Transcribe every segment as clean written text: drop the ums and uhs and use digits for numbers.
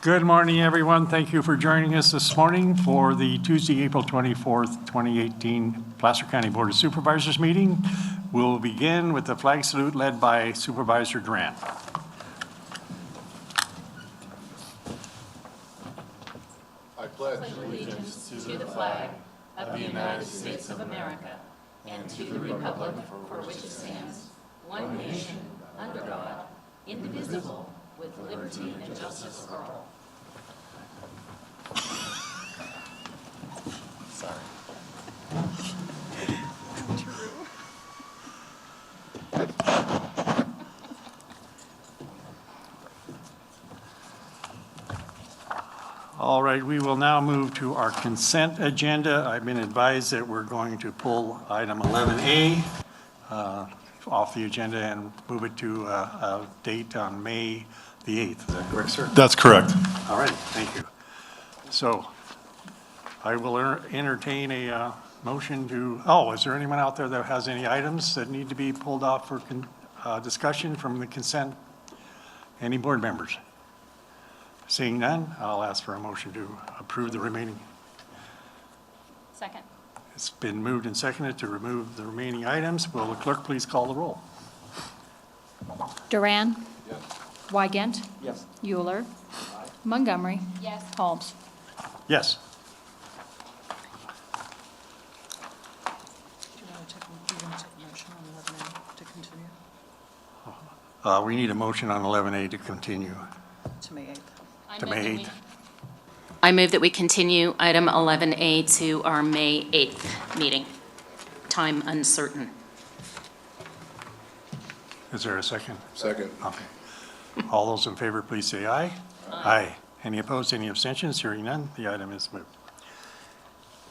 Good morning, everyone. Thank you for joining us this morning for the Tuesday, April 24th, 2018 Placer County Board of Supervisors meeting. We'll begin with the flag salute led by Supervisor Duran. I pledge allegiance to the flag of the United States of America and to the republic for which it stands, one nation, under God, indivisible, with liberty and justice for all. Sorry. All right, we will now move to our consent agenda. I've been advised that we're going to pull item 11A off the agenda and move it to a date on May the 8th. Is that correct, sir? That's correct. All right, thank you. So I will entertain a motion to, is there anyone out there that has any items that need to be pulled off for discussion from the consent? Any board members? Seeing none, I'll ask for a motion to approve the remaining. Second. It's been moved and seconded to remove the remaining items. Will the clerk please call the roll? Duran. Yes. Wygant. Yes. Euler. Montgomery. Yes. Holmes. Yes. Do you want to take a motion on 11A to continue We need a motion on 11A to continue to May 8th? to May 8th. I move that we continue item 11A to our May 8th meeting. Time uncertain. Is there a second? Second. Okay. All those in favor, please say aye. Aye. Any opposed, any abstentions? Hearing none, the item is moved.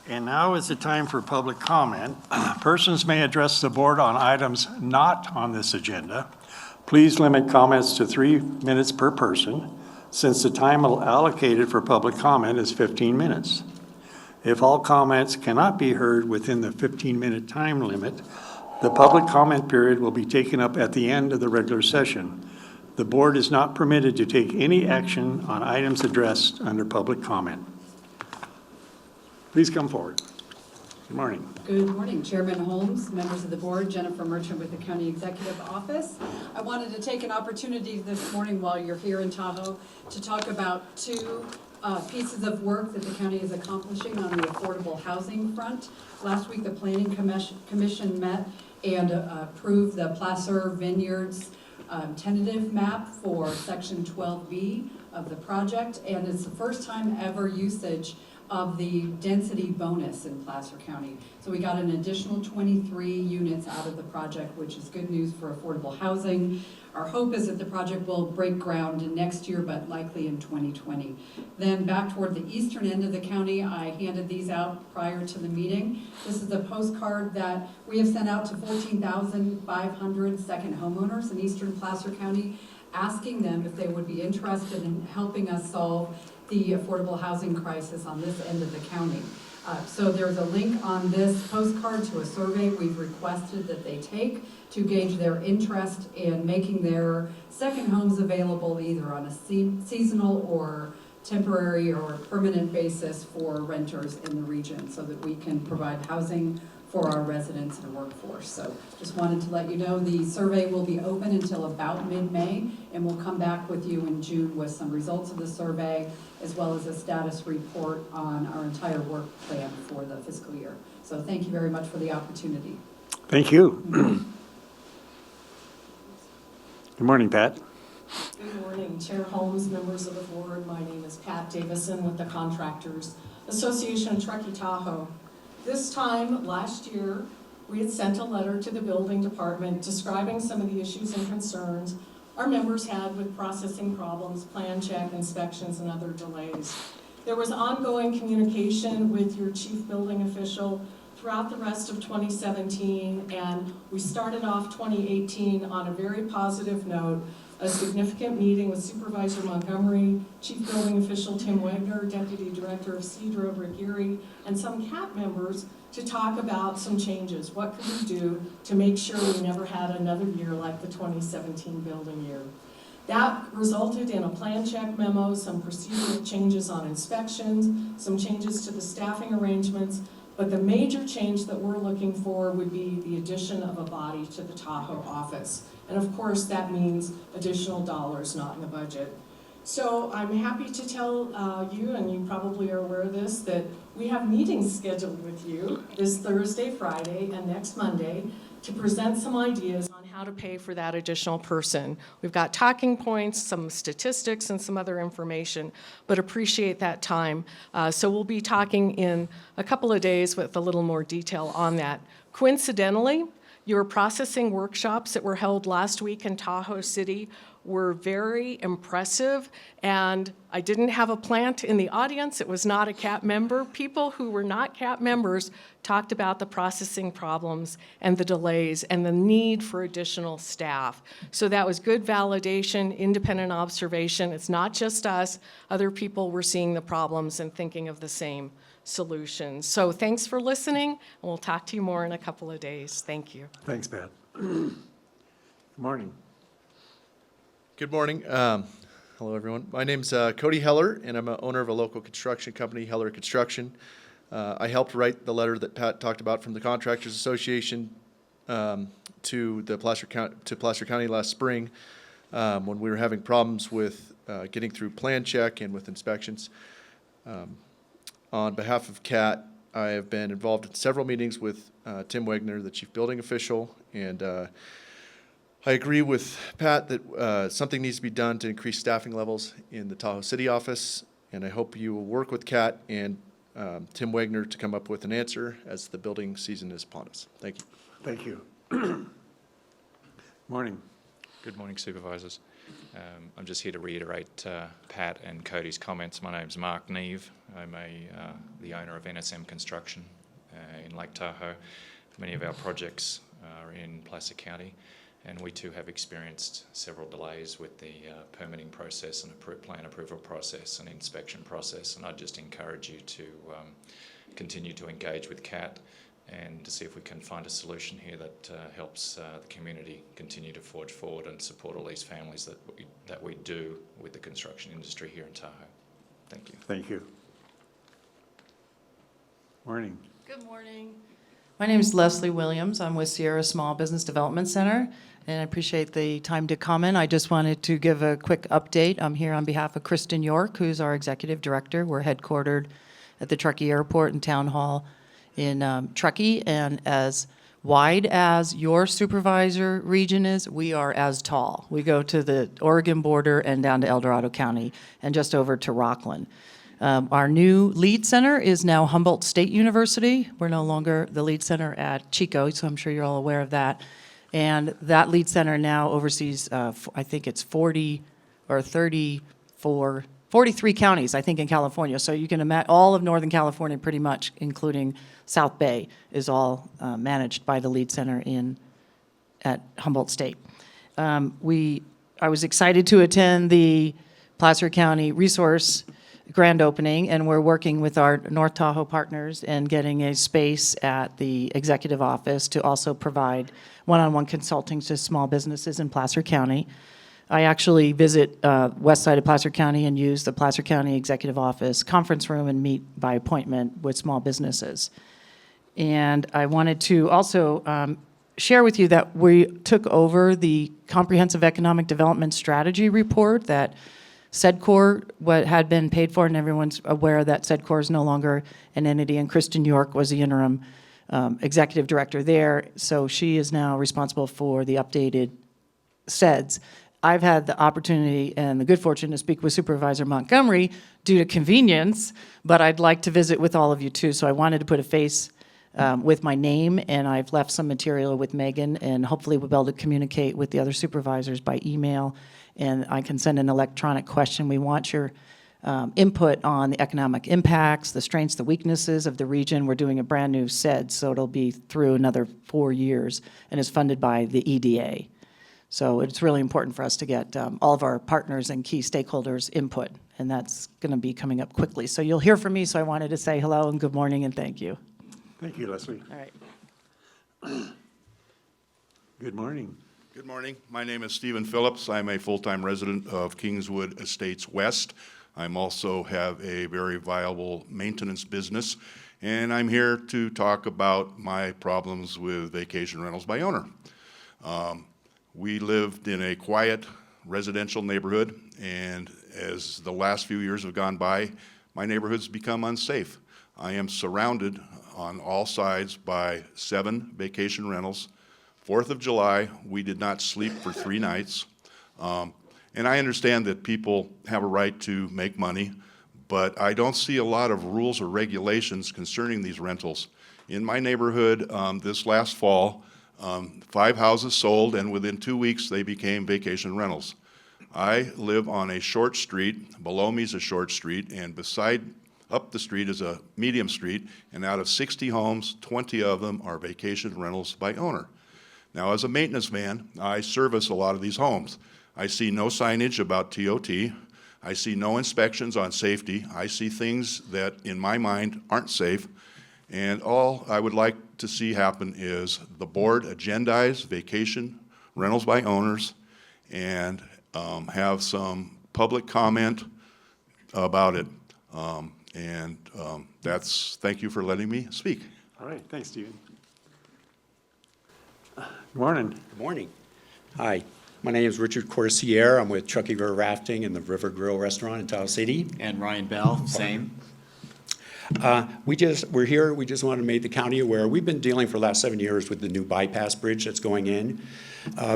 And now is the time for public comment. Persons may address the board on items not on this agenda. Please limit comments to 3 minutes per person, since the time allocated for public comment is 15 minutes. If all comments cannot be heard within the 15-minute time limit, the public comment period will be taken up at the end of the regular session. The board is not permitted to take any action on items addressed under public comment. Please come forward. Good morning. Good morning, Chairman Holmes, members of the board, Jennifer Merchant with the County Executive Office. I wanted to take an opportunity this morning while you're here in Tahoe to talk about two pieces of work that the county is accomplishing on the affordable housing front. Last week, the Planning Commission met and approved the Placer Vineyards tentative map for Section 12B of the project, and it's the first time ever usage of the density bonus in Placer County. So we got an additional 23 units out of the project, which is good news for affordable housing. Our hope is that the project will break ground next year, but likely in 2020. Then back toward the eastern end of the county, I handed these out prior to the meeting. This is a postcard that we have sent out to 14,500 second homeowners in eastern Placer County, asking them if they would be interested in helping us solve the affordable housing crisis on this end of the county. So there's a link on this postcard to a survey we've requested that they take to gauge their interest in making their second homes available either on a seasonal or temporary or permanent basis for renters in the region so that we can provide housing for our residents and workforce. So just wanted to let you know the survey will be open until about mid-May, and we'll come back with you in June with some results of the survey as well as a status report on our entire work plan for the fiscal year. So thank you very much for the opportunity. Thank you. Good morning, Pat. Good morning, Chair Holmes, members of the board. My name is Pat Davison with the Contractors Association of Truckee Tahoe. This time last year, we had sent a letter to the building department describing some of the issues and concerns our members had with processing problems, plan check, inspections, and other delays. There was ongoing communication with your chief building official throughout the rest of 2017, and we started off 2018 on a very positive note. A significant meeting with Supervisor Montgomery, Chief Building Official Tim Wagner, Deputy Director of CEDRA Rick Erie, and some CAP members to talk about some changes. What could we do to make sure we never had another year like the 2017 building year? That resulted in a plan check memo, some procedural changes on inspections, some changes to the staffing arrangements, but the major change that we're looking for would be the addition of a body to the Tahoe office. And of course, that means additional dollars not in the budget. So I'm happy to tell you, and you probably are aware of this, that we have meetings scheduled with you this Thursday, Friday, and next Monday to present some ideas on how to pay for that additional person. We've got talking points, some statistics, and some other information, but appreciate that time. So we'll be talking in a couple of days with a little more detail on that. Coincidentally, your processing workshops that were held last week in Tahoe City were very impressive, and I didn't have a plant in the audience. It was not a CAP member. People who were not CAP members talked about the processing problems and the delays and the need for additional staff. So that was good validation, independent observation. It's not just us. Other people were seeing the problems and thinking of the same solutions. So thanks for listening, and we'll talk to you more in a couple of days. Thank you. Thanks, Pat. Good morning. Good morning. Hello, everyone. My name's Cody Heller, and I'm an owner of a local construction company, Heller Construction. I helped write the letter that Pat talked about from the Contractors Association to Placer County last spring when we were having problems with getting through plan check and with inspections. On behalf of CAT, I have been involved in several meetings with Tim Wegner, the chief building official, and I agree with Pat that something needs to be done to increase staffing levels in the Tahoe City office, and I hope you will work with CAT and Tim Wegner to come up with an answer as the building season is upon us. Thank you. Thank you. Morning. Good morning, Supervisors. I'm just here to reiterate Pat and Cody's comments. My name's Mark Neve. I'm the owner of NSM Construction in Lake Tahoe. Many of our projects are in Placer County, and we too have experienced several delays with the permitting process and plan approval process and inspection process. And I'd just encourage you to continue to engage with CAT and to see if we can find a solution here that helps the community continue to forge forward and support all these families that we do with the construction industry here in Tahoe. Thank you. Thank you. Morning. Good morning. My name is Leslie Williams. I'm with Sierra Small Business Development Center, and I appreciate the time to comment. I just wanted to give a quick update. I'm here on behalf of Kristen York, who's our executive director. We're headquartered at the Truckee Airport and Town Hall in Truckee, and as wide as your supervisor region is, we are as tall. We go to the Oregon border and down to El Dorado County and just over to Rockland. Our new lead center is now Humboldt State University. We're no longer the lead center at Chico, so I'm sure you're all aware of that. And that lead center now oversees, I think it's 40 or 34, 43 counties, I think, in California. So you can imagine all of Northern California pretty much, including South Bay, is all managed by the lead center at Humboldt State. I was excited to attend the Placer County Resource grand opening, and we're working with our North Tahoe partners and getting a space at the executive office to also provide one-on-one consulting to small businesses in Placer County. I actually visit west side of Placer County and use the Placer County Executive Office conference room and meet by appointment with small businesses. And I wanted to also share with you that we took over the Comprehensive Economic Development Strategy report that SEDCOR had been paid for, and everyone's aware that SEDCOR is no longer an entity, and Kristen York was the interim executive director there, so she is now responsible for the updated SEDS. I've had the opportunity and the good fortune to speak with Supervisor Montgomery due to convenience, but I'd like to visit with all of you too, so I wanted to put a face with my name, and I've left some material with Megan, and hopefully we'll be able to communicate with the other supervisors by email, and I can send an electronic question. We want your input on the economic impacts, the strengths, the weaknesses of the region. We're doing a brand new SED, so it'll be through another 4 years, and is funded by the EDA. So it's really important for us to get all of our partners and key stakeholders' input, and that's going to be coming up quickly. So you'll hear from me, so I wanted to say hello and good morning and thank you. Thank you, Leslie. All right. Good morning. Good morning. My name is Stephen Phillips. I'm a full-time resident of Kingswood Estates West. I'm also have a very viable maintenance business, and I'm here to talk about my problems with vacation rentals by owner. We lived in a quiet residential neighborhood, and as the last few years have gone by, my neighborhood's become unsafe. I am surrounded on all sides by 7 vacation rentals. 4th of July, we did not sleep for 3 nights. And I understand that people have a right to make money, but I don't see a lot of rules or regulations concerning these rentals. In my neighborhood, this last fall, 5 houses sold, and within 2 weeks, they became vacation rentals. I live on a short street. Below me is a short street, and up the street is a medium street, and out of 60 homes, 20 of them are vacation rentals by owner. Now, as a maintenance man, I service a lot of these homes. I see no signage about TOT. I see no inspections on safety. I see things that, in my mind, aren't safe. And all I would like to see happen is the board agendize vacation rentals by owners and have some public comment about it. Thank you for letting me speak. All right, thanks, Stephen. Good morning. Good morning. Hi, my name is Richard Corsier. I'm with Truckee River Rafting and the River Grill Restaurant in Tahoe City. And Ryan Bell, same. We're here, we just wanted to make the county aware. We've been dealing for the last 7 years with the new bypass bridge that's going in.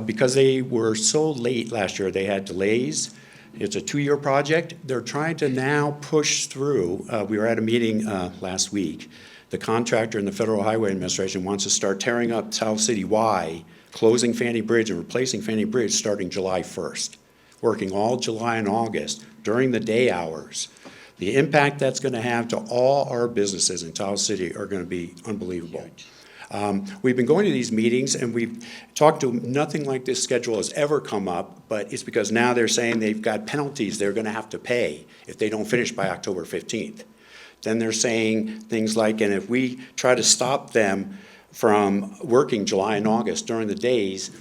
Because they were so late last year, they had delays. It's a 2-year project. They're trying to now push through. We were at a meeting last week. The contractor in the Federal Highway Administration wants to start tearing up Tahoe City Y, closing Fanny Bridge and replacing Fanny Bridge starting July 1st, working all July and August during the day hours. The impact that's going to have to all our businesses in Tahoe City are going to be unbelievable. We've been going to these meetings and we've talked to nothing like this schedule has ever come up, but it's because now they're saying they've got penalties they're going to have to pay if they don't finish by October 15th. Then they're saying things like, and if we try to stop them from working July and August during the days,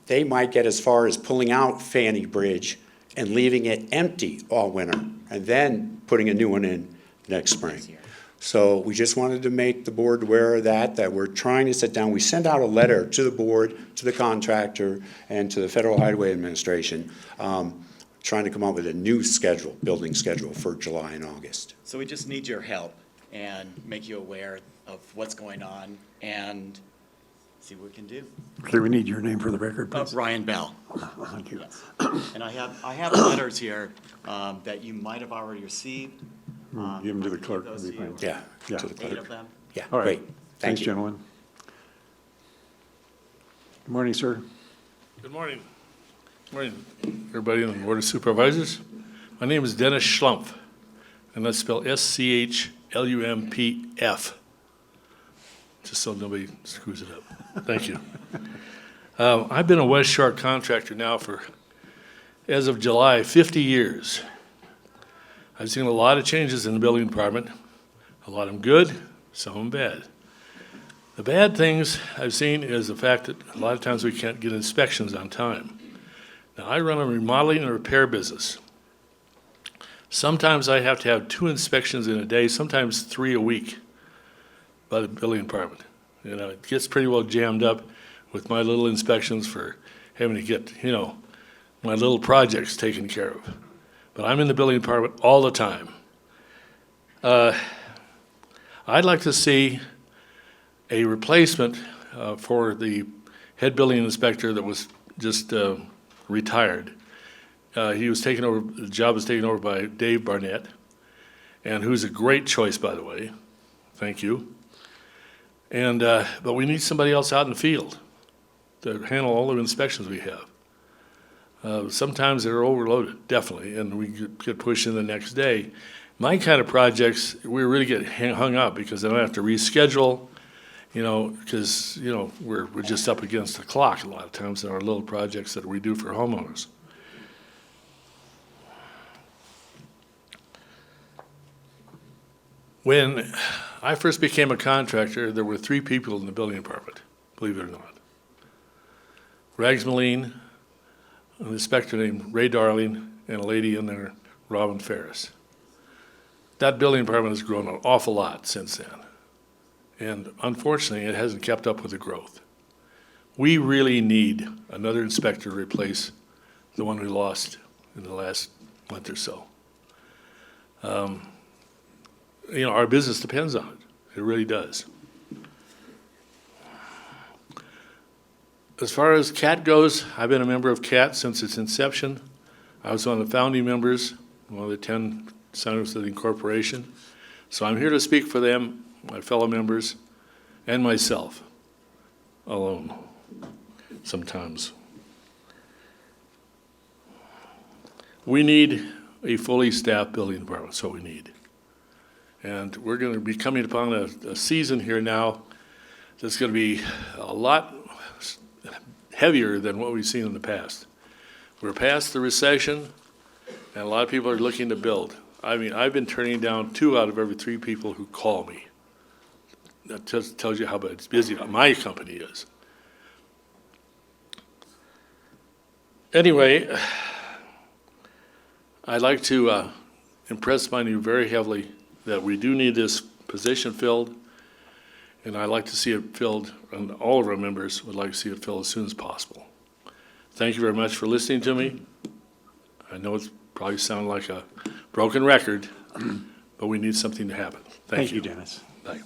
they might get as far as pulling out Fanny Bridge and leaving it empty all winter, and then putting a new one in next spring. So we just wanted to make the board aware of that we're trying to sit down. We sent out a letter to the board, to the contractor, and to the Federal Highway Administration, trying to come up with a new schedule, building schedule for July and August. So we just need your help and make you aware of what's going on and see what we can do. Okay, we need your name for the record, please. Ryan Bell. Thank you. Yes. And I have letters here that you might have already received. Give them to the clerk. Those to you. Yeah, Yeah. to the 8 clerk. of them. Yeah, All right. great. Thanks, Thank you. gentlemen. Good morning, sir. Good morning. Good morning, everybody on the Board of Supervisors. My name is Dennis Schlumpf, and that's spelled SCHLUMPF, just so nobody screws it up. Thank you. I've been a West Shore contractor now for, as of July, 50 years. I've seen a lot of changes in the building department, a lot of them good, some of them bad. The bad things I've seen is the fact that a lot of times we can't get inspections on time. Now, I run a remodeling and repair business. Sometimes I have to have 2 inspections in a day, sometimes 3 a week by the building department. You know, it gets pretty well jammed up with my little inspections for having to get, my little projects taken care of. But I'm in the building department all the time. I'd like to see a replacement for the head building inspector that was just retired. He was taken over, the job was taken over by Dave Barnett, and who's a great choice, by the way. Thank you. And but we need somebody else out in the field to handle all the inspections we have. Sometimes they're overloaded, definitely, and we get pushed in the next day. My kind of projects, we really get hung up because then I have to reschedule, because, we're just up against the clock a lot of times in our little projects that we do for homeowners. When I first became a contractor, there were 3 people in the building department, believe it or not. Rags Moline, an inspector named Ray Darling, and a lady in there, Robin Ferris. That building department has grown an awful lot since then. And unfortunately, it hasn't kept up with the growth. We really need another inspector to replace the one we lost in the last month or so. You know, our business depends on it. It really does. As far as CAT goes, I've been a member of CAT since its inception. I was one of the founding members, one of the 10 senators of the incorporation. So I'm here to speak for them, my fellow members, and myself, alone, sometimes. We need a fully staffed building department, that's what we need. And we're going to be coming upon a season here now that's going to be a lot heavier than what we've seen in the past. We're past the recession, and a lot of people are looking to build. I mean, I've been turning down 2 out of every 3 people who call me. That just tells you how busy my company is. Anyway, I'd like to impress upon you very heavily that we do need this position filled, and I'd like to see it filled, and all of our members would like to see it filled as soon as possible. Thank you very much for listening to me. I know it's probably sound like a broken record, but we need something to happen. Thank you. Dennis. Bye.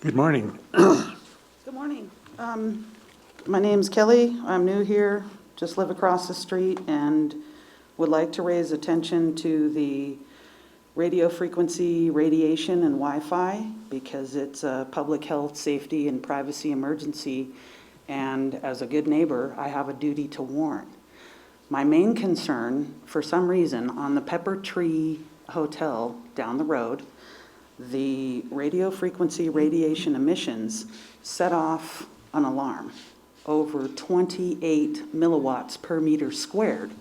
Good morning. Good morning. My name's Kelly. I'm new here, just live across the street, and would like to raise attention to the radio frequency, radiation, and Wi-Fi, because it's a public health, safety, and privacy emergency, and as a good neighbor, I have a duty to warn. My main concern, for some reason, on the Pepper Tree Hotel down the road, the radio frequency radiation emissions set off an alarm over 28 milliwatts per meter squared.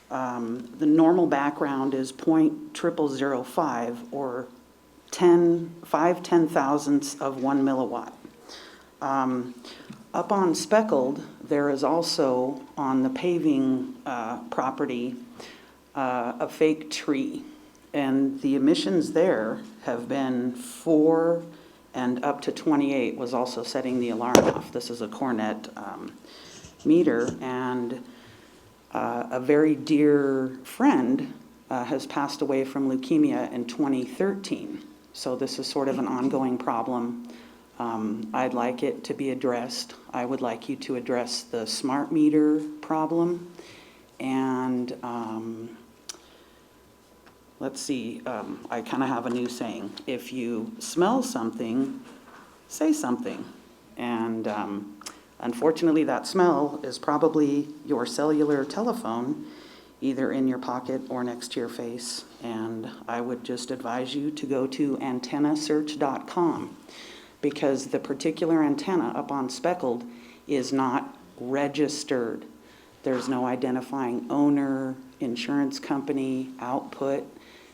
The normal background is 0.0005 or 5/10,000ths of 1 milliwatt. Up on Speckled, there is also on the paving property a fake tree. And the emissions there have been 4 and up to 28 was also setting the alarm off. This is a Cornet meter, and a very dear friend has passed away from leukemia in 2013. So this is sort of an ongoing problem. I'd like it to be addressed. I would like you to address the smart meter problem, and let's see, I kind of have a new saying. If you smell something, say something. And unfortunately, that smell is probably your cellular telephone, either in your pocket or next to your face. And I would just advise you to go to antennasearch.com, because the particular antenna up on Speckled is not registered. There's no identifying owner, insurance company, output,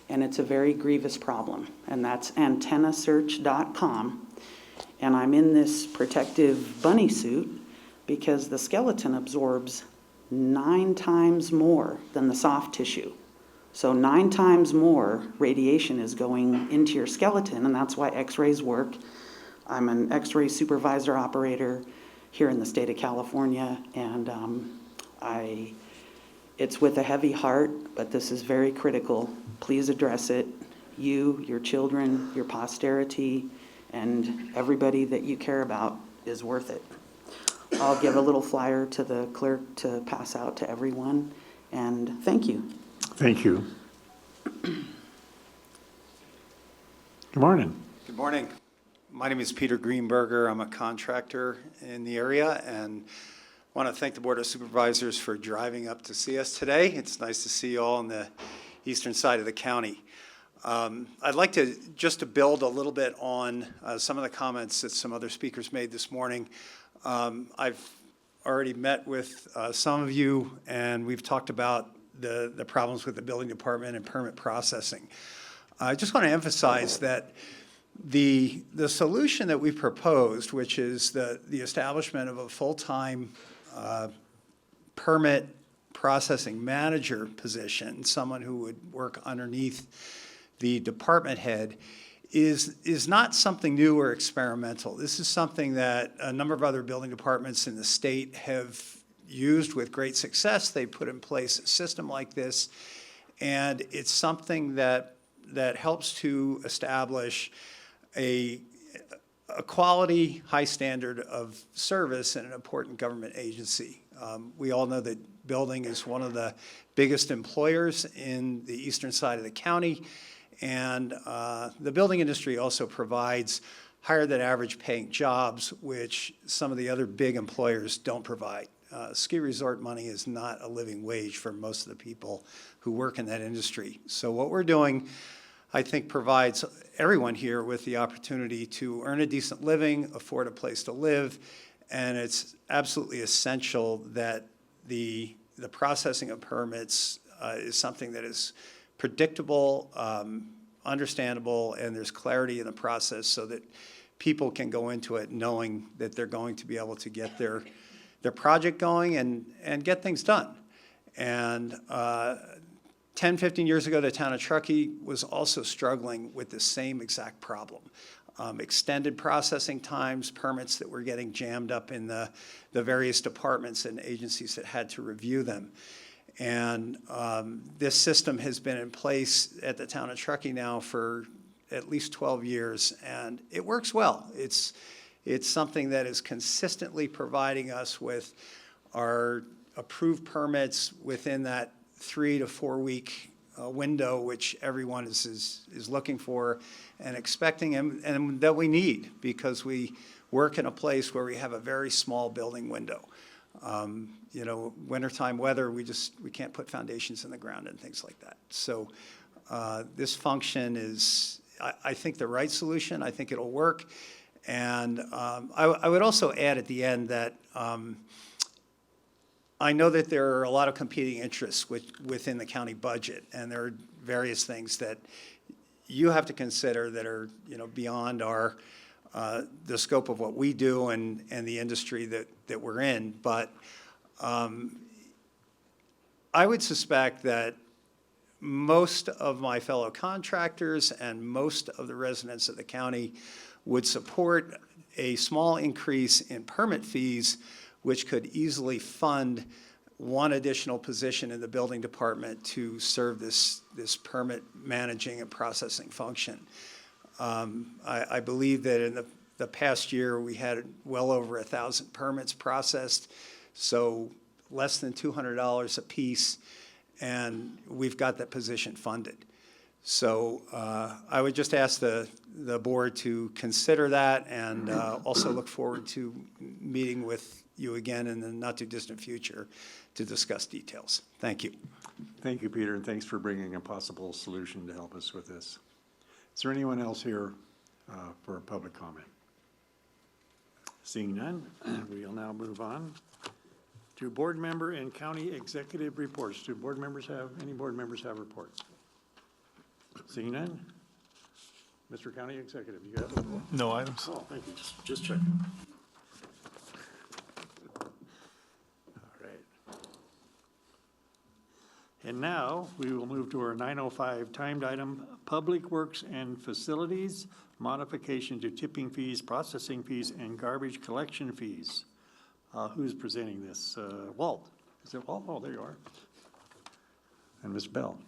and it's a very grievous problem. And that's antennasearch.com. And I'm in this protective bunny suit because the skeleton absorbs 9 times more than the soft tissue. So 9 times more radiation is going into your skeleton, and that's why x-rays work. I'm an x-ray supervisor operator here in the state of California, and it's with a heavy heart, but this is very critical. Please address it. You, your children, your posterity, and everybody that you care about is worth it. I'll give a little flyer to the clerk to pass out to everyone, and thank you. Thank you. Good morning. Good morning. My name is Peter Greenberger. I'm a contractor in the area, and I want to thank the Board of Supervisors for driving up to see us today. It's nice to see you all on the eastern side of the county. I'd like to build a little bit on some of the comments that some other speakers made this morning. I've already met with some of you, and we've talked about the problems with the building department and permit processing. I just want to emphasize that The solution that we proposed, which is the establishment of a full-time permit processing manager position, someone who would work underneath the department head, is not something new or experimental. This is something that a number of other building departments in the state have used with great success. They put in place a system like this, and it's something that helps to establish a quality, high standard of service in an important government agency. We all know that building is one of the biggest employers in the eastern side of the county, and the building industry also provides higher than average paying jobs, which some of the other big employers don't provide. Ski resort money is not a living wage for most of the people who work in that industry. So what we're doing, I think, provides everyone here with the opportunity to earn a decent living, afford a place to live, and it's absolutely essential that the processing of permits is something that is predictable, understandable, and there's clarity in the process so that people can go into it knowing that they're going to be able to get their project going and get things done. And 10, 15 years ago, the town of Truckee was also struggling with the same exact problem. Extended processing times, permits that were getting jammed up in the various departments and agencies that had to review them. And this system has been in place at the town of Truckee now for at least 12 years, and it works well. It's something that is consistently providing us with our approved permits within that 3 to 4 week window, which everyone is looking for and expecting, and that we need, because we work in a place where we have a very small building window. You know, wintertime weather, we can't put foundations in the ground and things like that. So this function is, I think, the right solution. I think it'll work. And I would also add at the end that I know that there are a lot of competing interests within the county budget, and there are various things that you have to consider that are, you know, beyond the scope of what we do and the industry that we're in. But I would suspect that most of my fellow contractors and most of the residents of the county would support a small increase in permit fees, which could easily fund one additional position in the building department to serve this permit managing and processing function. I believe that in the past year, we had well over 1,000 permits processed, so less than $200 a piece, and we've got that position funded. So I would just ask the board to consider that, and also look forward to meeting with you again in the not-too-distant future to discuss details. Thank you. Thank you, Peter, and thanks for bringing a possible solution to help us with this. Is there anyone else here for a public comment? Seeing none, we'll now move on to board member and county executive reports. Do any board members have reports? Seeing none? Mr. County Executive, you have a report? No items. Oh, thank you. Just checking. All right. And now we will move to our 9:05 timed item, Public Works and Facilities, modification to tipping fees, processing fees, and garbage collection fees. Who's presenting this? Walt. Is it Walt? Oh, there you are. And Ms. Bell.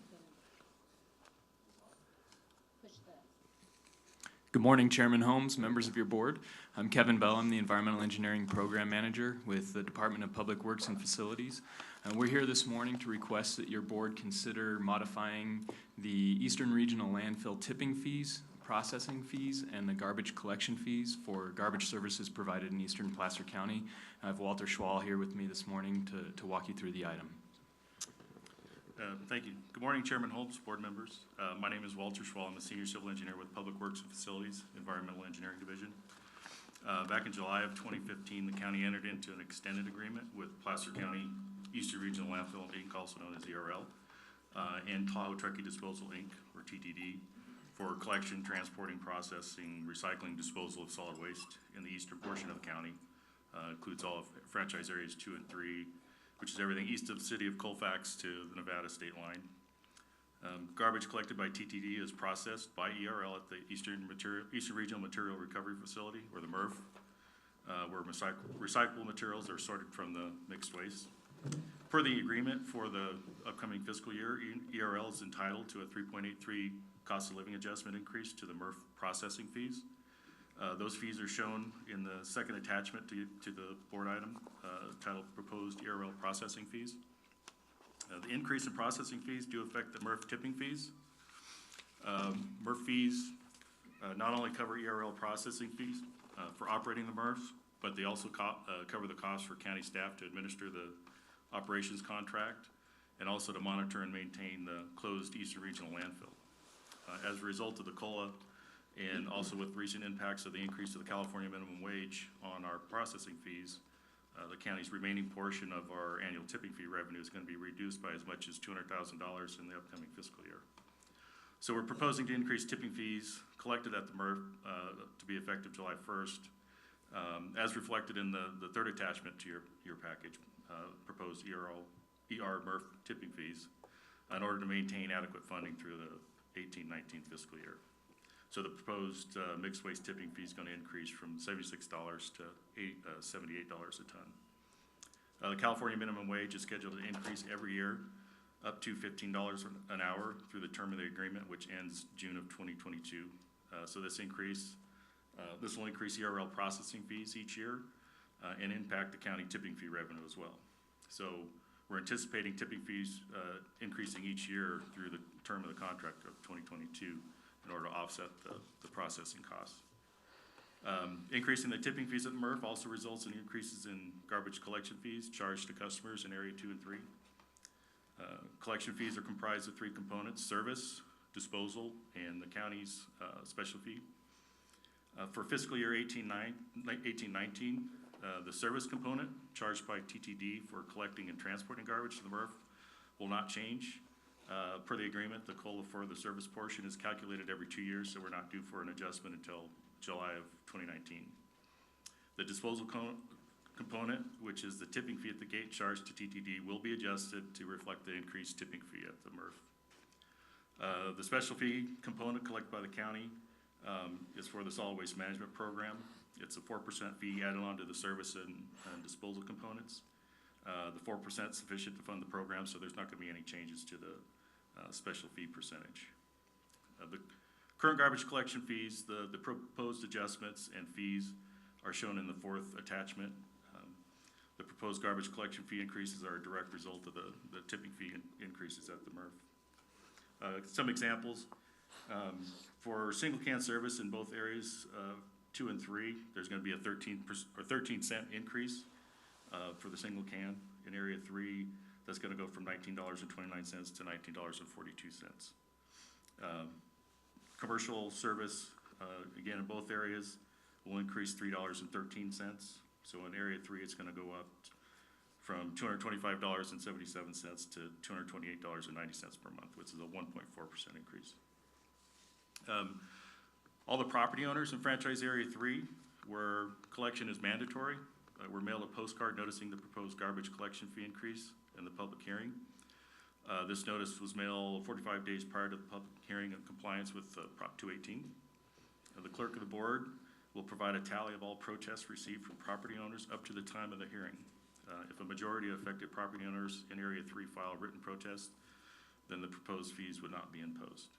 Good morning, Chairman Holmes, members of your board. I'm Kevin Bell. I'm the Environmental Engineering Program Manager with the Department of Public Works and Facilities. We're here this morning to request that your board consider modifying the Eastern Regional Landfill tipping fees, processing fees, and the garbage collection fees for garbage services provided in Eastern Placer County. I have Walter Schwall here with me this morning to walk you through the item. Thank you. Good morning, Chairman Holmes, board members. My name is Walter Schwall. I'm a senior civil engineer with Public Works and Facilities, Environmental Engineering Division. Back in July of 2015, the county entered into an extended agreement with Placer County Eastern Regional Landfill, Inc., also known as ERL, and Tahoe Truckee Disposal, Inc., or TTD, for collection, transporting, processing, recycling, disposal of solid waste in the eastern portion of the county. Includes all of franchise areas 2 and 3, which is everything east of the city of Colfax to the Nevada state line. Garbage collected by TTD is processed by ERL at the Eastern Regional Material Recovery Facility, or the MRF, where recyclable materials are sorted from the mixed waste. Per the agreement for the upcoming fiscal year, ERL is entitled to a 3.83 cost of living adjustment increase to the MRF processing fees. Those fees are shown in the second attachment to the board item titled Proposed ERL Processing Fees. The increase in processing fees do affect the MRF tipping fees. MRF fees not only cover ERL processing fees for operating the MRFs, but they also cover the cost for county staff to administer the operations contract and also to monitor and maintain the closed Eastern Regional landfill. As a result of the COLA and also with recent impacts of the increase of the California minimum wage on our processing fees, the county's remaining portion of our annual tipping fee revenue is going to be reduced by as much as $200,000 in the upcoming fiscal year. So we're proposing to increase tipping fees collected at the MRF to be effective July 1st, as reflected in the third attachment to your package, proposed ER MRF tipping fees, in order to maintain adequate funding through the 18-19 fiscal year. So the proposed mixed waste tipping fee is going to increase from $76 to $78 a ton. The California minimum wage is scheduled to increase every year up to $15 an hour through the term of the agreement, which ends June of 2022. So this will increase ERL processing fees each year and impact the county tipping fee revenue as well. So we're anticipating tipping fees increasing each year through the term of the contract of 2022 in order to offset the processing costs. Increasing the tipping fees at MRF also results in increases in garbage collection fees charged to customers in Area 2 and 3. Collection fees are comprised of 3 components: service, disposal, and the county's special fee. For fiscal year 18-19, the service component charged by TTD for collecting and transporting garbage to the MRF will not change. Per the agreement, the COLA for the service portion is calculated every 2 years, so we're not due for an adjustment until July of 2019. The disposal component, which is the tipping fee at the gate charged to TTD, will be adjusted to reflect the increased tipping fee at the MRF. The special fee component collected by the county is for the solid waste management program. It's a 4% fee added on to the service and disposal components. The 4% is sufficient to fund the program, so there's not going to be any changes to the special fee percentage. The current garbage collection fees, the proposed adjustments and fees are shown in the 4th attachment. The proposed garbage collection fee increases are a direct result of the tipping fee increases at the MRF. Some examples, for single can service in both areas 2 and 3, there's going to be a 13-cent increase for the single can. In Area 3, that's going to go from $19.29 to $19.42. Commercial service, again, in both areas, will increase $3.13. So in Area 3, it's going to go up from $225.77 to $228.90 per month, which is a 1.4% increase. All the property owners in Franchise Area 3, where collection is mandatory, were mailed a postcard noticing the proposed garbage collection fee increase in the public hearing. This notice was mailed 45 days prior to the public hearing in compliance with Prop 218. The clerk of the board will provide a tally of all protests received from property owners up to the time of the hearing. If a majority of affected property owners in Area 3 file a written protest, then the proposed fees would not be imposed.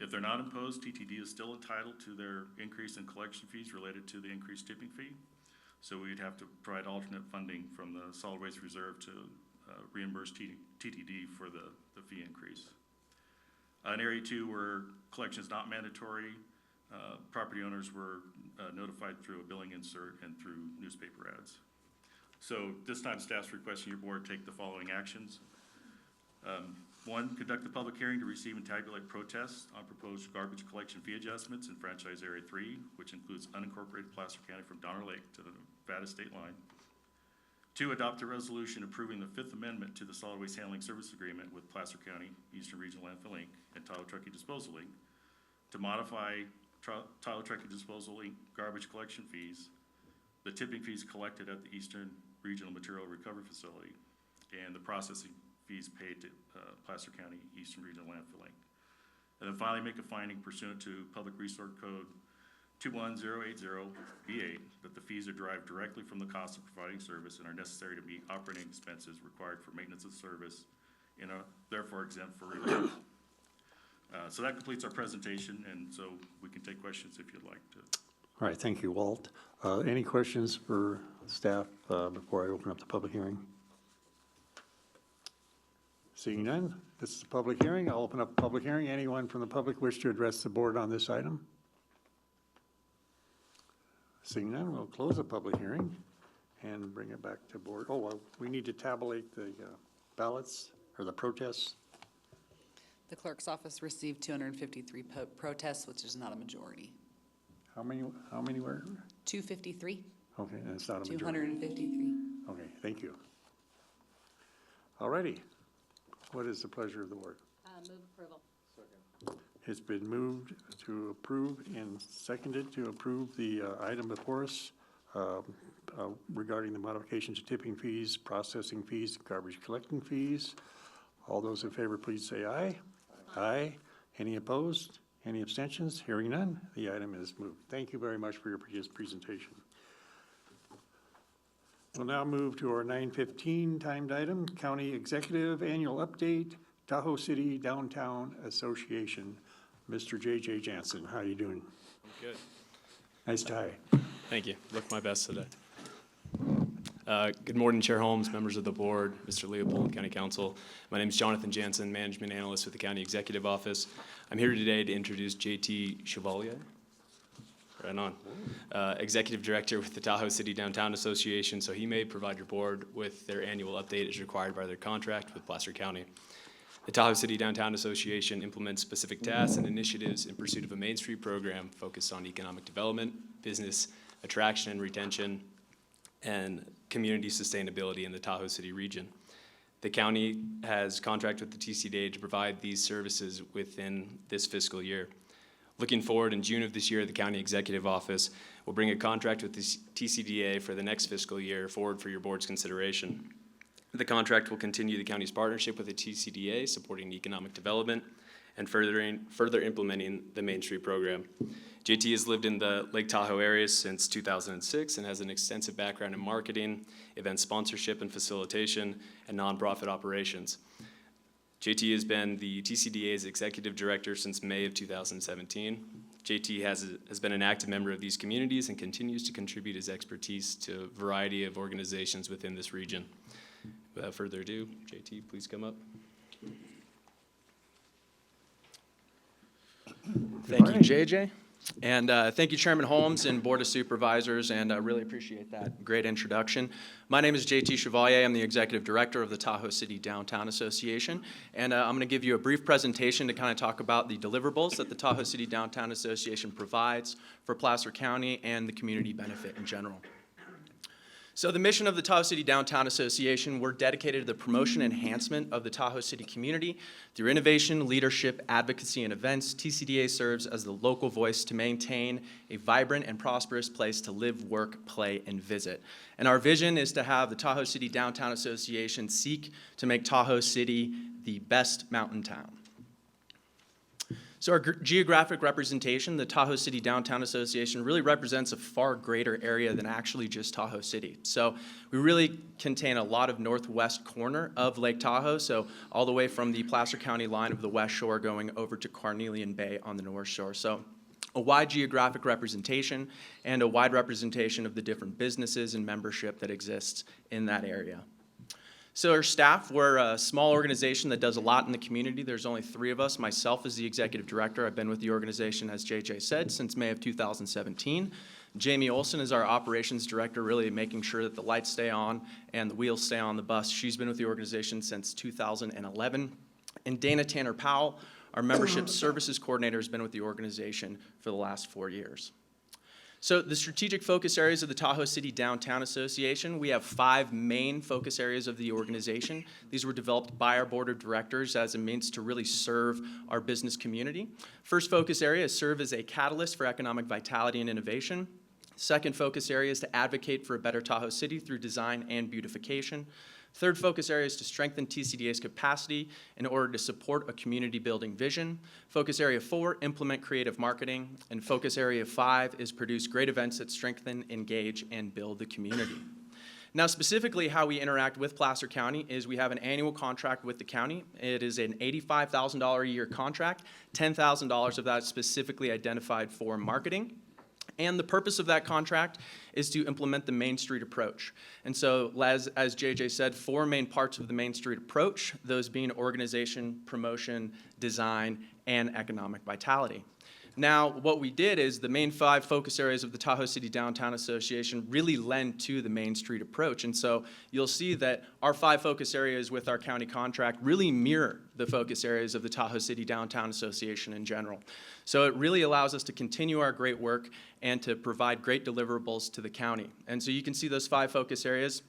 If they're not imposed, TTD is still entitled to their increase in collection fees related to the increased tipping fee. So we'd have to provide alternate funding from the solid waste reserve to reimburse TTD for the fee increase. In Area 2, where collection is not mandatory, property owners were notified through a billing insert and through newspaper ads. So this time staff's requesting your board take the following actions. 1, conduct a public hearing to receive and tabulate protests on proposed garbage collection fee adjustments in Franchise Area 3, which includes unincorporated Placer County from Donner Lake to the Nevada state line. 2, adopt a resolution approving the 5th Amendment to the Solid Waste Handling Service Agreement with Placer County, Eastern Regional Landfill Inc., and Tahoe Truckee Disposal Inc., to modify Tahoe Trucking Disposal Inc. garbage collection fees, the tipping fees collected at the Eastern Regional Material Recovery Facility, and the processing fees paid to Placer County Eastern Regional Landfill Inc. And then finally, make a finding pursuant to Public Resource Code 21080B8 that the fees are derived directly from the cost of providing service and are necessary to meet operating expenses required for maintenance of service and are therefore exempt for relief. So that completes our presentation, and so we can take questions if you'd like to. All right, thank you, Walt. Any questions for staff before I open up the public hearing? Seeing none, this is a public hearing. I'll open up the public hearing. Anyone from the public wish to address the board on this item? Seeing none, we'll close the public hearing and bring it back to board. Oh, well, we need to tabulate the ballots or the protests. The clerk's office received 253 protests, which is not a majority. How many were? 253? Okay, and it's not a majority. 253. Okay, thank you. All righty. What is the pleasure of the board? Move approval. It's been moved to approve and seconded to approve the item before us regarding the modifications to tipping fees, processing fees, garbage collecting fees. All those in favor, please say aye. Aye. Any opposed? Any abstentions? Hearing none, the item is moved. Thank you very much for your presentation. We'll now move to our 9:15 timed item, County Executive Annual Update, Tahoe City Downtown Association. Mr. J.J. Jansen, how are you doing? Good. Nice tie. Thank you. Look my best today. Good morning, Chair Holmes, members of the board, Mr. Leopold, County Council. My name is Jonathan Jansen, Management Analyst with the County Executive Office. I'm here today to introduce J.T. Chevalier. Right on. Executive Director with the Tahoe City Downtown Association, so he may provide your board with their annual update as required by their contract with Placer County. The Tahoe City Downtown Association implements specific tasks and initiatives in pursuit of a Main Street program focused on economic development, business attraction and retention, and community sustainability in the Tahoe City region. The county has contracted with the TCDA to provide these services within this fiscal year. Looking forward, in June of this year, the County Executive Office will bring a contract with the TCDA for the next fiscal year forward for your board's consideration. The contract will continue the county's partnership with the TCDA, supporting economic development and further implementing the Main Street program. JT has lived in the Lake Tahoe area since 2006 and has an extensive background in marketing, event sponsorship and facilitation, and nonprofit operations. JT has been the TCDA's executive director since May of 2017. JT has been an active member of these communities and continues to contribute his expertise to a variety of organizations within this region. Without further ado, JT, please come up. Thank you, JJ. And thank you, Chairman Holmes and Board of Supervisors, and I really appreciate that great introduction. My name is J.T. Chevalier. I'm the Executive Director of the Tahoe City Downtown Association, and I'm going to give you a brief presentation to kind of talk about the deliverables that the Tahoe City Downtown Association provides for Placer County and the community benefit in general. So the mission of the Tahoe City Downtown Association, we're dedicated to the promotion and enhancement of the Tahoe City community. Through innovation, leadership, advocacy, and events, TCDA serves as the local voice to maintain a vibrant and prosperous place to live, work, play, and visit. And our vision is to have the Tahoe City Downtown Association seek to make Tahoe City the best mountain town. So our geographic representation, the Tahoe City Downtown Association, really represents a far greater area than actually just Tahoe City. So we really contain a lot of northwest corner of Lake Tahoe, so all the way from the Placer County line of the West Shore going over to Carnelian Bay on the North Shore. So a wide geographic representation and a wide representation of the different businesses and membership that exists in that area. So our staff, we're a small organization that does a lot in the community. There's only 3 of us. Myself as the executive director. I've been with the organization, as JJ said, since May of 2017. Jamie Olson is our operations director, really making sure that the lights stay on and the wheels stay on the bus. She's been with the organization since 2011. And Dana Tanner Powell, our membership services coordinator, has been with the organization for the last 4 years. So the strategic focus areas of the Tahoe City Downtown Association, we have 5 main focus areas of the organization. These were developed by our board of directors as a means to really serve our business community. First focus area is serve as a catalyst for economic vitality and innovation. Second focus area is to advocate for a better Tahoe City through design and beautification. Third focus area is to strengthen TCDA's capacity in order to support a community building vision. Focus area 4, implement creative marketing. And focus area 5 is produce great events that strengthen, engage, and build the community. Now, specifically how we interact with Placer County is we have an annual contract with the county. It is an $85,000 a year contract. $10,000 of that is specifically identified for marketing. And the purpose of that contract is to implement the Main Street approach. And so, as JJ said, 4 main parts of the Main Street approach, those being organization, promotion, design, and economic vitality. Now, what we did is the main 5 focus areas of the Tahoe City Downtown Association really lend to the Main Street approach. And so you'll see that our 5 focus areas with our county contract really mirror the focus areas of the Tahoe City Downtown Association in general. So it really allows us to continue our great work and to provide great deliverables to the county. And so you can see those 5 focus areas,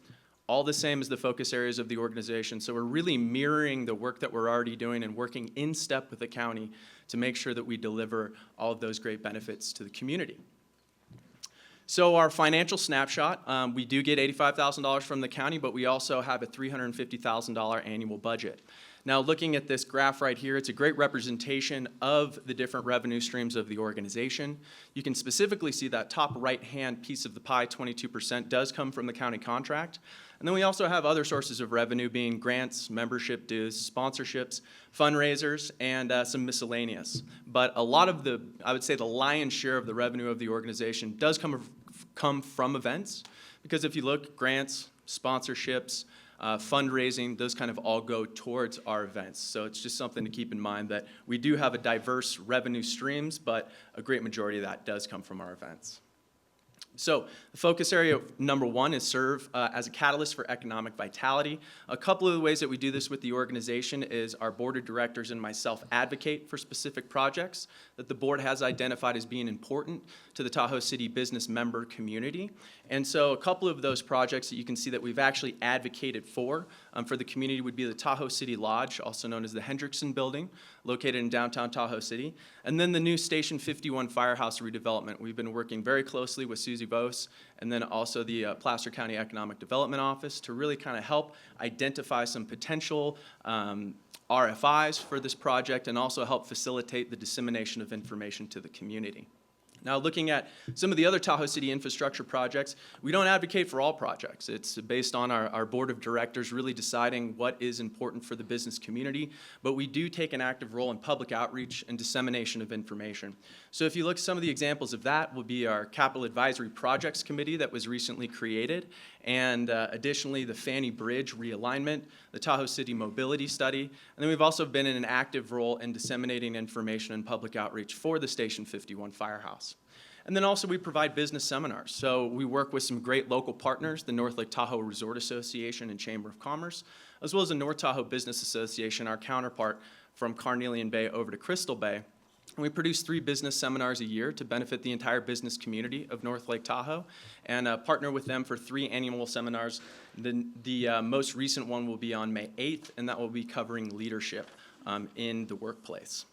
all the same as the focus areas of the organization. So we're really mirroring the work that we're already doing and working in step with the county to make sure that we deliver all of those great benefits to the community. So our financial snapshot, we do get $85,000 from the county, but we also have a $350,000 annual budget. Now, looking at this graph right here, it's a great representation of the different revenue streams of the organization. You can specifically see that top right-hand piece of the pie, 22%, does come from the county contract. And then we also have other sources of revenue being grants, membership dues, sponsorships, fundraisers, and some miscellaneous. But a lot of I would say the lion's share of the revenue of the organization does come from events, because if you look, grants, sponsorships, fundraising, those kind of all go towards our events. So it's just something to keep in mind that we do have a diverse revenue streams, but a great majority of that does come from our events. So the focus area number 1 is serve as a catalyst for economic vitality. A couple of the ways that we do this with the organization is our board of directors and myself advocate for specific projects that the board has identified as being important to the Tahoe City business member community. And so a couple of those projects that you can see that we've actually advocated for the community would be the Tahoe City Lodge, also known as the Hendrickson Building, located in downtown Tahoe City, and then the new Station 51 Firehouse redevelopment. We've been working very closely with Susie Vos and then also the Placer County Economic Development Office to really kind of help identify some potential RFIs for this project and also help facilitate the dissemination of information to the community. Now, looking at some of the other Tahoe City infrastructure projects, we don't advocate for all projects. It's based on our board of directors really deciding what is important for the business community, but we do take an active role in public outreach and dissemination of information. So if you look at some of the examples of that will be our Capital Advisory Projects Committee that was recently created, and additionally the Fanny Bridge realignment, the Tahoe City Mobility Study, and then we've also been in an active role in disseminating information and public outreach for the Station 51 Firehouse. And then also we provide business seminars. So we work with some great local partners, the North Lake Tahoe Resort Association and Chamber of Commerce, as well as the North Tahoe Business Association, our counterpart from Carnelian Bay over to Crystal Bay. And we produce 3 business seminars a year to benefit the entire business community of North Lake Tahoe and partner with them for 3 annual seminars. The most recent one will be on May 8th, and that will be covering leadership in the workplace.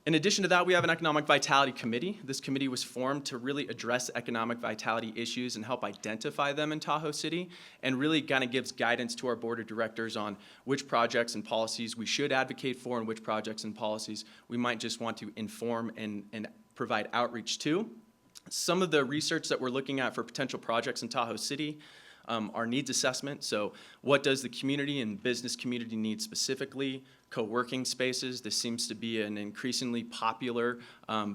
In addition to that, we have an Economic Vitality Committee. This committee was formed to really address economic vitality issues and help identify them in Tahoe City, and really kind of gives guidance to our board of directors on which projects and policies we should advocate for and which projects and policies we might just want to inform and provide outreach to. Some of the research that we're looking at for potential projects in Tahoe City, our needs assessment. So what does the community and business community need specifically? Co-working spaces. This seems to be an increasingly popular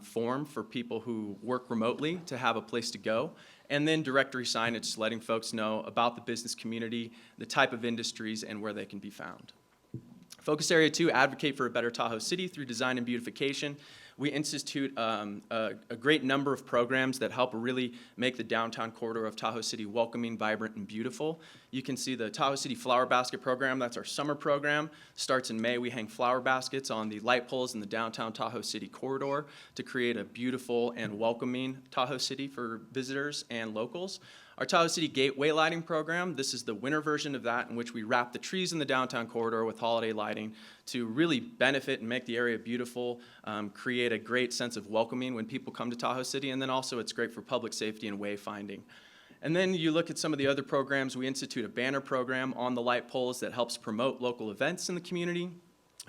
form for people who work remotely to have a place to go. And then directory signage, letting folks know about the business community, the type of industries, and where they can be found. Focus area 2, advocate for a better Tahoe City through design and beautification. we institute a great number of programs that help really make the downtown corridor of Tahoe City welcoming, vibrant, and beautiful. You can see the Tahoe City Flower Basket Program. That's our summer program. Starts in May. We hang flower baskets on the light poles in the downtown Tahoe City corridor to create a beautiful and welcoming Tahoe City for visitors and locals. Our Tahoe City Gateway Lighting Program, this is the winter version of that, in which we wrap the trees in the downtown corridor with holiday lighting to really benefit and make the area beautiful, create a great sense of welcoming when people come to Tahoe City, and then also it's great for public safety and wayfinding. And then you look at some of the other programs. We institute a banner program on the light poles that helps promote local events in the community.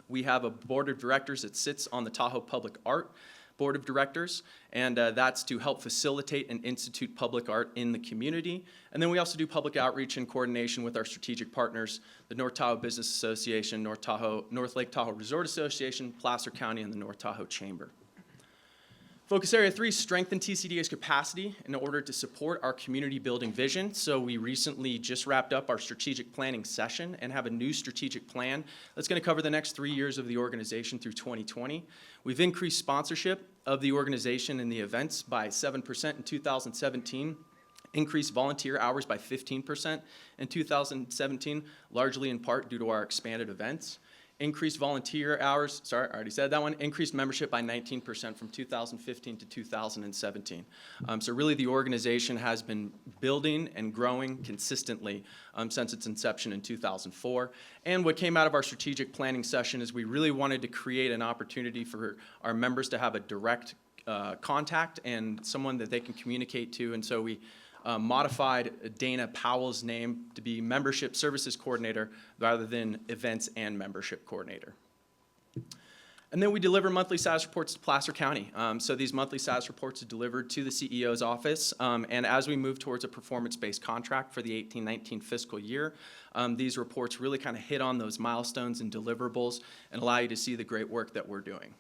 We have a board of directors that sits on the Tahoe Public Art Board of Directors, and that's to help facilitate and institute public art in the community. And then we also do public outreach in coordination with our strategic partners, the North Tahoe Business Association, North Lake Tahoe Resort Association, Placer County, and the North Tahoe Chamber. Focus Area 3, strengthen TCDA's capacity in order to support our community building vision. So we recently just wrapped up our strategic planning session and have a new strategic plan that's going to cover the next 3 years of the organization through 2020. We've increased sponsorship of the organization and the events by 7% in 2017, increased volunteer hours by 15% in 2017, largely in part due to our expanded events. Increased volunteer hours, sorry, I already said that one, increased membership by 19% from 2015 to 2017. So really the organization has been building and growing consistently since its inception in 2004. And what came out of our strategic planning session is we really wanted to create an opportunity for our members to have a direct contact and someone that they can communicate to. And so we modified Dana Powell's name to be Membership Services Coordinator rather than Events and Membership Coordinator. And then we deliver monthly status reports to Placer County. So these monthly status reports are delivered to the CEO's office. And as we move towards a performance-based contract for the 18-19 fiscal year, these reports really kind of hit on those milestones and deliverables and allow you to see the great work that we're doing.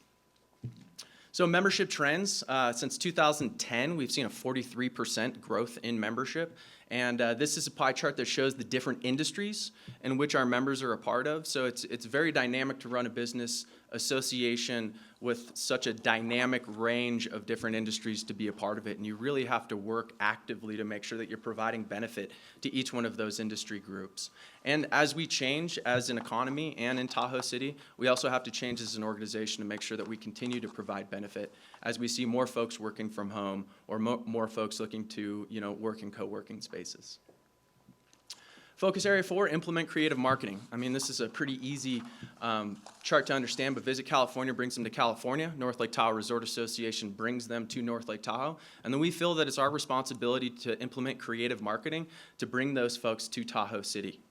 So membership trends, since 2010, we've seen a 43% growth in membership. And this is a pie chart that shows the different industries in which our members are a part of. So it's very dynamic to run a business association with such a dynamic range of different industries to be a part of it. And you really have to work actively to make sure that you're providing benefit to each one of those industry groups. And as we change as an economy and in Tahoe City, we also have to change as an organization to make sure that we continue to provide benefit as we see more folks working from home or more folks looking to, work in co-working spaces. Focus Area 4, implement creative marketing. I mean, this is a pretty easy chart to understand, but Visit California brings them to California. North Lake Tahoe Resort Association brings them to North Lake Tahoe. And then we feel that it's our responsibility to implement creative marketing to bring those folks to Tahoe City.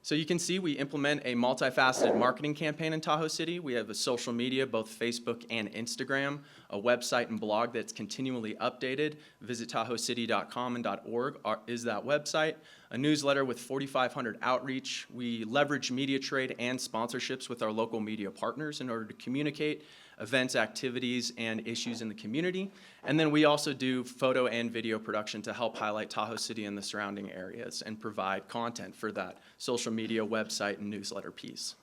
So you can see we implement a multifaceted marketing campaign in Tahoe City. We have a social media, both Facebook and Instagram, a website and blog that's continually updated. VisitTahoeCity.com and .org is that website. A newsletter with 4,500 outreach. We leverage media trade and sponsorships with our local media partners in order to communicate events, activities, and issues in the community. And then we also do photo and video production to help highlight Tahoe City and the surrounding areas and provide content for that social media, website, and newsletter piece.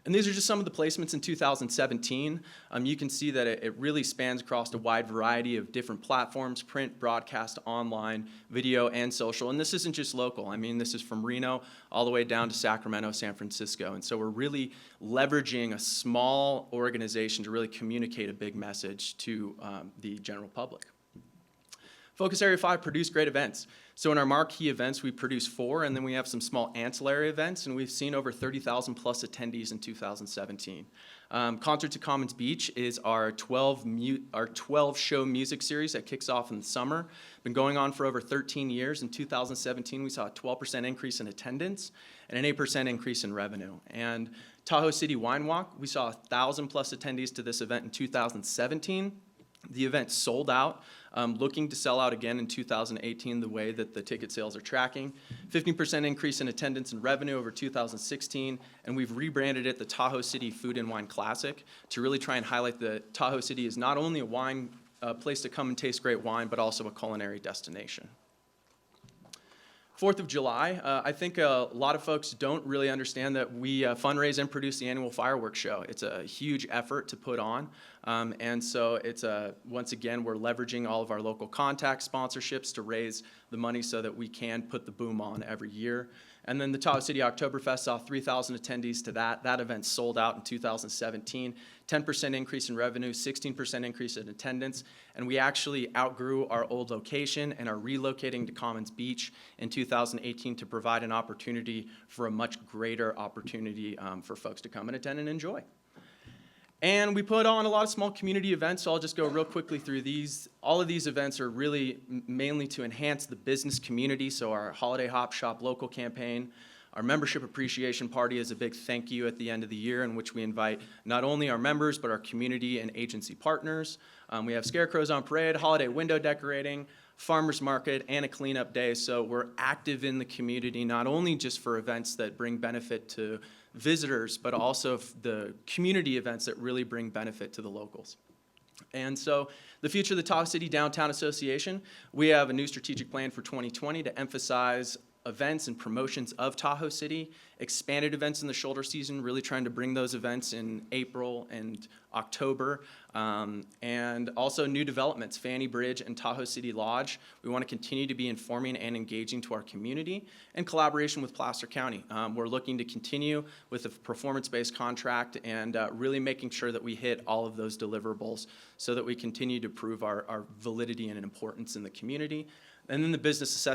And these are just some of the placements in 2017. You can see that it really spans across a wide variety of different platforms: print, broadcast, online, video, and social. And this isn't just local. I mean, this is from Reno all the way down to Sacramento, San Francisco. And so we're really leveraging a small organization to really communicate a big message to the general public. Focus Area 5, produce great events. So in our marquee events, we produce 4, and then we have some small ancillary events, and we've seen over 30,000 plus attendees in 2017. Concerts at Commons Beach is our 12-show music series that kicks off in the summer. Been going on for over 13 years. In 2017, we saw a 12% increase in attendance and an 8% increase in revenue. And Tahoe City Wine Walk, we saw 1,000 plus attendees to this event in 2017. The event sold out, looking to sell out again in 2018 the way that the ticket sales are tracking. 15% increase in attendance and revenue over 2016, and we've rebranded it the Tahoe City Food and Wine Classic to really try and highlight that Tahoe City is not only a wine place to come and taste great wine, but also a culinary destination. 4th of July, I think a lot of folks don't really understand that we fundraise and produce the annual fireworks show. It's a huge effort to put on. And so it's once again, we're leveraging all of our local contact sponsorships to raise the money so that we can put the boom on every year. And then the Tahoe City Oktoberfest saw 3,000 attendees to that. That event sold out in 2017. 10% increase in revenue, 16% increase in attendance, and we actually outgrew our old location and are relocating to Commons Beach in 2018 to provide an opportunity for a much greater opportunity for folks to come and attend and enjoy. And we put on a lot of small community events, so I'll just go real quickly through these. All of these events are really mainly to enhance the business community, so our Holiday Hop Shop local campaign. Our membership appreciation party is a big thank you at the end of the year in which we invite not only our members but our community and agency partners. We have scarecrows on parade, holiday window decorating, farmers market, and a cleanup day. So we're active in the community, not only just for events that bring benefit to visitors, but also the community events that really bring benefit to the locals. And so the future of the Tahoe City Downtown Association, we have a new strategic plan for 2020 to emphasize events and promotions of Tahoe City, expanded events in the shoulder season, really trying to bring those events in April and October, and also new developments, Fanny Bridge and Tahoe City Lodge. We want to continue to be informing and engaging to our community in collaboration with Placer County. We're looking to continue with a performance-based contract and really making sure that we hit all of those deliverables so that we continue to prove our validity and importance in the community. And then the business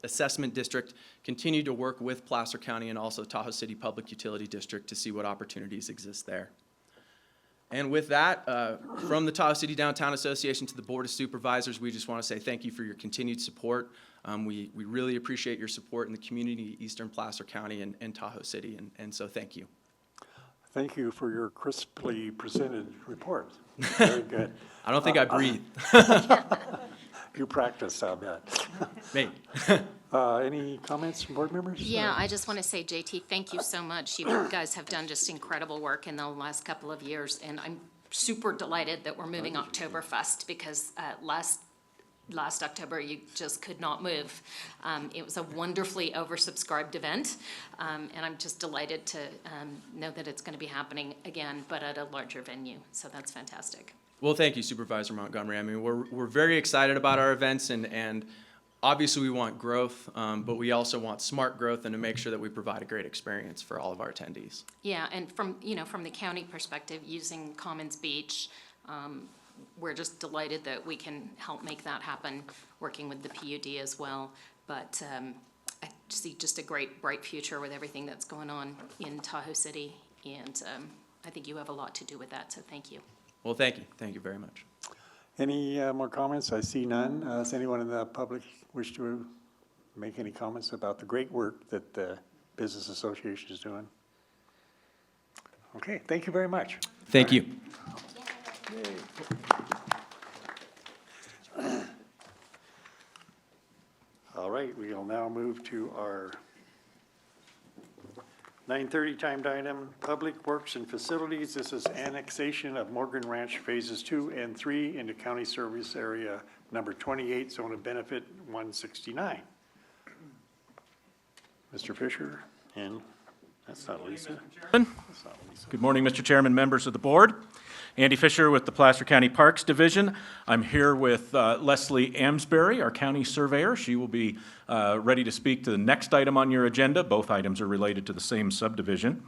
assessment district continue to work with Placer County and also Tahoe City Public Utility District to see what opportunities exist there. And with that, from the Tahoe City Downtown Association to the Board of Supervisors, we just want to say thank you for your continued support. We really appreciate your support in the community, Eastern Placer County and Tahoe City, and so thank you. Thank you for your crisply presented report. Very good. I don't think I breathe. You practice, I bet. Maybe. Any comments from board members? Yeah, I just want to say, JT, thank you so much. You guys have done just incredible work in the last couple of years, and I'm super delighted that we're moving Oktoberfest because last October you just could not move. It was a wonderfully oversubscribed event, and I'm just delighted to know that it's going to be happening again, but at a larger venue. So that's fantastic. Well, thank you, Supervisor Montgomery. I mean, we're very excited about our events, and obviously we want growth, but we also want smart growth and to make sure that we provide a great experience for all of our attendees. Yeah, and from the county perspective, using Commons Beach, we're just delighted that we can help make that happen, working with the PUD as well. But I see just a great, bright future with everything that's going on in Tahoe City, and I think you have a lot to do with that, so thank you. Well, thank you. Thank you very much. Any more comments? I see none. Does anyone in the public wish to make any comments about the great work that the Business Association is doing? Okay, thank you very much. Thank you. All right, we will now move to our 9:30 timed item, Public Works and Facilities. This is annexation of Morgan Ranch Phases 2 and 3 into County Service Area Number 28, Zone of Benefit 169. Mr. Fisher, and that's not Lisa. That's not Lisa. Good morning, Mr. Chairman, members of the board. Andy Fisher with the Placer County Parks Division. I'm here with Leslie Amsbury, our county surveyor. She will be ready to speak to the next item on your agenda. Both items are related to the same subdivision.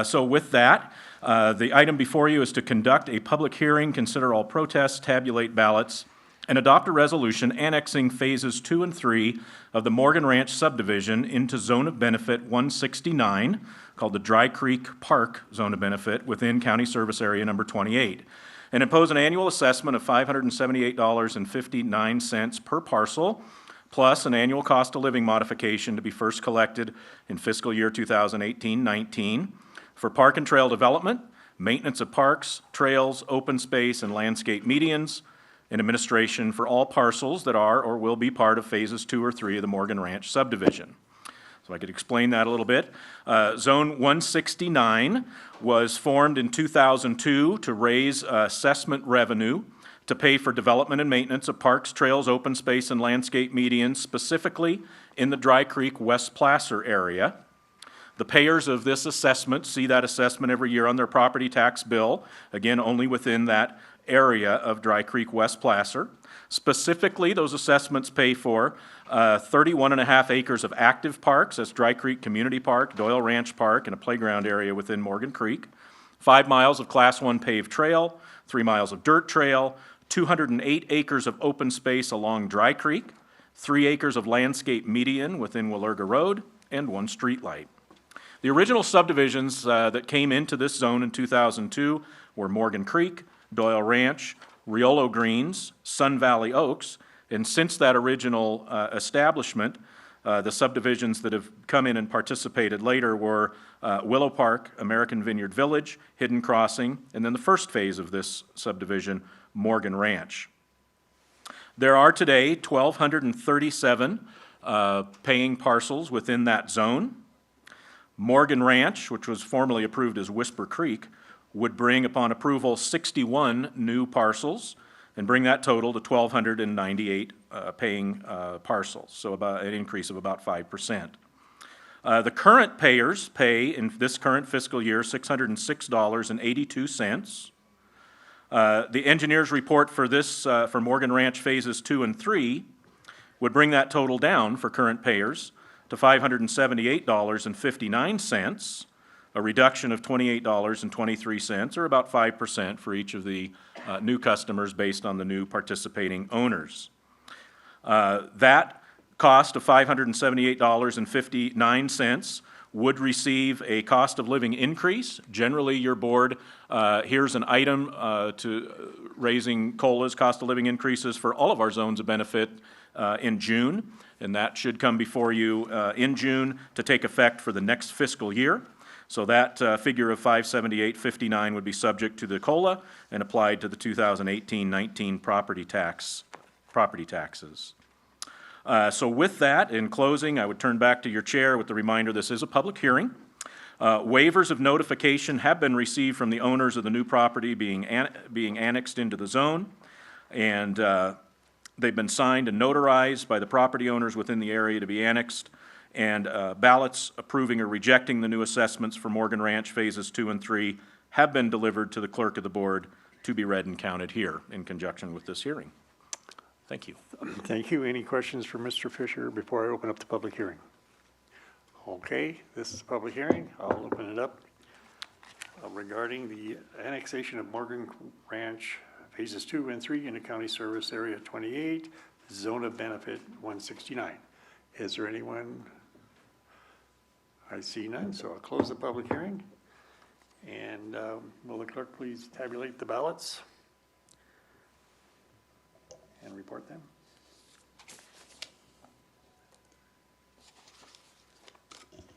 So with that, the item before you is to conduct a public hearing, consider all protests, tabulate ballots, and adopt a resolution annexing phases 2 and 3 of the Morgan Ranch subdivision into Zone of Benefit 169, called the Dry Creek Park Zone of Benefit within County Service Area Number 28, and impose an annual assessment of $578.59 per parcel, plus an annual cost of living modification to be first collected in fiscal year 2018-19 for park and trail development, maintenance of parks, trails, open space, and landscape medians, and administration for all parcels that are or will be part of phases 2 or 3 of the Morgan Ranch subdivision. So I could explain that a little bit. Zone 169 was formed in 2002 to raise assessment revenue to pay for development and maintenance of parks, trails, open space, and landscape medians, specifically in the Dry Creek West Placer area. The payers of this assessment see that assessment every year on their property tax bill, again, only within that area of Dry Creek West Placer. Specifically, those assessments pay for 31.5 acres of active parks, that's Dry Creek Community Park, Doyle Ranch Park, and a playground area within Morgan Creek, 5 miles of Class 1 paved trail, 3 miles of dirt trail, 208 acres of open space along Dry Creek, 3 acres of landscape median within Willerga Road, and 1 streetlight. The original subdivisions that came into this zone in 2002 were Morgan Creek, Doyle Ranch, Riolo Greens, Sun Valley Oaks, and since that original establishment, the subdivisions that have come in and participated later were Willow Park, American Vineyard Village, Hidden Crossing, and then the first phase of this subdivision, Morgan Ranch. There are today 1,237 paying parcels within that zone. Morgan Ranch, which was formerly approved as Whisper Creek, would bring upon approval 61 new parcels and bring that total to 1,298 paying parcels, so about an increase of about 5%. The current payers pay in this current fiscal year $606.82. The engineer's report for this, for Morgan Ranch Phases 2 and 3 would bring that total down for current payers to $578.59, a reduction of $28.23, or about 5% for each of the new customers based on the new participating owners. That cost of $578.59 would receive a cost of living increase. Generally, your board here's an item to raising COLAs, cost of living increases for all of our zones of benefit in June, and that should come before you in June to take effect for the next fiscal year. So that figure of $578.59 would be subject to the COLA and applied to the 2018-19 property taxes. So with that, in closing, I would turn back to your chair with the reminder this is a public hearing. Waivers of notification have been received from the owners of the new property being annexed into the zone, and they've been signed and notarized by the property owners within the area to be annexed, and ballots approving or rejecting the new assessments for Morgan Ranch Phases 2 and 3 have been delivered to the clerk of the board to be read and counted here in conjunction with this hearing. Thank you. Thank you. Any questions for Mr. Fisher before I open up the public hearing? Okay, this is a public hearing. I'll open it up regarding the annexation of Morgan Ranch Phases 2 and 3 into County Service Area 28, Zone of Benefit 169. Is there anyone? I see none, so I'll close the public hearing. And will the clerk please tabulate the ballots and report them?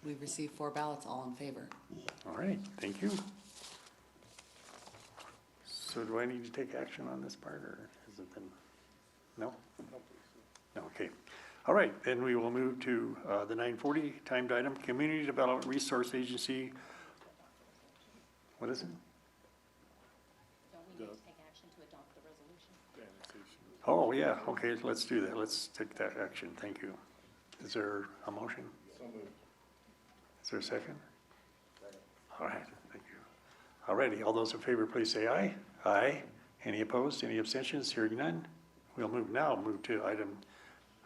We've received 4 ballots, all in favor. All right, thank you. So do I need to take action on this part, or has it been? No? No, okay. All right, then we will move to the 9:40 timed item, Community Development Resource Agency. What is it? Don't we need to take action to adopt the resolution? Oh, yeah, okay, let's do that. Let's take that action. Thank you. Is there a motion? So moved. Is there a second? Second. All right, thank you. All righty, all those in favor, please say aye. Aye. Any opposed? Any abstentions? Hearing none. We'll move to item,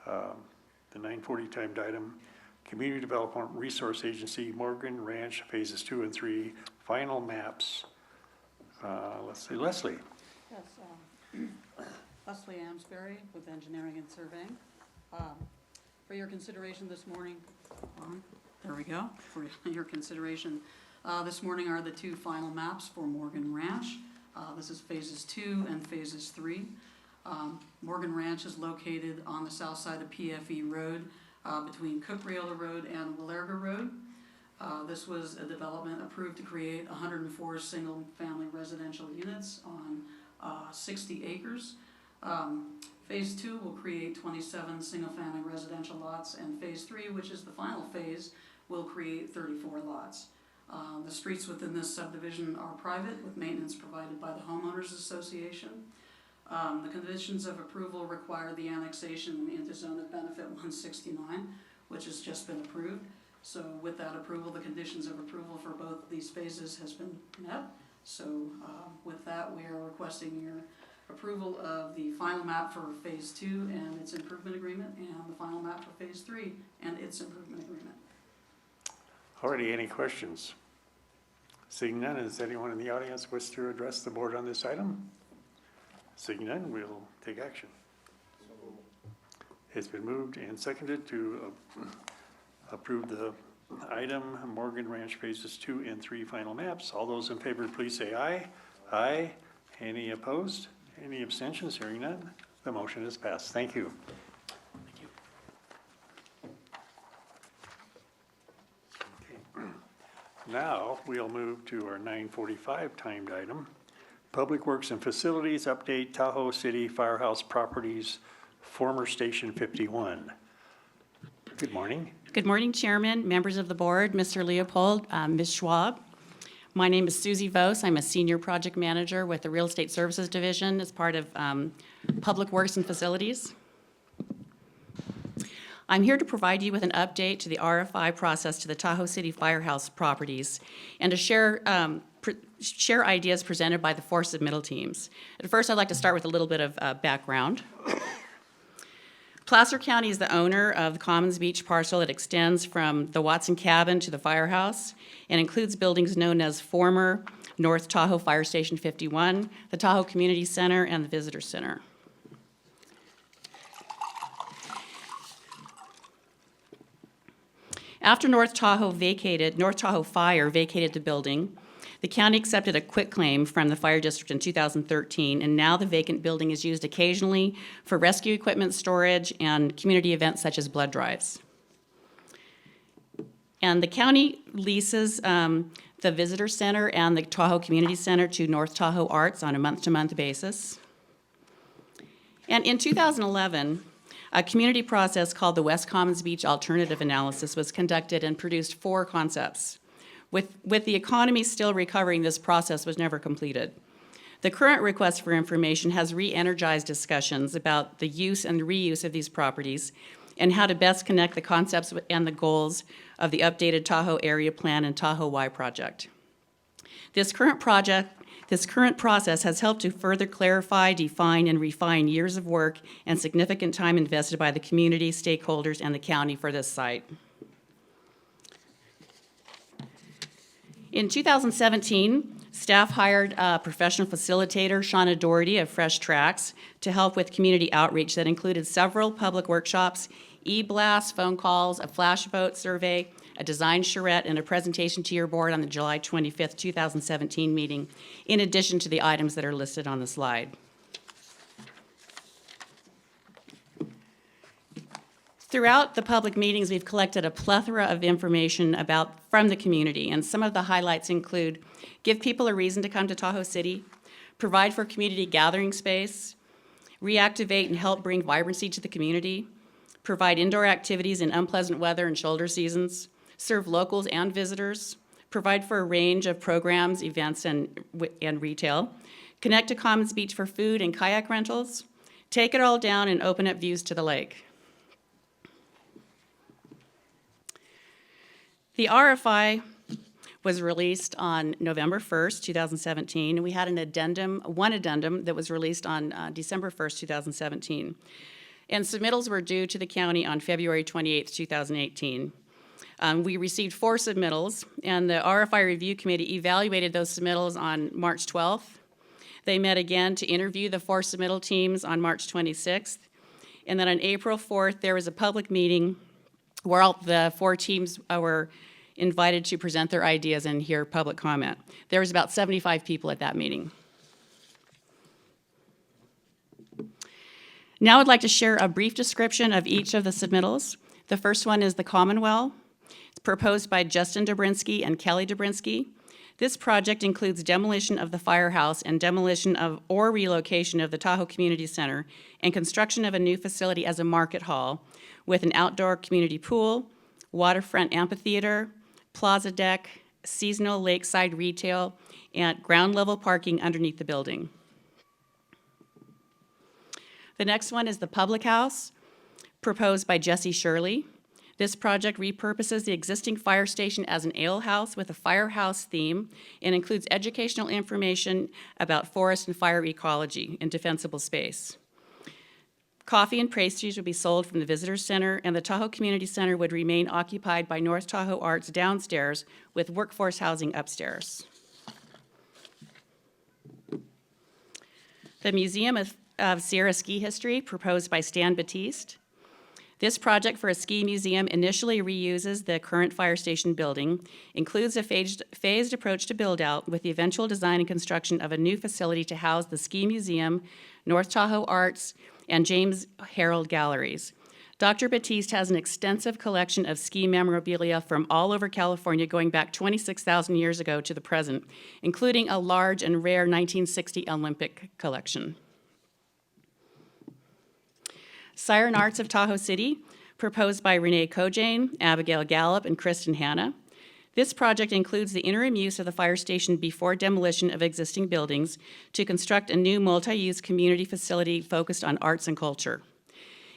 the 9:40 timed item, Community Development Resource Agency, Morgan Ranch Phases 2 and 3, final maps. Let's see, Leslie. Yes, Leslie Amsbury with Engineering and Surveying. For your consideration this morning, there we go, for your consideration this morning are the 2 final maps for Morgan Ranch. This is Phases 2 and Phases 3. Morgan Ranch is located on the south side of PFE Road between Cook-Riola Road and Willerga Road. This was a development approved to create 104 single-family residential units on 60 acres. Phase 2 will create 27 single-family residential lots, and Phase 3, which is the final phase, will create 34 lots. The streets within this subdivision are private, with maintenance provided by the Homeowners Association. The conditions of approval require the annexation into Zone of Benefit 169, which has just been approved. So with that approval, the conditions of approval for both these phases has been met. So with that, we are requesting your approval of the final map for Phase 2 and its improvement agreement, and the final map for Phase 3 and its improvement agreement. Already, any questions? Seeing none, does anyone in the audience wish to address the board on this item? Seeing none, we'll take action. It's been moved and seconded to approve the item, Morgan Ranch Phases 2 and 3 final maps. All those in favor, please say aye. Aye. Any opposed? Any abstentions? Hearing none, the motion is passed. Thank you. Okay. Now, we'll move to our 9:45 timed item, Public Works and Facilities Update, Tahoe City Firehouse Properties, former Station 51. Good morning. Good morning, Chairman, members of the board, Mr. Leopold, Ms. Schwab. My name is Susie Vos. I'm a senior project manager with the Real Estate Services Division as part of Public Works and Facilities. I'm here to provide you with an update to the RFI process to the Tahoe City Firehouse properties and to share ideas presented by the 4 submittal teams. At first, I'd like to start with a little bit of background. Placer County is the owner of the Commons Beach parcel that extends from the Watson Cabin to the firehouse and includes buildings known as former North Tahoe Fire Station 51, the Tahoe Community Center, and the Visitor Center. After North Tahoe Fire vacated the building, the county accepted a quitclaim from the fire district in 2013, and now the vacant building is used occasionally for rescue equipment storage and community events such as blood drives. And the county leases the Visitor Center and the Tahoe Community Center to North Tahoe Arts on a month-to-month basis. And in 2011, a community process called the West Commons Beach Alternative Analysis was conducted and produced 4 concepts. With the economy still recovering, this process was never completed. The current request for information has re-energized discussions about the use and reuse of these properties and how to best connect the concepts and the goals of the updated Tahoe Area Plan and Tahoe Y project. This current process has helped to further clarify, define, and refine years of work and significant time invested by the community, stakeholders, and the county for this site. In 2017, staff hired a professional facilitator, Shauna Doherty of Fresh Tracks, to help with community outreach that included several public workshops, e-blasts, phone calls, a flash vote survey, a design charrette, and a presentation to your board on the July 25th, 2017 meeting, in addition to the items that are listed on the slide. Throughout the public meetings, we've collected a plethora of information from the community, and some of the highlights include give people a reason to come to Tahoe City, provide for community gathering space, reactivate and help bring vibrancy to the community, provide indoor activities in unpleasant weather and shoulder seasons, serve locals and visitors, provide for a range of programs, events, and retail, connect to Commons Beach for food and kayak rentals, take it all down and open up views to the lake. The RFI was released on November 1st, 2017, and we had one addendum that was released on December 1st, 2017. And submittals were due to the county on February 28th, 2018. We received 4 submittals, and the RFI Review Committee evaluated those submittals on March 12th. They met again to interview the 4 submittal teams on March 26th. And then on April 4th, there was a public meeting where all the 4 teams were invited to present their ideas and hear public comment. There was about 75 people at that meeting. Now I'd like to share a brief description of each of the submittals. The first one is the Commonwealth. It's proposed by Justin Dobrinsky and Kelly Dobrinsky. This project includes demolition of the firehouse and demolition or relocation of the Tahoe Community Center and construction of a new facility as a market hall with an outdoor community pool, waterfront amphitheater, plaza deck, seasonal lakeside retail, and ground level parking underneath the building. The next one is the Public House, proposed by Jesse Shirley. This project repurposes the existing fire station as an ale house with a firehouse theme and includes educational information about forest and fire ecology in defensible space. Coffee and pastries would be sold from the Visitor Center, and the Tahoe Community Center would remain occupied by North Tahoe Arts downstairs with workforce housing upstairs. The Museum of Sierra Ski History, proposed by Stan Batiste. This project for a ski museum initially reuses the current fire station building, includes a phased approach to build out with the eventual design and construction of a new facility to house the ski museum, North Tahoe Arts, and James Herald Galleries. Dr. Batiste has an extensive collection of ski memorabilia from all over California going back 26,000 years ago to the present, including a large and rare 1960 Olympic collection. Siren Arts of Tahoe City, proposed by Renee Kojane, Abigail Gallup, and Kristen Hanna. This project includes the interim use of the fire station before demolition of existing buildings to construct a new multi-use community facility focused on arts and culture.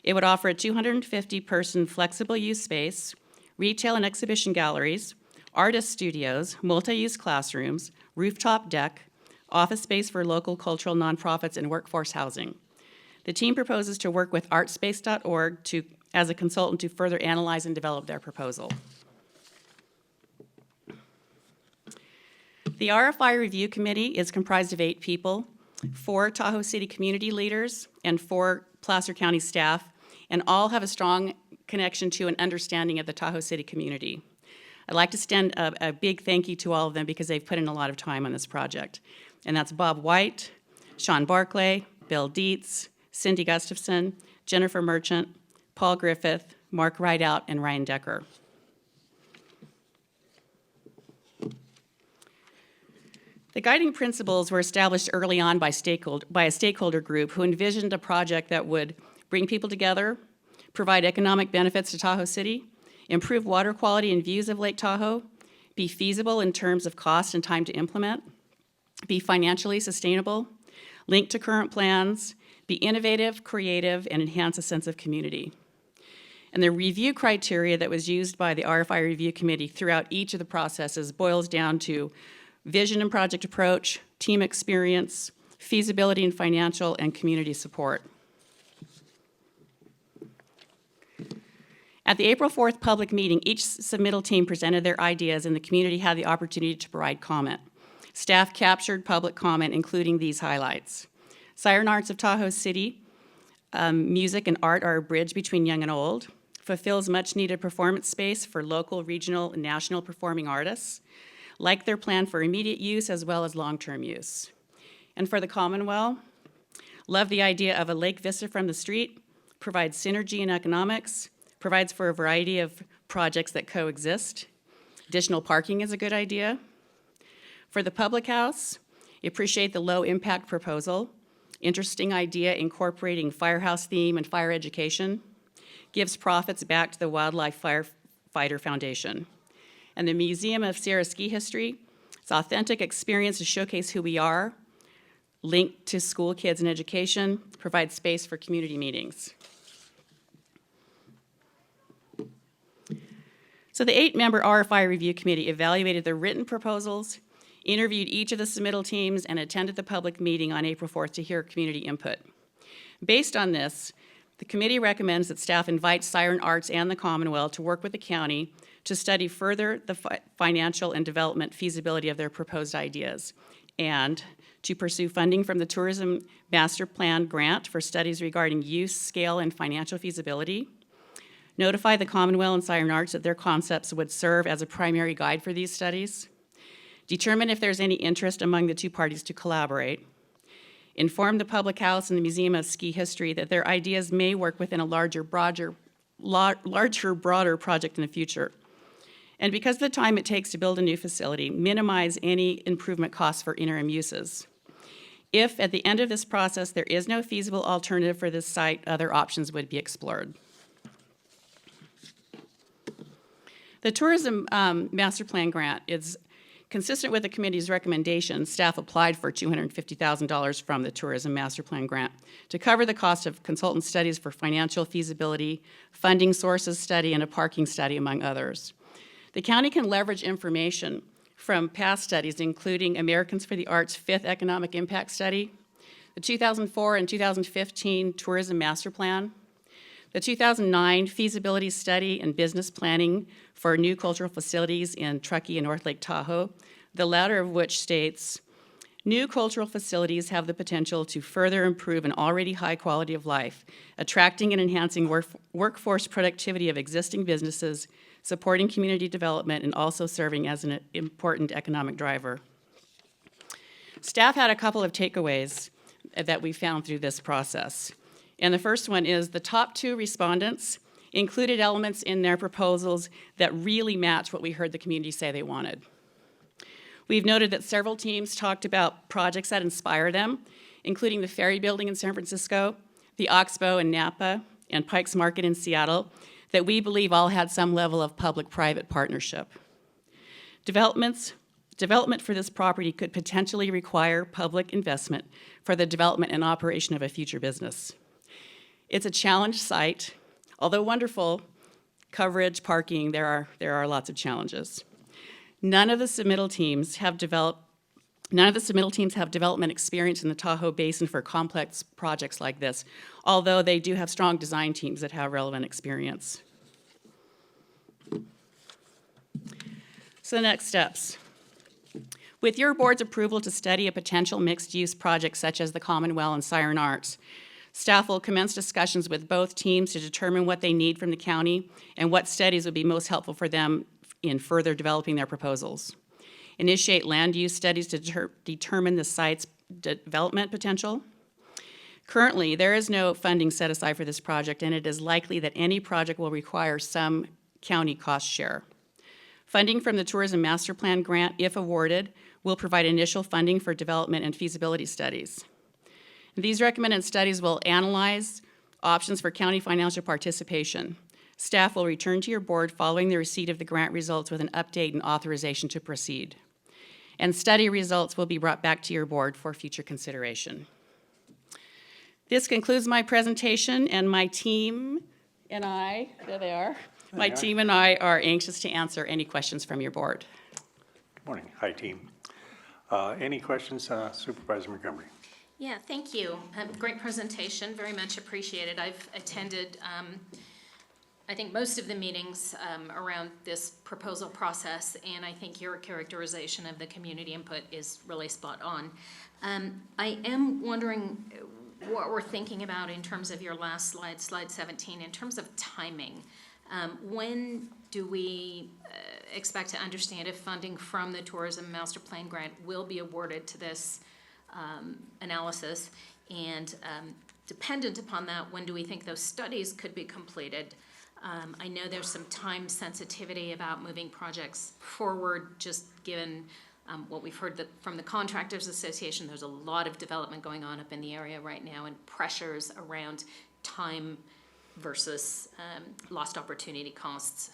It would offer a 250-person flexible use space, retail and exhibition galleries, artist studios, multi-use classrooms, rooftop deck, office space for local cultural nonprofits, and workforce housing. The team proposes to work with artspace.org as a consultant to further analyze and develop their proposal. The RFI Review Committee is comprised of 8 people, 4 Tahoe City community leaders and 4 Placer County staff, and all have a strong connection to and understanding of the Tahoe City community. I'd like to extend a big thank you to all of them because they've put in a lot of time on this project. And that's Bob White, Sean Barclay, Bill Dietz, Cindy Gustafson, Jennifer Merchant, Paul Griffith, Mark Rideout, and Ryan Decker. The guiding principles were established early on by a stakeholder group who envisioned a project that would bring people together, provide economic benefits to Tahoe City, improve water quality and views of Lake Tahoe, be feasible in terms of cost and time to implement, be financially sustainable, link to current plans, be innovative, creative, and enhance a sense of community. And the review criteria that was used by the RFI Review Committee throughout each of the processes boils down to vision and project approach, team experience, feasibility and financial, and community support. At the April 4th public meeting, each submittal team presented their ideas and the community had the opportunity to provide comment. Staff captured public comment, including these highlights. Siren Arts of Tahoe City, music and art are a bridge between young and old, fulfills much needed performance space for local, regional, and national performing artists, like their plan for immediate use as well as long-term use. And for the Commonwealth, love the idea of a lake vista from the street, provides synergy in economics, provides for a variety of projects that coexist. Additional parking is a good idea. For the public house, appreciate the low impact proposal, interesting idea incorporating firehouse theme and fire education, gives profits back to the Wildlife Firefighter Foundation. And the Museum of Sierra Ski History, it's authentic experience to showcase who we are, linked to school kids and education, provides space for community meetings. So the 8-member RFI Review Committee evaluated the written proposals, interviewed each of the submittal teams, and attended the public meeting on April 4th to hear community input. Based on this, the committee recommends that staff invite Siren Arts and the Commonwealth to work with the county to study further the financial and development feasibility of their proposed ideas, and to pursue funding from the Tourism Master Plan grant for studies regarding use, scale, and financial feasibility. Notify the Commonwealth and Siren Arts that their concepts would serve as a primary guide for these studies. Determine if there's any interest among the two parties to collaborate. Inform the Public House and the Museum of Ski History that their ideas may work within a larger, broader project in the future. And because of the time it takes to build a new facility, minimize any improvement costs for interim uses. If at the end of this process there is no feasible alternative for this site, other options would be explored. The Tourism Master Plan grant is Consistent with the committee's recommendation, staff applied for $250,000 from the Tourism Master Plan grant to cover the cost of consultant studies for financial feasibility, funding sources study, and a parking study, among others. The county can leverage information from past studies, including Americans for the Arts' 5th Economic Impact Study, the 2004 and 2015 Tourism Master Plan, the 2009 Feasibility Study and Business Planning for New Cultural Facilities in Truckee and North Lake Tahoe, the latter of which states, new cultural facilities have the potential to further improve an already high quality of life, attracting and enhancing workforce productivity of existing businesses, supporting community development, and also serving as an important economic driver. Staff had a couple of takeaways that we found through this process. And the first one is the top 2 respondents included elements in their proposals that really match what we heard the community say they wanted. We've noted that several teams talked about projects that inspire them, including the Ferry Building in San Francisco, the Oxbow in Napa, and Pike's Market in Seattle, that we believe all had some level of public-private partnership. Development for this property could potentially require public investment for the development and operation of a future business. It's a challenged site. Although wonderful, coverage, parking, there are lots of challenges. None of the submittal teams have development experience in the Tahoe Basin for complex projects like this, although they do have strong design teams that have relevant experience. So the next steps. With your board's approval to study a potential mixed-use project such as the Commonwealth and Siren Arts, staff will commence discussions with both teams to determine what they need from the county and what studies would be most helpful for them in further developing their proposals. Initiate land use studies to determine the site's development potential. Currently, there is no funding set aside for this project, and it is likely that any project will require some county cost share. Funding from the Tourism Master Plan grant, if awarded, will provide initial funding for development and feasibility studies. These recommended studies will analyze options for county financial participation. Staff will return to your board following the receipt of the grant results with an update and authorization to proceed. And study results will be brought back to your board for future consideration. This concludes my presentation, and my team and I, there they are, my team and I are anxious to answer any questions from your board. Good morning. Hi, team. Any questions, Supervisor Montgomery? Yeah, thank you. Great presentation, very much appreciated. I've attended, I think, most of the meetings around this proposal process, and I think your characterization of the community input is really spot on. I am wondering what we're thinking about in terms of your last slide, slide 17, in terms of timing. When do we expect to understand if funding from the Tourism Master Plan grant will be awarded to this analysis? And dependent upon that, when do we think those studies could be completed? I know there's some time sensitivity about moving projects forward, just given what we've heard from the Contractors Association. There's a lot of development going on up in the area right now, and pressures around time versus lost opportunity costs.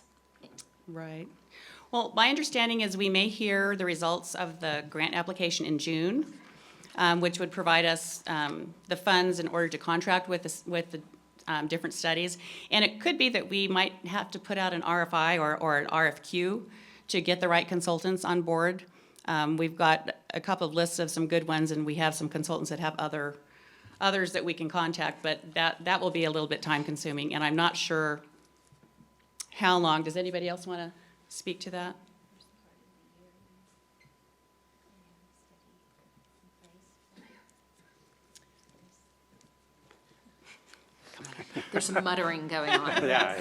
Right. Well, my understanding is we may hear the results of the grant application in June, which would provide us the funds in order to contract with the different studies. And it could be that we might have to put out an RFI or an RFQ to get the right consultants on board. We've got a couple of lists of some good ones, and we have some consultants that have others that we can contact, but that will be a little bit time consuming, and I'm not sure how long. Does anybody else want to speak to that? There's some muttering going on. Yeah,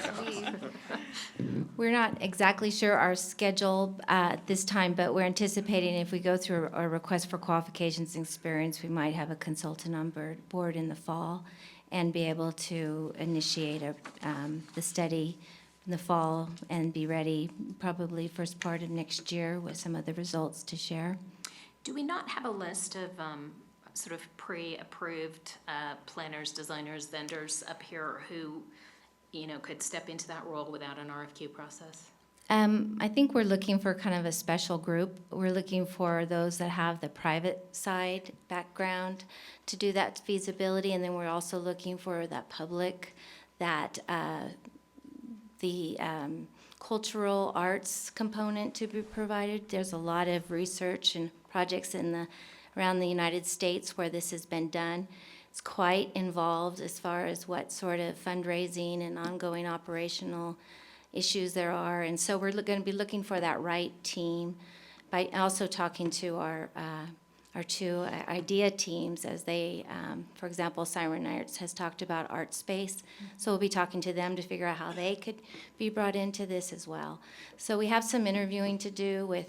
We're not exactly sure our schedule at this time, but we're anticipating if we go through a request for qualifications and experience, we might have a consultant on board in the fall and be able to initiate the study in the fall and be ready probably first part of next year with some of the results to share. Do we not have a list of sort of pre-approved planners, designers, vendors up here who, could step into that role without an RFQ process? I think we're looking for kind of a special group. We're looking for those that have the private side background to do that feasibility, and then we're also looking for that public, that the cultural arts component to be provided. There's a lot of research and projects around the United States where this has been done. It's quite involved as far as what sort of fundraising and ongoing operational issues there are. And so we're going to be looking for that right team by also talking to our two IDEA teams as they, for example, Siren Arts has talked about art space. So we'll be talking to them to figure out how they could be brought into this as well. So we have some interviewing to do with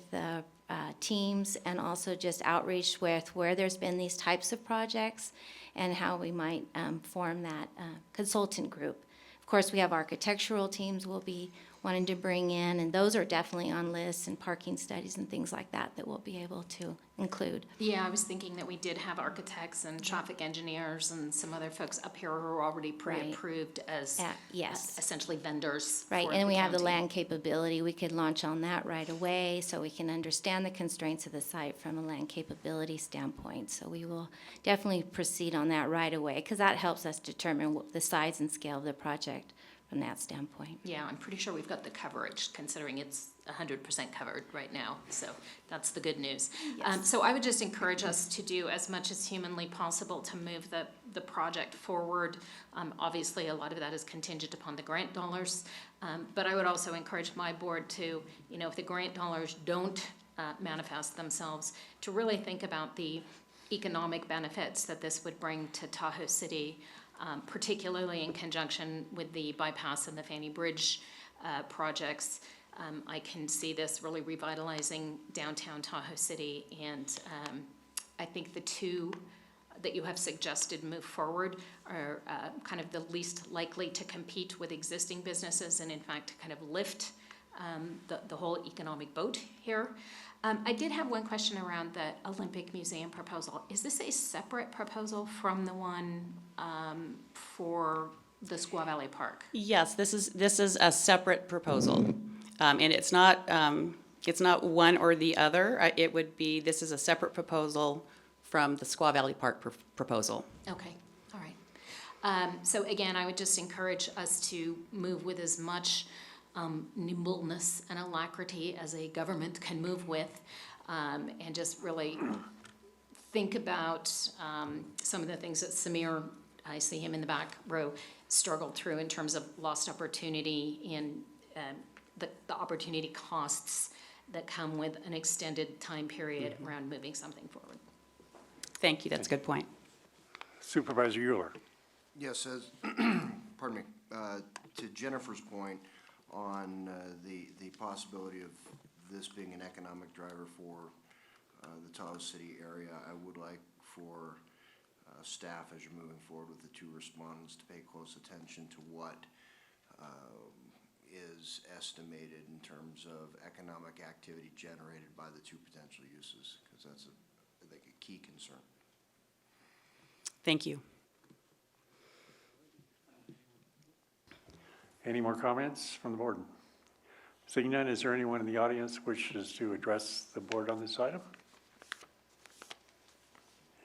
teams and also just outreach with where there's been these types of projects and how we might form that consultant group. Of course, we have architectural teams we'll be wanting to bring in, and those are definitely on lists, and parking studies and things like that that we'll be able to include. Yeah, I was thinking that we did have architects and traffic engineers and some other folks up here who are already pre-approved as yes. essentially vendors. Right, for and we have the county. land capability. We could launch on that right away, so we can understand the constraints of the site from a land capability standpoint. So we will definitely proceed on that right away, because that helps us determine the size and scale of the project from that standpoint. Yeah, I'm pretty sure we've got the coverage, considering it's 100% covered right now, so that's the good news. So I would just encourage us to do as much as humanly possible to move the project forward. Obviously, a lot of that is contingent upon the grant dollars, but I would also encourage my board to, if the grant dollars don't manifest themselves, to really think about the economic benefits that this would bring to Tahoe City, particularly in conjunction with the bypass and the Fanny Bridge projects. I can see this really revitalizing downtown Tahoe City, and I think the two that you have suggested move forward are kind of the least likely to compete with existing businesses and in fact kind of lift the whole economic boat here. I did have one question around the Olympic Museum proposal. Is this a separate proposal from the one for the Squaw Valley Park? Yes, this is a separate proposal, and it's not one or the other. This is a separate proposal from the Squaw Valley Park proposal. Okay, all right. So again, I would just encourage us to move with as much nimbleness and alacrity as a government can move with, and just really think about some of the things that Samir, I see him in the back row, struggled through in terms of lost opportunity and the opportunity costs that come with an extended time period around moving something forward. Thank you, that's a good point. Supervisor Euler. Yes, pardon me, to Jennifer's point on the possibility of this being an economic driver for the Tahoe City area, I would like for staff, as you're moving forward with the two respondents, to pay close attention to what is estimated in terms of economic activity generated by the two potential uses, because that's, I think, a key concern. Thank you. Any more comments from the board? Seeing none, is there anyone in the audience wishes to address the board on this item?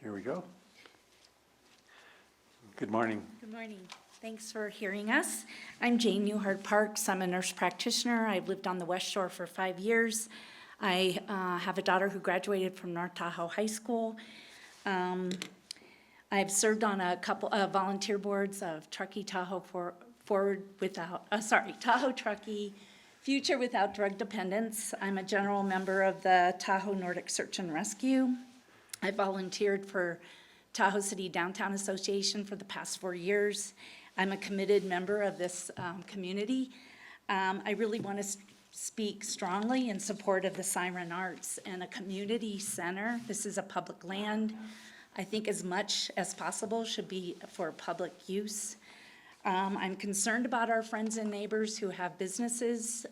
Here we go. Good morning. Good morning. Thanks for hearing us. I'm Jane Newhart Parks. I'm a nurse practitioner. I've lived on the West Shore for 5 years. I have a daughter who graduated from North Tahoe High School. I've served on a couple of volunteer boards of Truckee Tahoe Tahoe Truckee Future Without Drug Dependence. I'm a general member of the Tahoe Nordic Search and Rescue. I volunteered for Tahoe City Downtown Association for the past 4 years. I'm a committed member of this community. I really want to speak strongly in support of the Siren Arts and a community center. This is a public land. I think as much as possible should be for public use. I'm concerned about our friends and neighbors who have businesses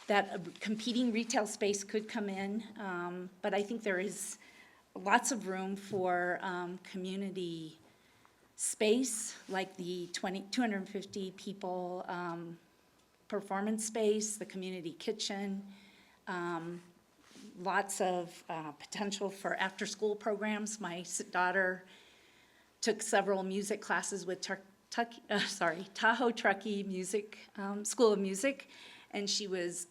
that a competing retail space could come in, but I think there is lots of room for community space, like the 250 people performance space, the community kitchen, lots of potential for after-school programs. My daughter took several music classes with Tahoe Truckee Music, School of Music, and she was,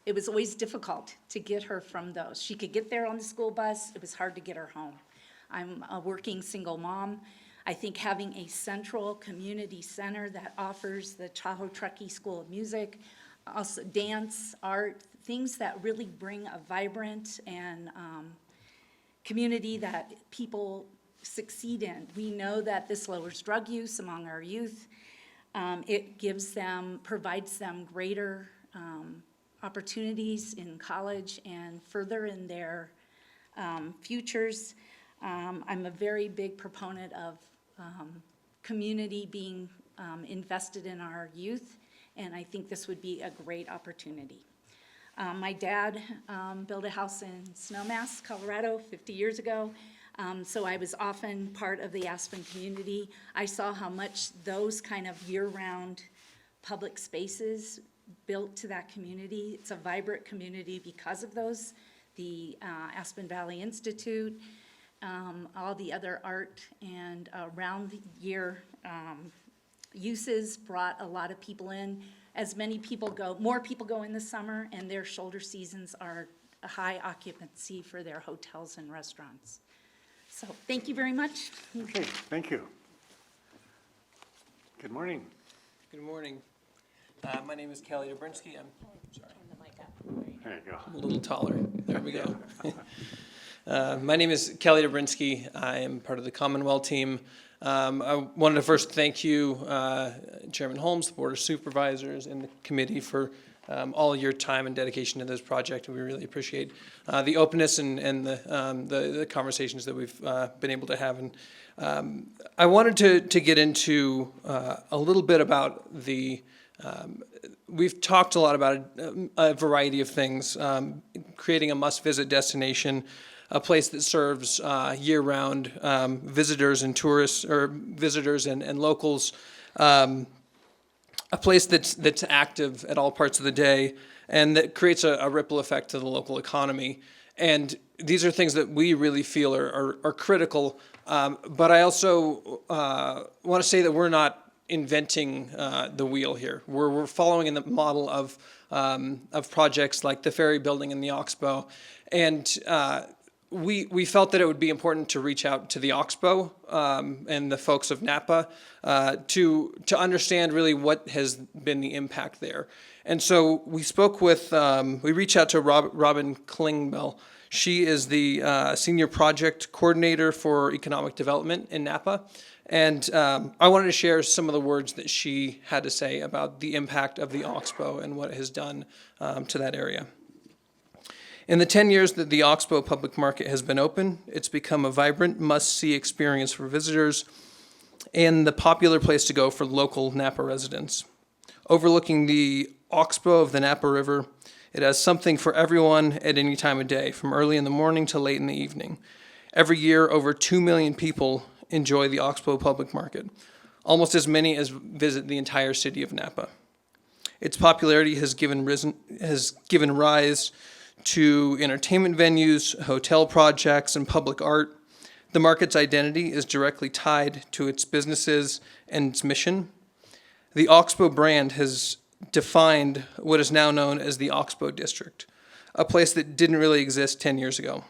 it was always difficult to get her from those. She could get there on the school bus, it was hard to get her home. I'm a working single mom. I think having a central community center that offers the Tahoe Truckee School of Music, also dance, art, things that really bring a vibrant and community that people succeed in. We know that this lowers drug use among our youth. It gives them, provides them greater opportunities in college and further in their futures. I'm a very big proponent of community being invested in our youth, and I think this would be a great opportunity. My dad built a house in Snowmass, Colorado 50 years ago, so I was often part of the Aspen community. I saw how much those kind of year-round public spaces built to that community. It's a vibrant community because of those. The Aspen Valley Institute, all the other art and round-the-year uses brought a lot of people in. As many people go, more people go in the summer, and their shoulder seasons are a high occupancy for their hotels and restaurants. So, thank you very much. Okay, thank you. Good morning. Good morning. My name is Kelly Dobrinsky. I'm sorry. There you go. I'm a little taller. There we go. My name is Kelly Dobrinsky. I am part of the Commonwealth team. I wanted to first thank you, Chairman Holmes, the Board of Supervisors, and the committee for all your time and dedication to this project. We really appreciate the openness and the conversations that we've been able to have. And I wanted to get into a little bit about the we've talked a lot about a variety of things, creating a must-visit destination, a place that serves year-round visitors and tourists, or visitors and locals, a place that's active at all parts of the day, and that creates a ripple effect to the local economy. And these are things that we really feel are critical. But I also want to say that we're not inventing the wheel here. We're following in the model of projects like the ferry building and the Oxbow. And we felt that it would be important to reach out to the Oxbow and the folks of Napa to understand really what has been the impact there. And so we spoke with, we reached out to Robin Klingbeil. She is the Senior Project Coordinator for Economic Development in Napa. And I wanted to share some of the words that she had to say about the impact of the Oxbow and what it has done to that area. In the 10 years that the Oxbow Public Market has been open, it's become a vibrant, must-see experience for visitors and the popular place to go for local Napa residents. Overlooking the Oxbow of the Napa River, it has something for everyone at any time of day, from early in the morning to late in the evening. Every year, over 2 million people enjoy the Oxbow Public Market, almost as many as visit the entire city of Napa. Its popularity has given rise to entertainment venues, hotel projects, and public art. The market's identity is directly tied to its businesses and its mission. The Oxbow brand has defined what is now known as the Oxbow District, a place that didn't really exist 10 years ago.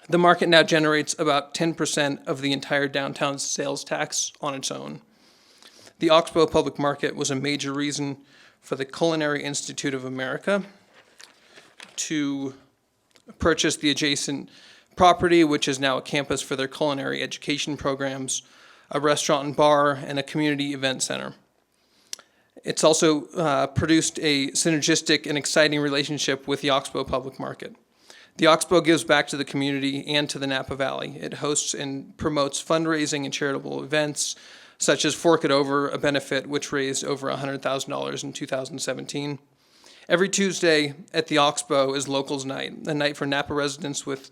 The market now generates about 10% of the entire downtown sales tax on its own. The Oxbow Public Market was a major reason for the Culinary Institute of America to purchase the adjacent property, which is now a campus for their culinary education programs, a restaurant and bar, and a community event center. It's also produced a synergistic and exciting relationship with the Oxbow Public Market. The Oxbow gives back to the community and to the Napa Valley. It hosts and promotes fundraising and charitable events, such as Fork It Over, a benefit which raised over $100,000 in 2017. Every Tuesday at the Oxbow is Locals Night, a night for Napa residents with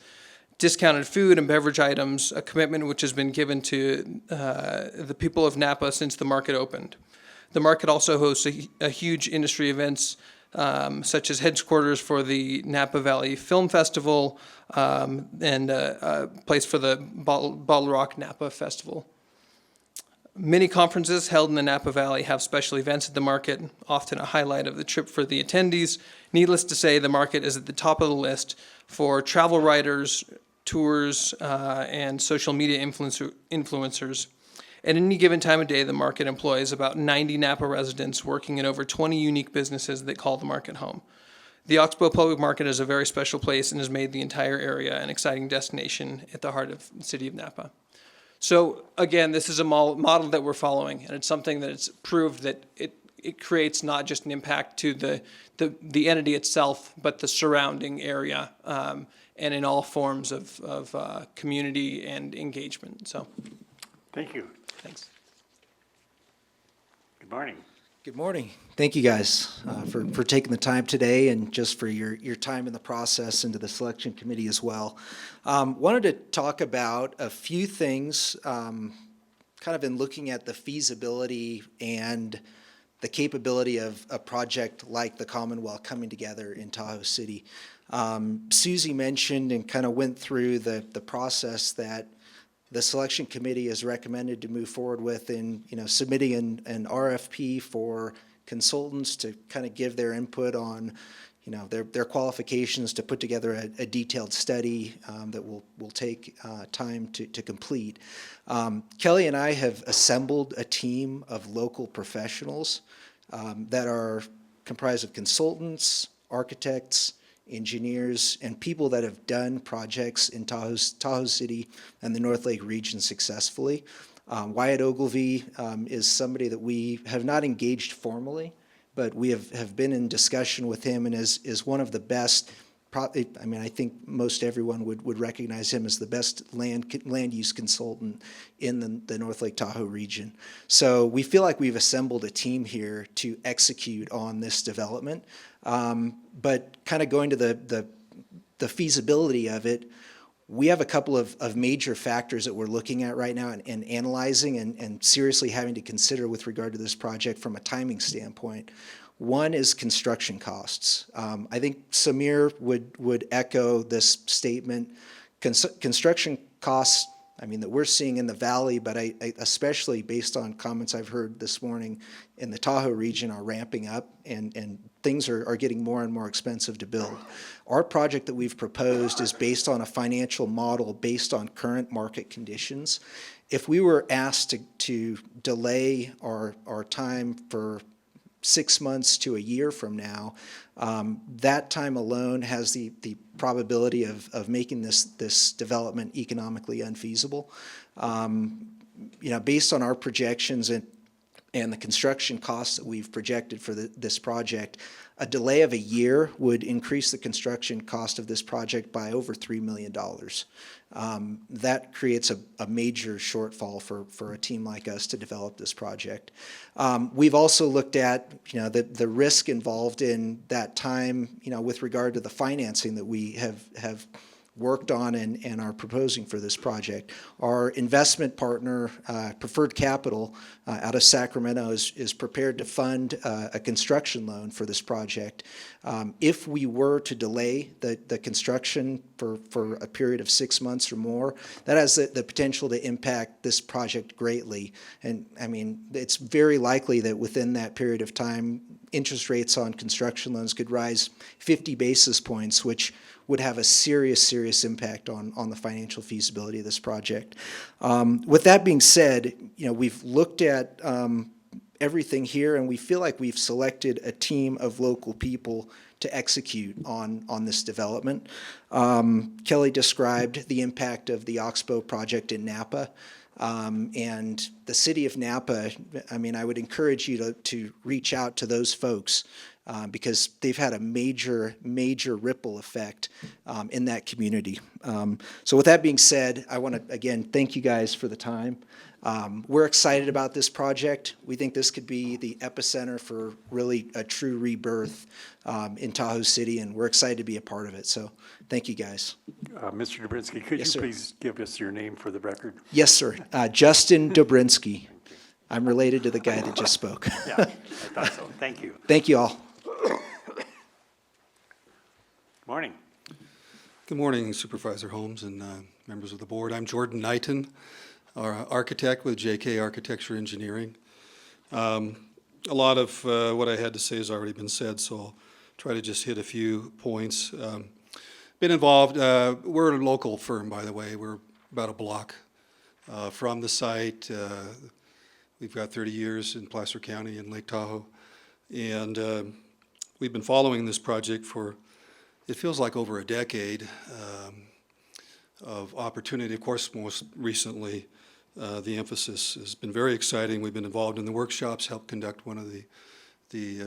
discounted food and beverage items, a commitment which has been given to the people of Napa since the market opened. The market also hosts a huge industry events such as headquarters for the Napa Valley Film Festival and a place for the Bottle Rock Napa Festival. Many conferences held in the Napa Valley have special events at the market, often a highlight of the trip for the attendees. Needless to say, the market is at the top of the list for travel writers, tours, and social media influencers. At any given time of day, the market employs about 90 Napa residents working in over 20 unique businesses that call the market home. The Oxbow Public Market is a very special place and has made the entire area an exciting destination at the heart of the city of Napa. So again, this is a model that we're following, and it's something that it's proved that it creates not just an impact to the entity itself, but the surrounding area, and in all forms of community and engagement. So, Thank you. thanks. Good morning. Good morning. Thank you guys for taking the time today and just for your time in the process and to the selection committee as well. Wanted to talk about a few things kind of in looking at the feasibility and the capability of a project like the Commonwealth coming together in Tahoe City. Susie mentioned and kind of went through the process that the selection committee has recommended to move forward with in, submitting an RFP for consultants to kind of give their input on, their qualifications to put together a detailed study that will take time to complete. Kelly and I have assembled a team of local professionals that are comprised of consultants, architects, engineers, and people that have done projects in Tahoe City and the North Lake region successfully. Wyatt Ogilvy is somebody that we have not engaged formally, but we have been in discussion with him and is one of the best. I think most everyone would recognize him as the best land use consultant in the North Lake Tahoe region. So we feel like we've assembled a team here to execute on this development. But kind of going to the feasibility of it, we have a couple of major factors that we're looking at right now and analyzing and seriously having to consider with regard to this project from a timing standpoint. One is construction costs. I think Samir would echo this statement. Construction costs, that we're seeing in the valley, but I especially based on comments I've heard this morning in the Tahoe region, are ramping up and things are getting more and more expensive to build. Our project that we've proposed is based on a financial model based on current market conditions. If we were asked to delay our time for 6 months to a year from now, that time alone has the probability of making this development economically unfeasible. Based on our projections and the construction costs that we've projected for this project, a delay of a year would increase the construction cost of this project by over $3 million. That creates a major shortfall for a team like us to develop this project. We've also looked at the risk involved in that time with regard to the financing that we have worked on and are proposing for this project. Our investment partner, Preferred Capital, out of Sacramento, is prepared to fund a construction loan for this project. If we were to delay the construction for a period of 6 months or more, that has the potential to impact this project greatly. And it's very likely that within that period of time, interest rates on construction loans could rise 50 basis points, which would have a serious impact on the financial feasibility of this project. With that being said, we've looked at everything here, and we feel like we've selected a team of local people to execute on this development. Kelly described the impact of the Oxbow project in Napa. And the city of Napa, I would encourage you to reach out to those folks because they've had a major ripple effect in that community. So with that being said, I want to, again, thank you guys for the time. We're excited about this project. We think this could be the epicenter for really a true rebirth in Tahoe City, and we're excited to be a part of it. So thank you, guys. Mr. Dobrinsky, could Yes, you sir. please give us your name for the record? Yes, sir. Justin Dobrinsky. I'm related to the guy that just spoke. Yeah, I thought so. Thank you. Thank you all. Morning. Good morning, Supervisor Holmes and members of the board. I'm Jordan Knighton, our architect with JK Architecture Engineering. A lot of what I had to say has already been said, so I'll try to just hit a few points. Been involved, we're a local firm, by the way. We're about a block from the site. We've got 30 years in Placer County in Lake Tahoe. And we've been following this project for, it feels like over a decade of opportunity. Of course, most recently, the emphasis has been very exciting. We've been involved in the workshops, helped conduct one of the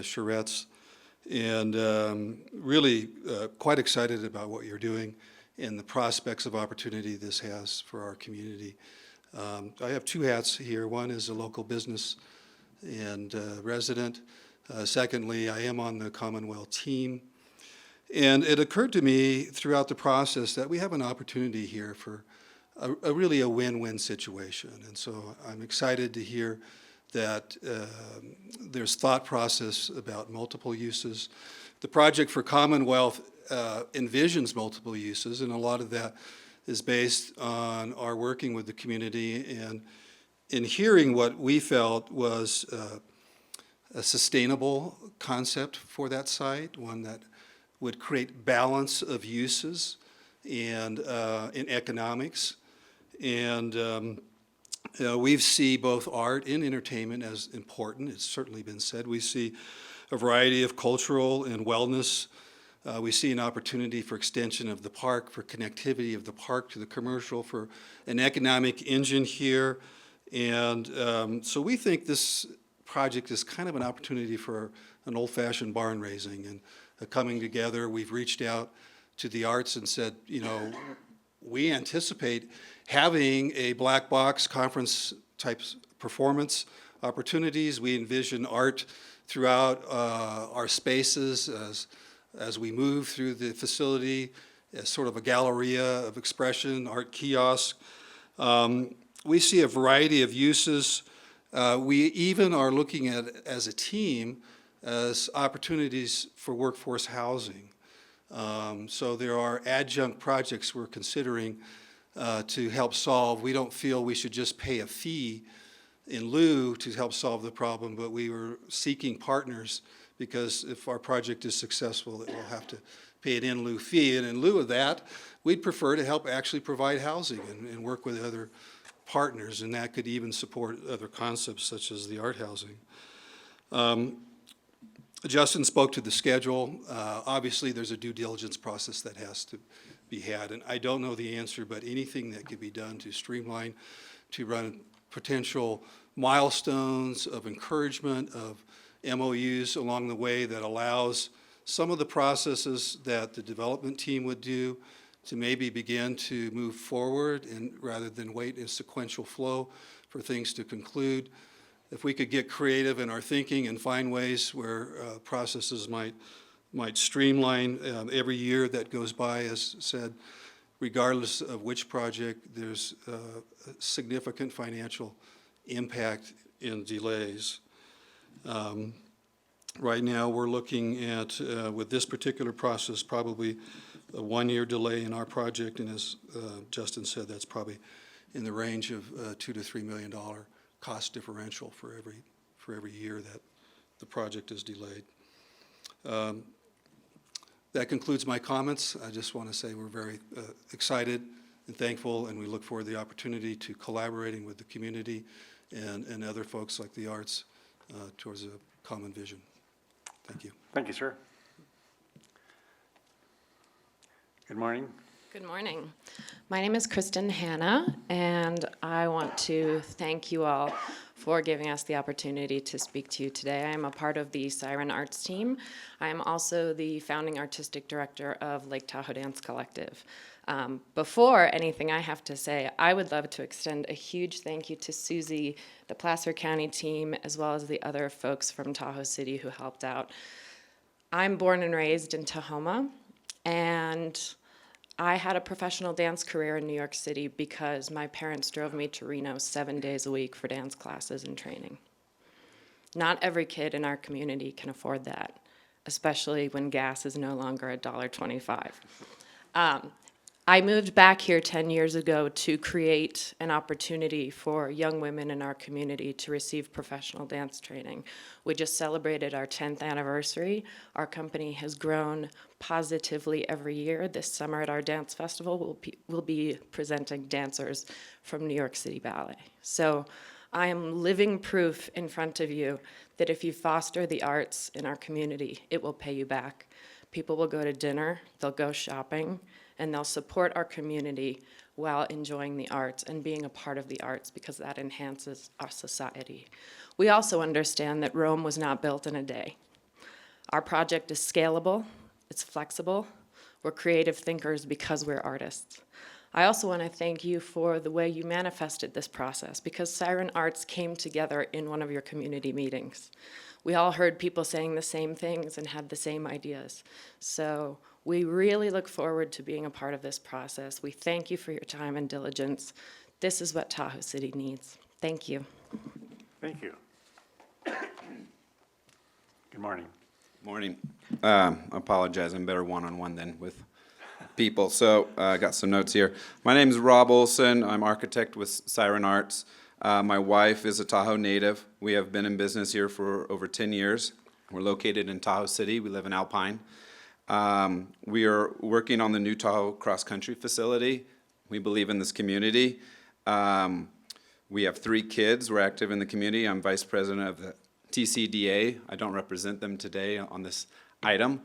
charrettes, and really quite excited about what you're doing and the prospects of opportunity this has for our community. I have two hats here. One is a local business and resident. Secondly, I am on the Commonwealth team. And it occurred to me throughout the process that we have an opportunity here for really a win-win situation. And so I'm excited to hear that there's thought process about multiple uses. The project for Commonwealth envisions multiple uses, and a lot of that is based on our working with the community and in hearing what we felt was a sustainable concept for that site, one that would create balance of uses and in economics. And we see both art and entertainment as important. It's certainly been said. We see a variety of cultural and wellness. We see an opportunity for extension of the park, for connectivity of the park to the commercial, for an economic engine here. And so we think this project is kind of an opportunity for an old-fashioned barn raising and coming together. We've reached out to the arts and said, you know, we anticipate having a black box conference type performance opportunities. We envision art throughout our spaces as we move through the facility as sort of a galleria of expression, art kiosk. We see a variety of uses. We even are looking at, as a team, as opportunities for workforce housing. So there are adjunct projects we're considering to help solve. We don't feel we should just pay a fee in lieu to help solve the problem, but we were seeking partners because if our project is successful, it will have to pay an in lieu fee. And in lieu of that, we'd prefer to help actually provide housing and work with other partners, and that could even support other concepts such as the art housing. Justin spoke to the schedule. Obviously, there's a due diligence process that has to be had, and I don't know the answer, but anything that could be done to streamline, to run potential milestones of encouragement, of MOUs along the way that allows some of the processes that the development team would do to maybe begin to move forward and rather than wait in sequential flow for things to conclude. If we could get creative in our thinking and find ways where processes might streamline every year that goes by, as said, regardless of which project, there's significant financial impact in delays. Right now, we're looking at, with this particular process, probably a one-year delay in our project, and as Justin said, that's probably in the range of $2 to $3 million cost differential for every year that the project is delayed. That concludes my comments. I just want to say we're very excited and thankful, and we look forward to the opportunity to collaborating with the community and other folks like the arts towards a common vision. Thank you. Thank you, sir. Good morning. Good morning. My name is Kristen Hanna, and I want to thank you all for giving us the opportunity to speak to you today. I am a part of the Siren Arts team. I am also the founding artistic director of Lake Tahoe Dance Collective. Before anything I have to say, I would love to extend a huge thank you to Susie, the Placer County team, as well as the other folks from Tahoe City who helped out. I'm born and raised in Tahoma, and I had a professional dance career in New York City because my parents drove me to Reno 7 days a week for dance classes and training. Not every kid in our community can afford that, especially when gas is no longer $1.25. I moved back here 10 years ago to create an opportunity for young women in our community to receive professional dance training. We just celebrated our 10th anniversary. Our company has grown positively every year. This summer at our dance festival, we'll be presenting dancers from New York City Ballet. So I am living proof in front of you that if you foster the arts in our community, it will pay you back. People will go to dinner, they'll go shopping, and they'll support our community while enjoying the arts and being a part of the arts, because that enhances our society. We also understand that Rome was not built in a day. Our project is scalable, it's flexible, we're creative thinkers because we're artists. I also want to thank you for the way you manifested this process, because Siren Arts came together in one of your community meetings. We all heard people saying the same things and had the same ideas. So we really look forward to being a part of this process. We thank you for your time and diligence. This is what Tahoe City needs. Thank you. Thank you. Good morning. Morning. I apologize, I'm better one-on-one than with people, so I got some notes here. My name is Rob Olson. I'm architect with Siren Arts. My wife is a Tahoe native. We have been in business here for over 10 years. We're located in Tahoe City. We live in Alpine. We are working on the new Tahoe cross-country facility. We believe in this community. We have 3 kids. We're active in the community. I'm vice president of the TCDA. I don't represent them today on this item.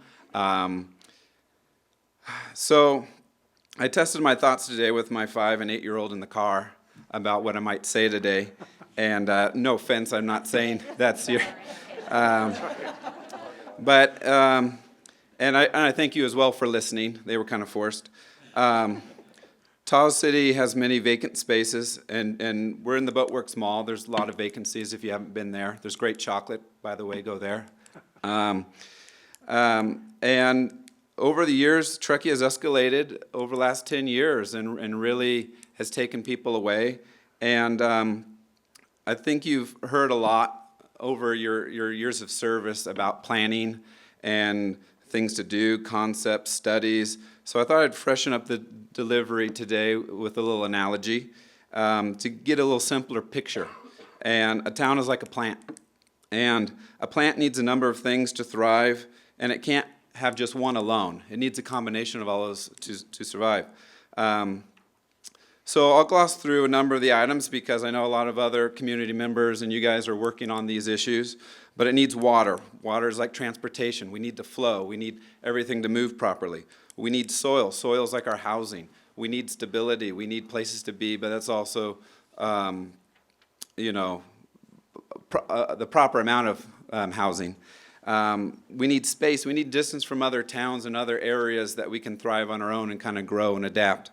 So I tested my thoughts today with my 5- and 8-year-old in the car about what I might say today. And no offense, I'm not saying that's your... And I thank you as well for listening. They were kind of forced. Tahoe City has many vacant spaces, and we're in the Boatworks Mall. There's a lot of vacancies if you haven't been there. There's great chocolate, by the way, go there. And over the years, Truckee has escalated over the last 10 years and really has taken people away. And I think you've heard a lot over your years of service about planning and things to do, concepts, studies. So I thought I'd freshen up the delivery today with a little analogy to get a little simpler picture. And a town is like a plant. And a plant needs a number of things to thrive, and it can't have just one alone. It needs a combination of all those to survive. So I'll gloss through a number of the items because I know a lot of other community members and you guys are working on these issues, but it needs water. Water is like transportation. We need to flow. We need everything to move properly. We need soil. Soil is like our housing. We need stability. We need places to be, but that's also, the proper amount of housing. We need space. We need distance from other towns and other areas that we can thrive on our own and kind of grow and adapt.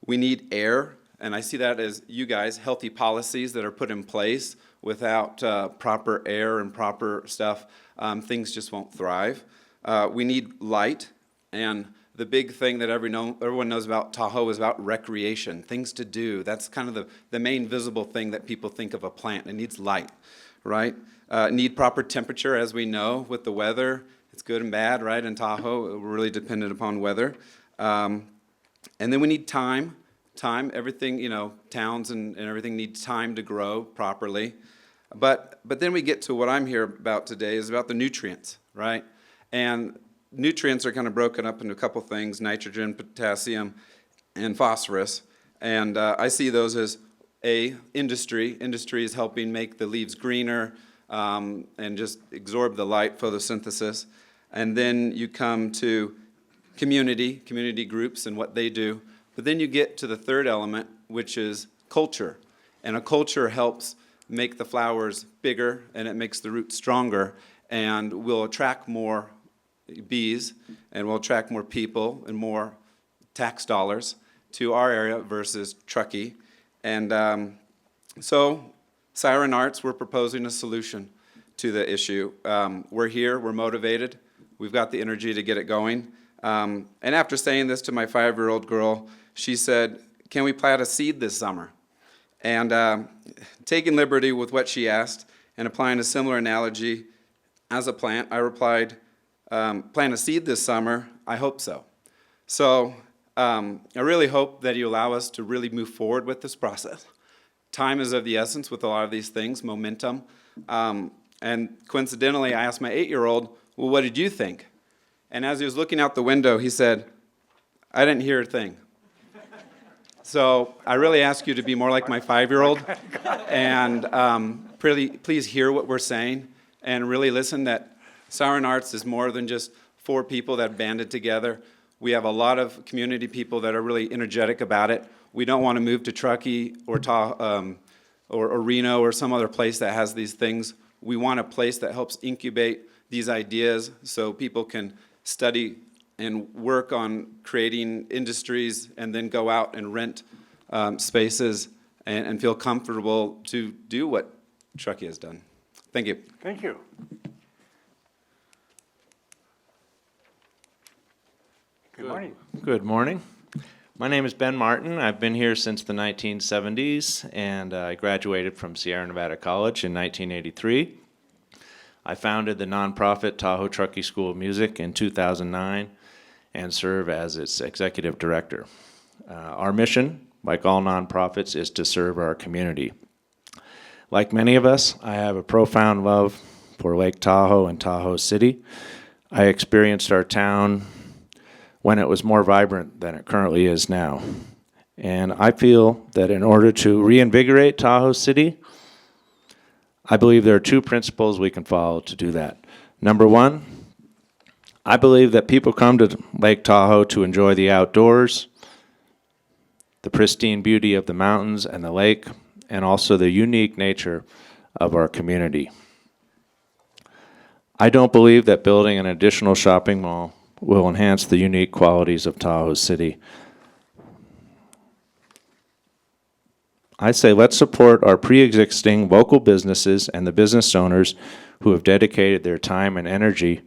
We need air, and I see that as you guys, healthy policies that are put in place. Without proper air and proper stuff, things just won't thrive. We need light, and the big thing that everyone knows about Tahoe is about recreation, things to do. That's kind of the main visible thing that people think of a plant. It needs light, right? Need proper temperature, as we know, with the weather. It's good and bad, right? In Tahoe, we're really dependent upon weather. And then we need time. Time, everything, towns and everything needs time to grow properly. But then we get to what I'm here about today is about the nutrients, right? And nutrients are kind of broken up into a couple things, nitrogen, potassium, and phosphorus. And I see those as industry. Industry is helping make the leaves greener and just absorb the light, photosynthesis. And then you come to community groups and what they do. But then you get to the third element, which is culture. And a culture helps make the flowers bigger, and it makes the roots stronger, and will attract more bees, and will attract more people and more tax dollars to our area versus Truckee. And so Siren Arts, we're proposing a solution to the issue. We're here, we're motivated, we've got the energy to get it going. And after saying this to my 5-year-old girl, she said, "Can we plant a seed this summer?" And taking liberty with what she asked and applying a similar analogy as a plant, I replied, "Plant a seed this summer? I hope so." So I really hope that you allow us to really move forward with this process. Time is of the essence with a lot of these things, momentum. And coincidentally, I asked my 8-year-old, "Well, what did you think?" And as he was looking out the window, he said, "I didn't hear a thing." So I really ask you to be more like my 5-year-old and please hear what we're saying and really listen that Siren Arts is more than just 4 people that banded together. We have a lot of community people that are really energetic about it. We don't want to move to Truckee or Reno or some other place that has these things. We want a place that helps incubate these ideas so people can study and work on creating industries and then go out and rent spaces and feel comfortable to do what Truckee has done. Thank you. Thank you. Good morning. Good morning. My name is Ben Martin. I've been here since the 1970s, and I graduated from Sierra Nevada College in 1983. I founded the nonprofit Tahoe Truckee School of Music in 2009 and serve as its executive director. Our mission, like all nonprofits, is to serve our community. Like many of us, I have a profound love for Lake Tahoe and Tahoe City. I experienced our town when it was more vibrant than it currently is now. And I feel that in order to reinvigorate Tahoe City, I believe there are 2 principles we can follow to do that. Number 1, I believe that people come to Lake Tahoe to enjoy the outdoors, the pristine beauty of the mountains and the lake, and also the unique nature of our community. I don't believe that building an additional shopping mall will enhance the unique qualities of Tahoe City. I say let's support our pre-existing local businesses and the business owners who have dedicated their time and energy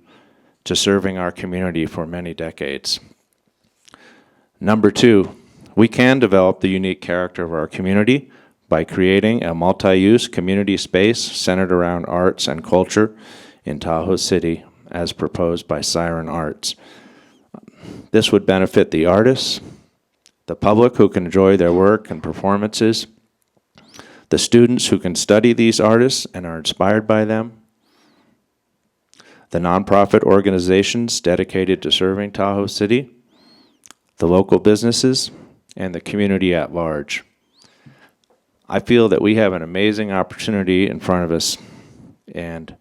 to serving our community for many decades. Number 2, we can develop the unique character of our community by creating a multi-use community space centered around arts and culture in Tahoe City, as proposed by Siren Arts. This would benefit the artists, the public who can enjoy their work and performances, the students who can study these artists and are inspired by them, the nonprofit organizations dedicated to serving Tahoe City, the local businesses, and the community at large. I feel that we have an amazing opportunity in front of us, and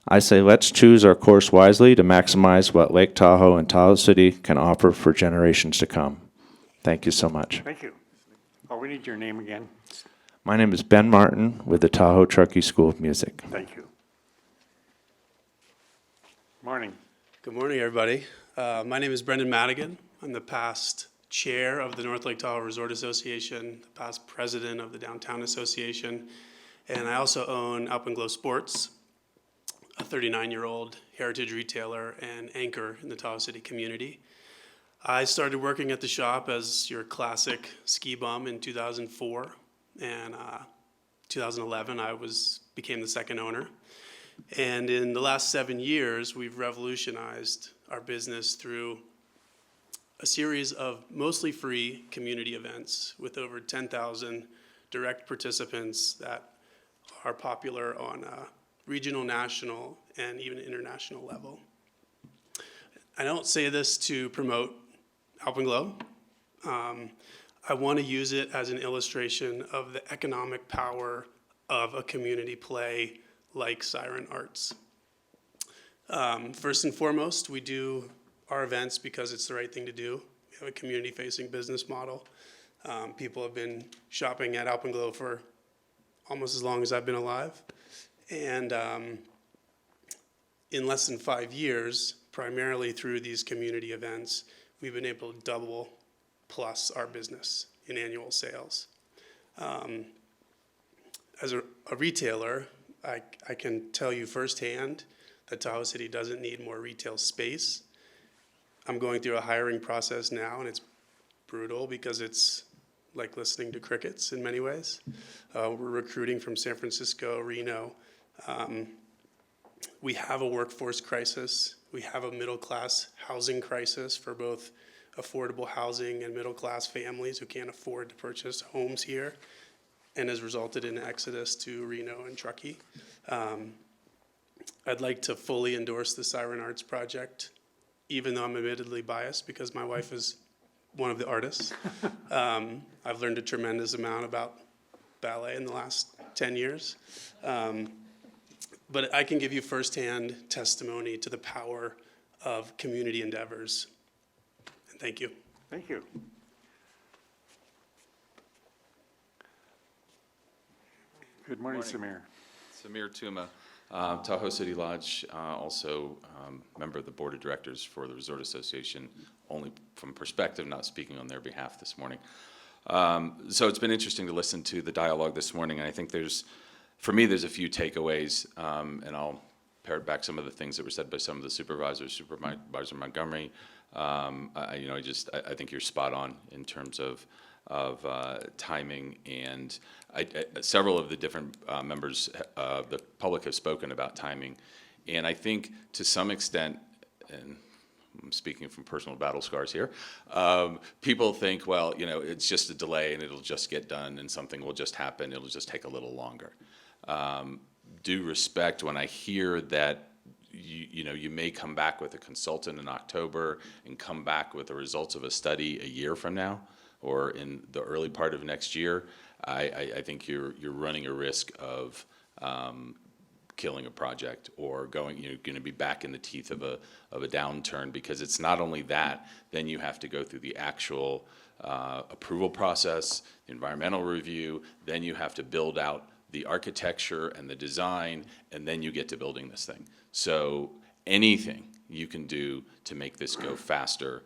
I say let's choose our course wisely to maximize what Lake Tahoe and Tahoe City can offer for generations to come. Thank you so much. Thank you. Oh, we need your name again. My name is Ben Martin with the Tahoe Truckee School of Music. Thank you. Morning. Good morning, everybody. My name is Brendan Madigan. I'm the past chair of the North Lake Tahoe Resort Association, the past president of the Downtown Association, and I also own Alpenglow Sports, a 39-year-old heritage retailer and anchor in the Tahoe City community. I started working at the shop as your classic ski bum in 2004, and 2011 I became the second owner. And in the last 7 years, we've revolutionized our business through a series of mostly free community events with over 10,000 direct participants that are popular on a regional, national, and even international level. I don't say this to promote Alpenglow. I want to use it as an illustration of the economic power of a community play like Siren Arts. First and foremost, we do our events because it's the right thing to do. We have a community-facing business model. People have been shopping at Alpenglow for almost as long as I've been alive. And in less than 5 years, primarily through these community events, we've been able to double plus our business in annual sales. As a retailer, I can tell you firsthand that Tahoe City doesn't need more retail space. I'm going through a hiring process now, and it's brutal because it's like listening to crickets in many ways. We're recruiting from San Francisco, Reno. We have a workforce crisis. We have a middle-class housing crisis for both affordable housing and middle-class families who can't afford to purchase homes here, and has resulted in exodus to Reno and Truckee. I'd like to fully endorse the Siren Arts project, even though I'm admittedly biased because my wife is one of the artists. I've learned a tremendous amount about ballet in the last 10 years. But I can give you firsthand testimony to the power of community endeavors. And thank you. Thank you. Good morning, Samir. Samir Tuma, Tahoe City Lodge, also member of the Board of Directors for the Resort Association, only from perspective, not speaking on their behalf this morning. So it's been interesting to listen to the dialogue this morning, and I think for me, there's a few takeaways, and I'll parrot back some of the things that were said by some of the supervisors, Supervisor Montgomery. I think you're spot on in terms of timing, and several of the different members of the public have spoken about timing, and I think to some extent, and I'm speaking from personal battle scars here, people think, well, it's just a delay and it'll just get done and something will just happen, it'll just take a little longer. Due respect when I hear that you may come back with a consultant in October and come back with the results of a study a year from now or in the early part of next year, I think you're running a risk of killing a project or going to be back in the teeth of a downturn, because it's not only that, then you have to go through the actual approval process, the environmental review, then you have to build out the architecture and the design, and then you get to building this thing. So anything you can do to make this go faster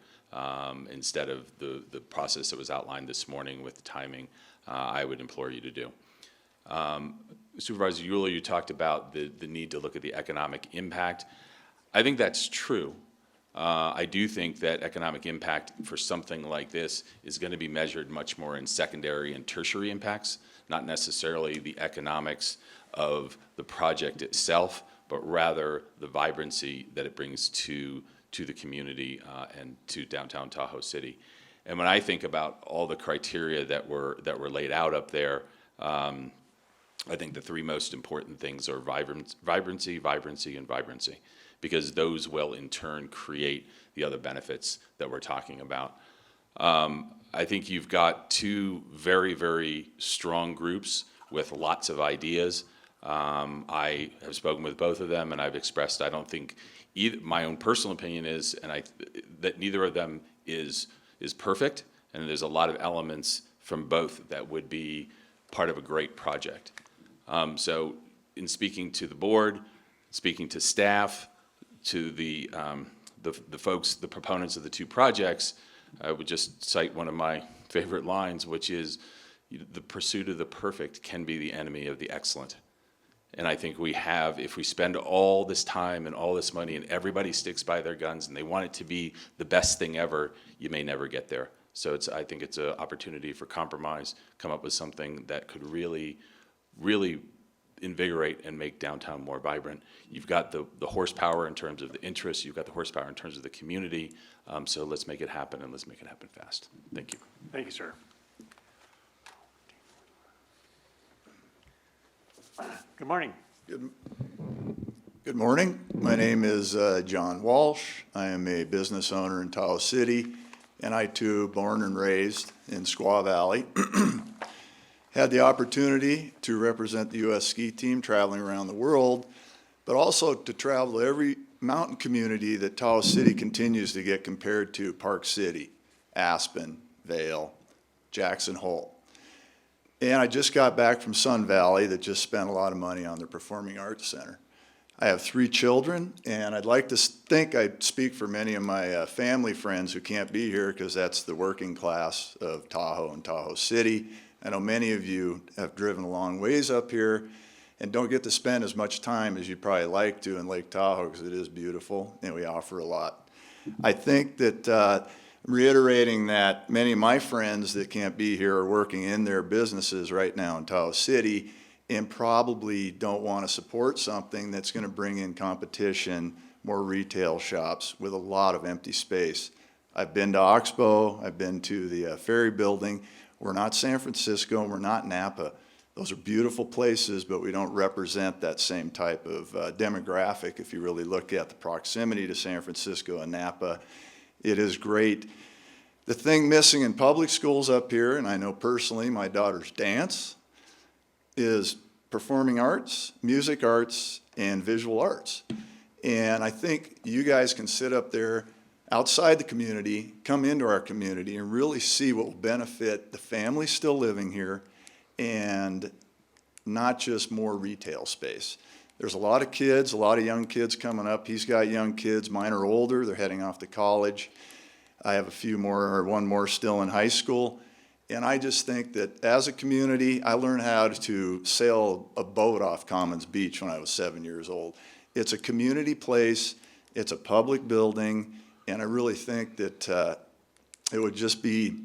instead of the process that was outlined this morning with the timing, I would implore you to do. Supervisor Euler, you talked about the need to look at the economic impact. I think that's true. I do think that economic impact for something like this is going to be measured much more in secondary and tertiary impacts, not necessarily the economics of the project itself, but rather the vibrancy that it brings to the community and to downtown Tahoe City. And when I think about all the criteria that were laid out up there, I think the three most important things are vibrancy, vibrancy, and vibrancy, because those will in turn create the other benefits that we're talking about. I think you've got two very, very strong groups with lots of ideas. I have spoken with both of them, and I've expressed, I don't think my own personal opinion is, that neither of them is perfect, and there's a lot of elements from both that would be part of a great project. So in speaking to the board, speaking to staff, to the folks, the proponents of the two projects, I would just cite one of my favorite lines, which is, the pursuit of the perfect can be the enemy of the excellent. And I think we have, if we spend all this time and all this money and everybody sticks by their guns and they want it to be the best thing ever, you may never get there. So I think it's an opportunity for compromise, come up with something that could really, really invigorate and make downtown more vibrant. You've got the horsepower in terms of the interests, you've got the horsepower in terms of the community, so let's make it happen, and let's make it happen fast. Thank you. Thank you, sir. Good morning. Good morning. My name is John Walsh. I am a business owner in Tahoe City, and I too, born and raised in Squaw Valley. Had the opportunity to represent the U.S. ski team traveling around the world, but also to travel to every mountain community that Tahoe City continues to get compared to: Park City, Aspen, Vail, Jackson Hole. And I just got back from Sun Valley that just spent a lot of money on their Performing Arts Center. I have 3 children, and I'd like to think I'd speak for many of my family friends who can't be here, because that's the working class of Tahoe and Tahoe City. I know many of you have driven a long ways up here and don't get to spend as much time as you'd probably like to in Lake Tahoe, because it is beautiful and we offer a lot. I think that reiterating that many of my friends that can't be here are working in their businesses right now in Tahoe City and probably don't want to support something that's going to bring in competition, more retail shops with a lot of empty space. I've been to Oxbow, I've been to the Ferry Building. We're not San Francisco, and we're not Napa. Those are beautiful places, but we don't represent that same type of demographic. If you really look at the proximity to San Francisco and Napa, it is great. The thing missing in public schools up here, and I know personally my daughter's dance, is performing arts, music arts, and visual arts. And I think you guys can sit up there outside the community, come into our community, and really see what will benefit the families still living here and not just more retail space. There's a lot of kids, a lot of young kids coming up. He's got young kids. Mine are older. They're heading off to college. I have a few more, or one more still in high school. And I just think that as a community, I learned how to sail a boat off Commons Beach when I was 7 years old. It's a community place. It's a public building. And I really think that it would just behoove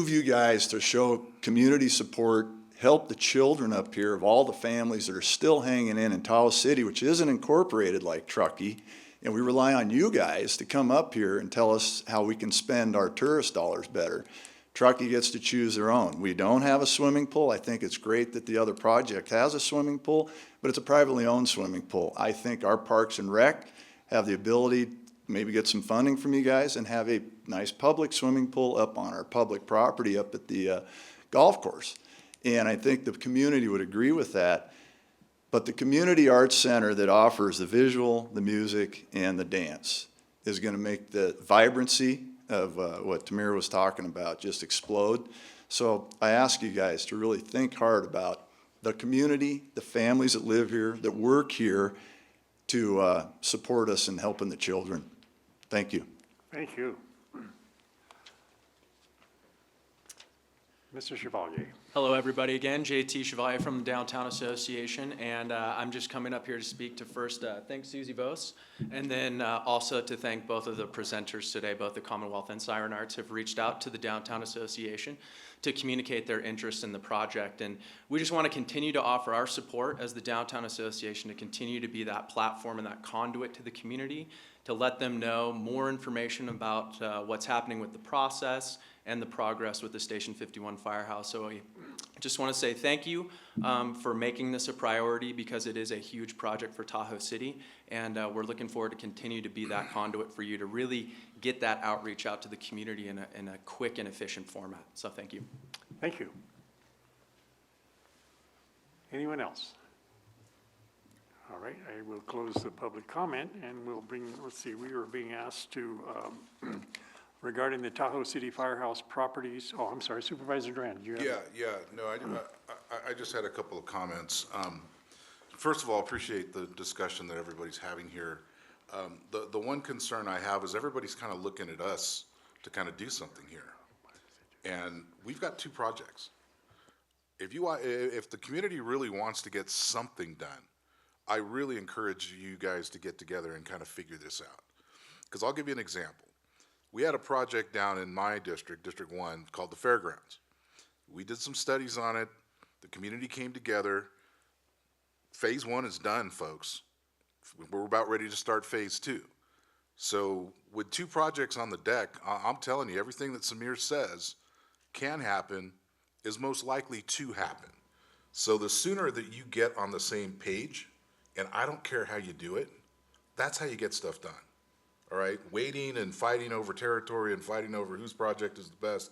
you guys to show community support, help the children up here of all the families that are still hanging in Tahoe City, which isn't incorporated like Truckee. And we rely on you guys to come up here and tell us how we can spend our tourist dollars better. Truckee gets to choose their own. We don't have a swimming pool. I think it's great that the other project has a swimming pool, but it's a privately owned swimming pool. I think our Parks and Rec have the ability to maybe get some funding from you guys and have a nice public swimming pool up on our public property up at the golf course. And I think the community would agree with that. But the community arts center that offers the visual, the music, and the dance is going to make the vibrancy of what Tamir was talking about just explode. So I ask you guys to really think hard about the community, the families that live here, that work here, to support us in helping the children. Thank you. Thank you. Mr. Chevalier. Hello, everybody. Again, JT Chevalier from the Downtown Association, and I'm just coming up here to speak to first thank Susie Vos, and then also to thank both of the presenters today. Both the Commonwealth and Siren Arts have reached out to the Downtown Association to communicate their interest in the project, and we just want to continue to offer our support as the Downtown Association to continue to be that platform and that conduit to the community, to let them know more information about what's happening with the process and the progress with the Station 51 Firehouse. So I just want to say thank you for making this a priority, because it is a huge project for Tahoe City, and we're looking forward to continue to be that conduit for you to really get that outreach out to the community in a quick and efficient format. So thank you. Thank you. Anyone else? All right, I will close the public comment, and we'll bring, let's see, we were being asked to, regarding the Tahoe City Firehouse properties. Oh, I'm sorry, Supervisor Duran, do you have? No, I just had a couple of comments. First of all, appreciate the discussion that everybody's having here. The one concern I have is everybody's kind of looking at us to kind of do something here. And we've got two projects. If the community really wants to get something done, I really encourage you guys to get together and kind of figure this out. Because I'll give you an example. We had a project down in my district, District 1, called the Fairgrounds. We did some studies on it. The community came together. Phase 1 is done, folks. We're about ready to start Phase 2. So with two projects on the deck, I'm telling you, everything that Samir says can happen is most likely to happen. So the sooner that you get on the same page, and I don't care how you do it, that's how you get stuff done. All right, waiting and fighting over territory and fighting over whose project is the best,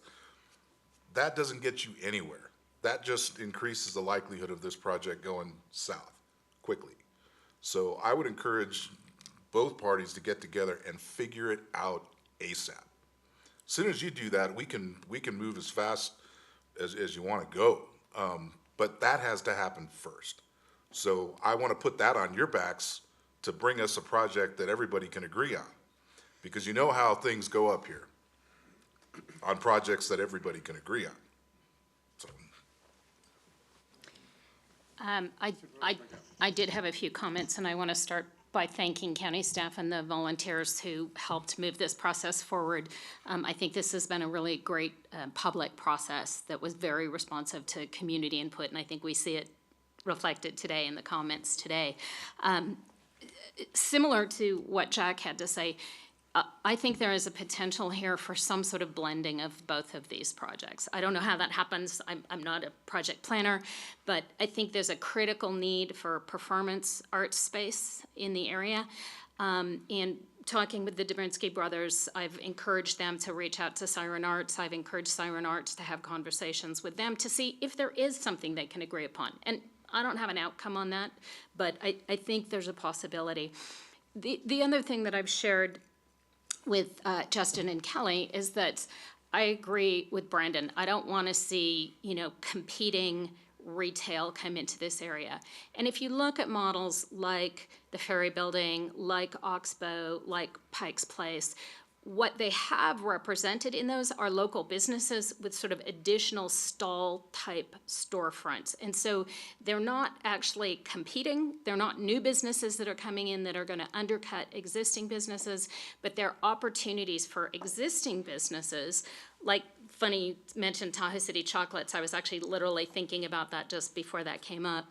that doesn't get you anywhere. That just increases the likelihood of this project going south quickly. So I would encourage both parties to get together and figure it out ASAP. As soon as you do that, we can move as fast as you want to go. But that has to happen first. So I want to put that on your backs to bring us a project that everybody can agree on. Because you know how things go up here on projects that everybody can agree on. So. I did have a few comments, and I want to start by thanking county staff and the volunteers who helped move this process forward. I think this has been a really great public process that was very responsive to community input, and I think we see it reflected today in the comments today. Similar to what Jack had to say, I think there is a potential here for some sort of blending of both of these projects. I don't know how that happens. I'm not a project planner, but I think there's a critical need for performance art space in the area. And talking with the Dobrinsky brothers, I've encouraged them to reach out to Siren Arts. I've encouraged Siren Arts to have conversations with them to see if there is something they can agree upon. And I don't have an outcome on that, but I think there's a possibility. The other thing that I've shared with Justin and Kelly is that I agree with Brandon. I don't want to see, competing retail come into this area. And if you look at models like the Ferry Building, like Oxbow, like Pike's Place, what they have represented in those are local businesses with sort of additional stall-type storefronts. And so they're not actually competing. They're not new businesses that are coming in that are going to undercut existing businesses, but they're opportunities for existing businesses. Like, funny, you mentioned Tahoe City Chocolates. I was actually literally thinking about that just before that came up.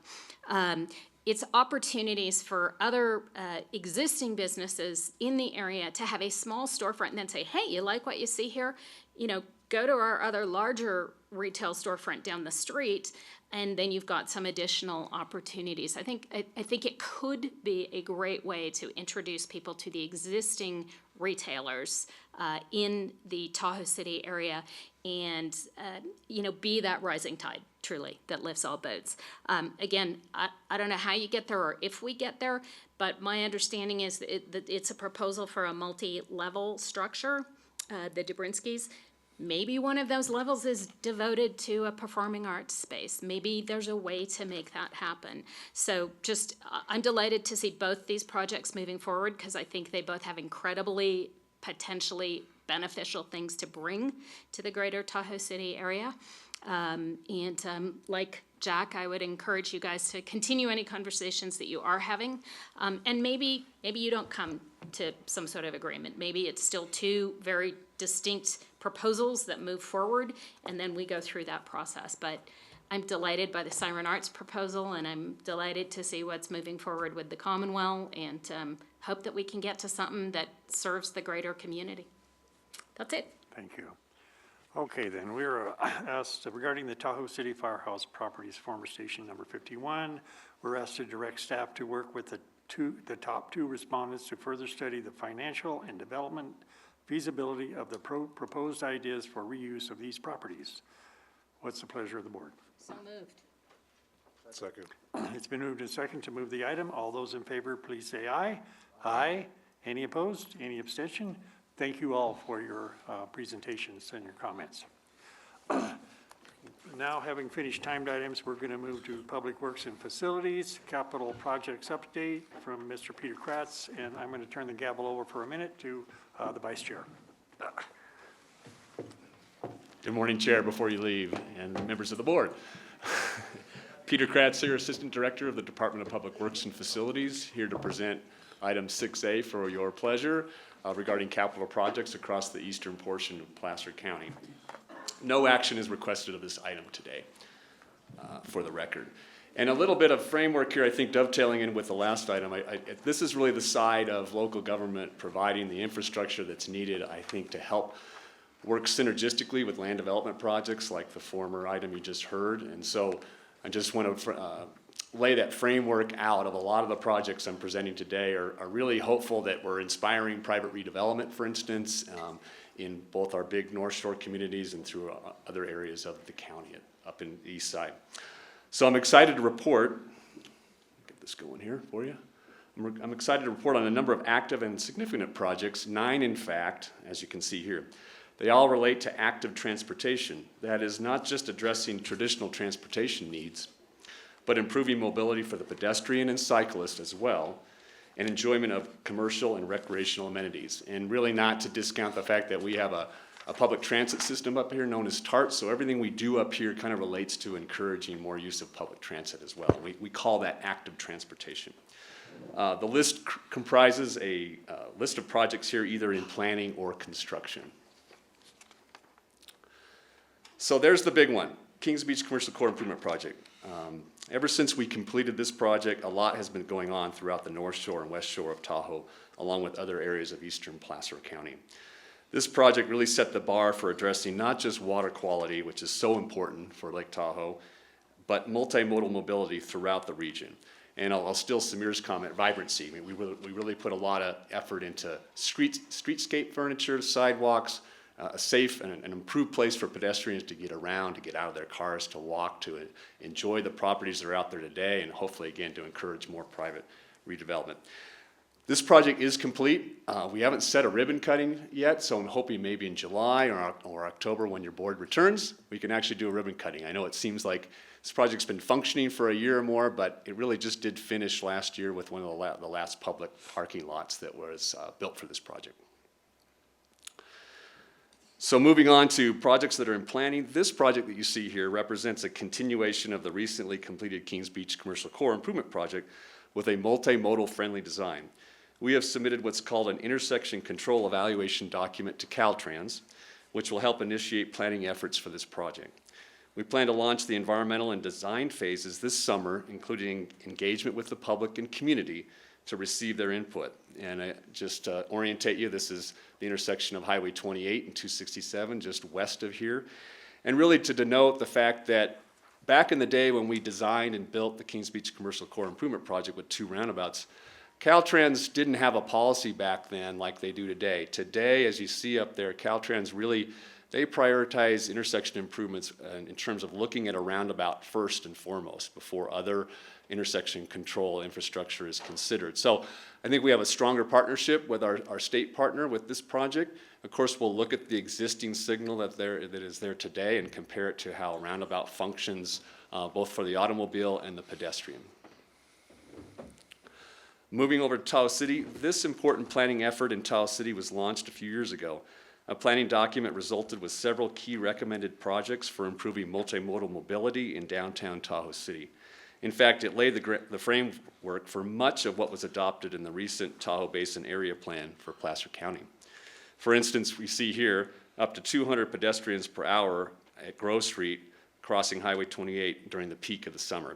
It's opportunities for other existing businesses in the area to have a small storefront and then say, hey, you like what you see here? Go to our other larger retail storefront down the street, and then you've got some additional opportunities. I think it could be a great way to introduce people to the existing retailers in the Tahoe City area and, be that rising tide, truly, that lifts all boats. Again, I don't know how you get there or if we get there, but my understanding is that it's a proposal for a multi-level structure, the Dobrinskys. Maybe one of those levels is devoted to a performing arts space. Maybe there's a way to make that happen. So I'm delighted to see both these projects moving forward because I think they both have incredibly potentially beneficial things to bring to the greater Tahoe City area. Like Jack, I would encourage you guys to continue any conversations that you are having. And maybe you don't come to some sort of agreement. Maybe it's still two very distinct proposals that move forward, and then we go through that process. But I'm delighted by the Siren Arts proposal, and I'm delighted to see what's moving forward with the Commonwealth, and hope that we can get to something that serves the greater community. That's it. Thank you. Okay, then, we were asked regarding the Tahoe City Firehouse Properties, former station number 51. We're asked to direct staff to work with the top two respondents to further study the financial and development feasibility of the proposed ideas for reuse of these properties. What's the pleasure of the board? So moved. Second. It's been moved and second to move the item. All those in favor, please say aye. Aye. Any opposed? Any abstention? Thank you all for your presentations and your comments. Now, having finished timed items, we're going to move to Public Works and Facilities, Capital Projects Update from Mr. Peter Kratz, and I'm going to turn the gavel over for a minute to the Vice Chair. Good morning, Chair, before you leave, and members of the board. Peter Kratz here, Assistant Director of the Department of Public Works and Facilities, here to present item 6A for your pleasure regarding capital projects across the eastern portion of Placer County. No action is requested of this item today, for the record. And a little bit of framework here, I think dovetailing in with the last item, this is really the side of local government providing the infrastructure that's needed, I think, to help work synergistically with land development projects like the former item you just heard. And so I just want to lay that framework out of a lot of the projects I'm presenting today are really hopeful that we're inspiring private redevelopment, for instance, in both our big North Shore communities and through other areas of the county up in the east side. So I'm excited to report, get this going here for you. I'm excited to report on a number of active and significant projects, 9 in fact, as you can see here. They all relate to active transportation. That is not just addressing traditional transportation needs, but improving mobility for the pedestrian and cyclist as well, and enjoyment of commercial and recreational amenities. And really not to discount the fact that we have a public transit system up here known as TART, so everything we do up here kind of relates to encouraging more use of public transit as well. We call that active transportation. The list comprises a list of projects here either in planning or construction. So there's the big one, Kings Beach Commercial Core Improvement Project. Ever since we completed this project, a lot has been going on throughout the North Shore and West Shore of Tahoe, along with other areas of eastern Placer County. This project really set the bar for addressing not just water quality, which is so important for Lake Tahoe, but multimodal mobility throughout the region. And I'll steal Samir's comment, vibrancy. I mean, we really put a lot of effort into streetscape furniture, sidewalks, a safe and an improved place for pedestrians to get around, to get out of their cars, to walk, to enjoy the properties that are out there today, and hopefully, again, to encourage more private redevelopment. This project is complete. We haven't set a ribbon cutting yet, so I'm hoping maybe in July or October when your board returns, we can actually do a ribbon cutting. I know it seems like this project's been functioning for a year or more, but it really just did finish last year with one of the last public parking lots that was built for this project. So moving on to projects that are in planning, this project that you see here represents a continuation of the recently completed Kings Beach Commercial Core Improvement Project with a multimodal friendly design. We have submitted what's called an intersection control evaluation document to Caltrans, which will help initiate planning efforts for this project. We plan to launch the environmental and design phases this summer, including engagement with the public and community to receive their input. And just to orientate you, this is the intersection of Highway 28 and 267, just west of here. And really to denote the fact that back in the day when we designed and built the Kings Beach Commercial Core Improvement Project with 2 roundabouts, Caltrans didn't have a policy back then like they do today. Today, as you see up there, Caltrans really, they prioritize intersection improvements in terms of looking at a roundabout first and foremost before other intersection control infrastructure is considered. So I think we have a stronger partnership with our state partner with this project. Of course, we'll look at the existing signal that is there today and compare it to how a roundabout functions both for the automobile and the pedestrian. Moving over to Tahoe City, this important planning effort in Tahoe City was launched a few years ago. A planning document resulted with several key recommended projects for improving multimodal mobility in downtown Tahoe City. In fact, it laid the framework for much of what was adopted in the recent Tahoe Basin Area Plan for Placer County. For instance, we see here up to 200 pedestrians per hour at Grove Street crossing Highway 28 during the peak of the summer.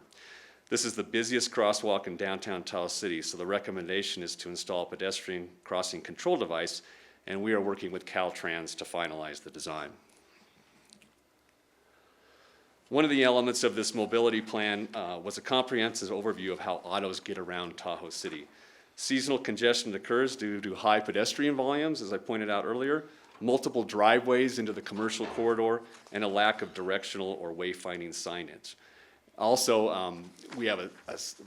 This is the busiest crosswalk in downtown Tahoe City, so the recommendation is to install a pedestrian crossing control device, and we are working with Caltrans to finalize the design. One of the elements of this mobility plan was a comprehensive overview of how autos get around Tahoe City. Seasonal congestion occurs due to high pedestrian volumes, as I pointed out earlier, multiple driveways into the commercial corridor, and a lack of directional or wayfinding signage. Also, we have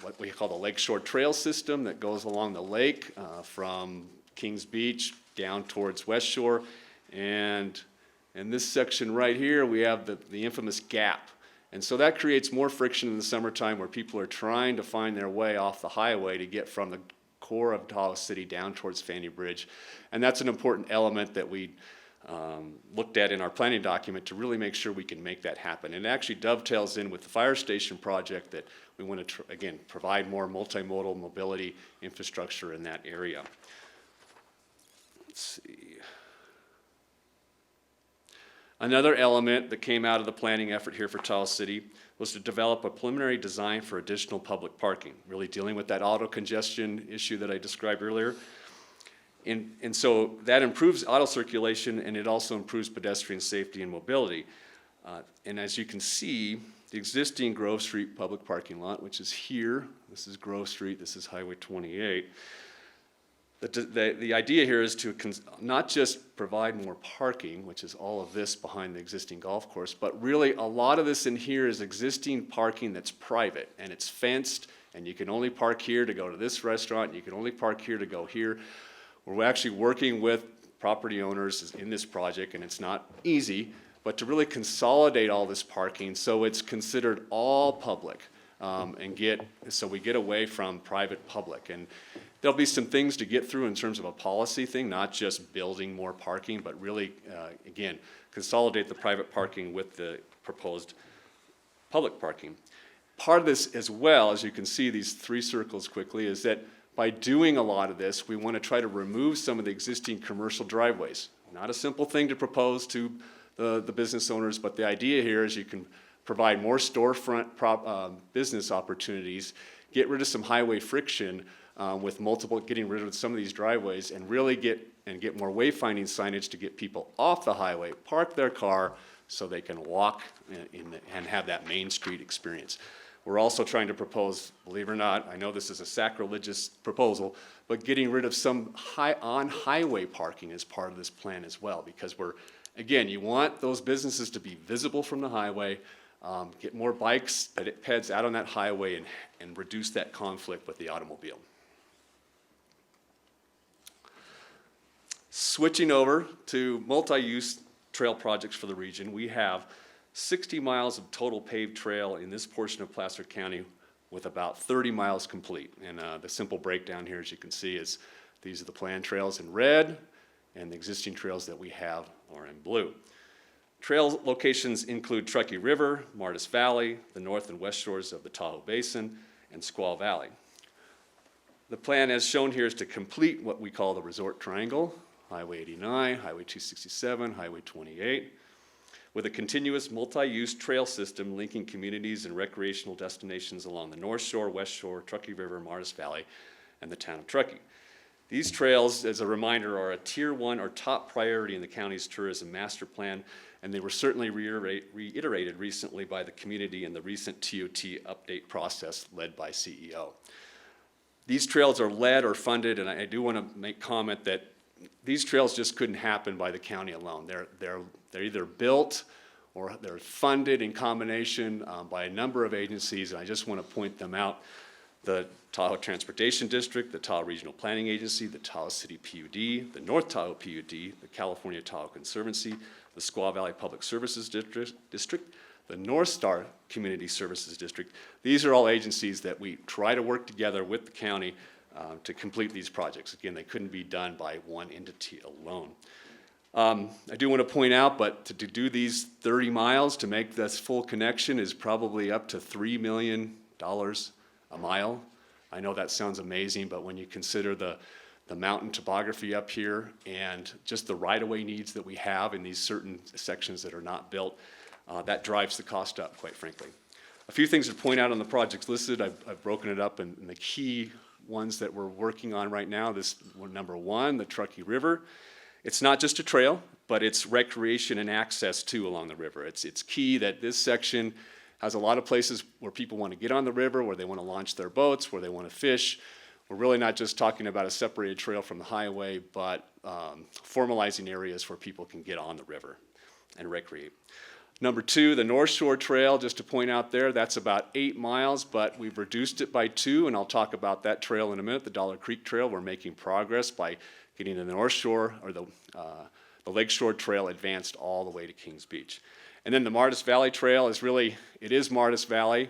what we call the Lakeshore Trail System that goes along the lake from Kings Beach down towards West Shore. And in this section right here, we have the infamous gap. And so that creates more friction in the summertime where people are trying to find their way off the highway to get from the core of Tahoe City down towards Fanny Bridge. And that's an important element that we looked at in our planning document to really make sure we can make that happen. And it actually dovetails in with the fire station project that we want to, again, provide more multimodal mobility infrastructure in that area. Let's see. Another element that came out of the planning effort here for Tahoe City was to develop a preliminary design for additional public parking, really dealing with that auto congestion issue that I described earlier. And so that improves auto circulation, and it also improves pedestrian safety and mobility. And as you can see, the existing Grove Street public parking lot, which is here, this is Grove Street, this is Highway 28. The idea here is to not just provide more parking, which is all of this behind the existing golf course, but really a lot of this in here is existing parking that's private, and it's fenced, and you can only park here to go to this restaurant, and you can only park here to go here. We're actually working with property owners in this project, and it's not easy, but to really consolidate all this parking so it's considered all public, so we get away from private public. And there'll be some things to get through in terms of a policy thing, not just building more parking, but really, again, consolidate the private parking with the proposed public parking. Part of this as well, as you can see these 3 circles quickly, is that By doing a lot of this, we want to try to remove some of the existing commercial driveways. Not a simple thing to propose to the business owners, but the idea here is you can provide more storefront business opportunities, get rid of some highway friction with getting rid of some of these driveways, and really get more wayfinding signage to get people off the highway, park their car so they can walk and have that Main Street experience. We're also trying to propose, believe it or not, I know this is a sacrilegious proposal, but getting rid of some on-highway parking as part of this plan as well, because again, you want those businesses to be visible from the highway, get more bikes, peds out on that highway, and reduce that conflict with the automobile. Switching over to multi-use trail projects for the region, we have 60 miles of total paved trail in this portion of Placer County, with about 30 miles complete. And the simple breakdown here, as you can see, is these are the planned trails in red, and the existing trails that we have are in blue. Trail locations include Truckee River, Martis Valley, the north and west shores of the Tahoe Basin, and Squaw Valley. The plan as shown here is to complete what we call the Resort Triangle, Highway 89, Highway 267, Highway 28, with a continuous multi-use trail system linking communities and recreational destinations along the North Shore, West Shore, Truckee River, Martis Valley, and the town of Truckee. These trails, as a reminder, are a Tier 1 or top priority in the county's tourism master plan, and they were certainly reiterated recently by the community in the recent TOT update process led by CEO. These trails are led or funded, and I do want to make comment that these trails just couldn't happen by the county alone. They're either built or they're funded in combination by a number of agencies, and I just want to point them out. The Tahoe Transportation District, the Tahoe Regional Planning Agency, the Tahoe City PUD, the North Tahoe PUD, the California Tahoe Conservancy, the Squaw Valley Public Services District, the North Star Community Services District. These are all agencies that we try to work together with the county to complete these projects. Again, they couldn't be done by one entity alone. I do want to point out, but to do these 30 miles to make this full connection is probably up to $3 million a mile. I know that sounds amazing, but when you consider the mountain topography up here and just the right-of-way needs that we have in these certain sections that are not built, that drives the cost up, quite frankly. A few things to point out on the projects listed. I've broken it up in the key ones that we're working on right now. This number one, the Truckee River. It's not just a trail, but it's recreation and access too along the river. It's key that this section has a lot of places where people want to get on the river, where they want to launch their boats, where they want to fish. We're really not just talking about a separated trail from the highway, but formalizing areas where people can get on the river and recreate. Number two, the North Shore Trail, just to point out there, that's about 8 miles, but we've reduced it by 2, and I'll talk about that trail in a minute, the Dollar Creek Trail. We're making progress by getting the North Shore, or the Lake Shore Trail advanced all the way to Kings Beach. And then the Martis Valley Trail is it is Martis Valley,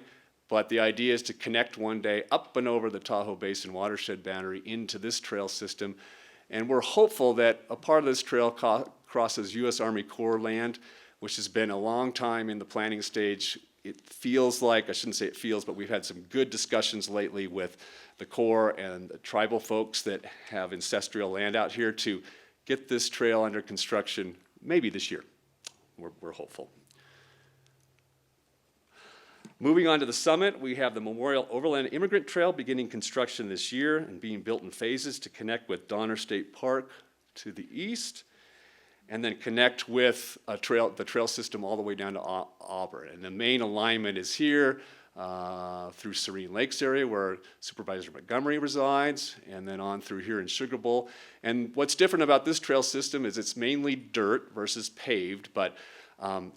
but the idea is to connect one day up and over the Tahoe Basin watershed boundary into this trail system. And we're hopeful that a part of this trail crosses U.S. Army Corps land, which has been a long time in the planning stage. It feels like, I shouldn't say it feels, but we've had some good discussions lately with the Corps and the tribal folks that have ancestral land out here to get this trail under construction maybe this year. We're hopeful. Moving on to the summit, we have the Memorial Overland Immigrant Trail beginning construction this year and being built in phases to connect with Donner State Park to the east, and then connect with the trail system all the way down to Auburn. And the main alignment is here through Serene Lakes area where Supervisor Montgomery resides, and then on through here in Sugar Bowl. And what's different about this trail system is it's mainly dirt versus paved, but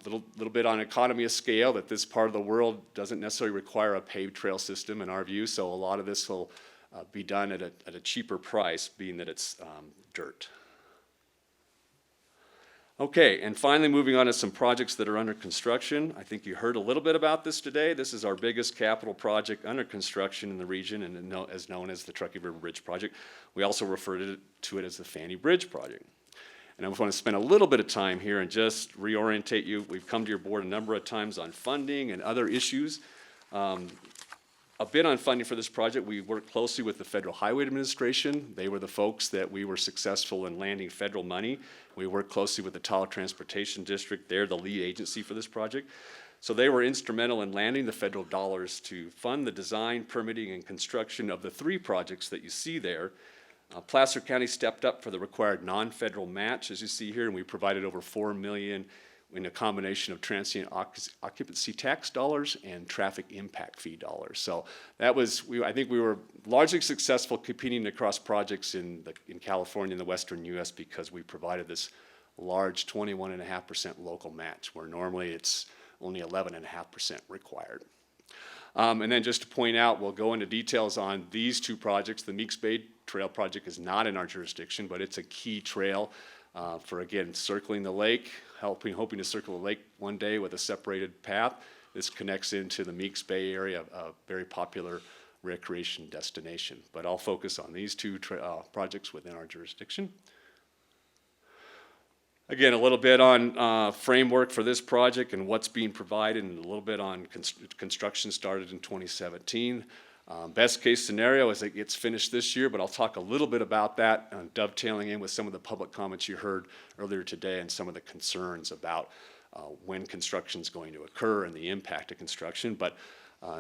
little bit on economy of scale that this part of the world doesn't necessarily require a paved trail system in our view, so a lot of this will be done at a cheaper price, being that it's dirt. Okay, and finally moving on to some projects that are under construction. I think you heard a little bit about this today. This is our biggest capital project under construction in the region, and as known as the Truckee River Bridge Project. We also refer to it as the Fanny Bridge Project. And I want to spend a little bit of time here and just reorientate you. We've come to your board a number of times on funding and other issues. A bit on funding for this project, we worked closely with the Federal Highway Administration. They were the folks that we were successful in landing federal money. We worked closely with the Tahoe Transportation District. They're the lead agency for this project. So they were instrumental in landing the federal dollars to fund the design, permitting, and construction of the 3 projects that you see there. Placer County stepped up for the required non-federal match, as you see here, and we provided over $4 million in a combination of transient occupancy tax dollars and traffic impact fee dollars. So that was, I think we were largely successful competing across projects in California and the Western U.S. because we provided this large 21.5% local match, where normally it's only 11.5% required. And then just to point out, we'll go into details on these 2 projects. The Meeks Bay Trail project is not in our jurisdiction, but it's a key trail for, again, circling the lake, hoping to circle the lake one day with a separated path. This connects into the Meeks Bay area, a very popular recreation destination. But I'll focus on these 2 projects within our jurisdiction. Again, a little bit on framework for this project and what's being provided, and a little bit on construction started in 2017. Best case scenario is it gets finished this year, but I'll talk a little bit about that, dovetailing in with some of the public comments you heard earlier today and some of the concerns about when construction is going to occur and the impact of construction. But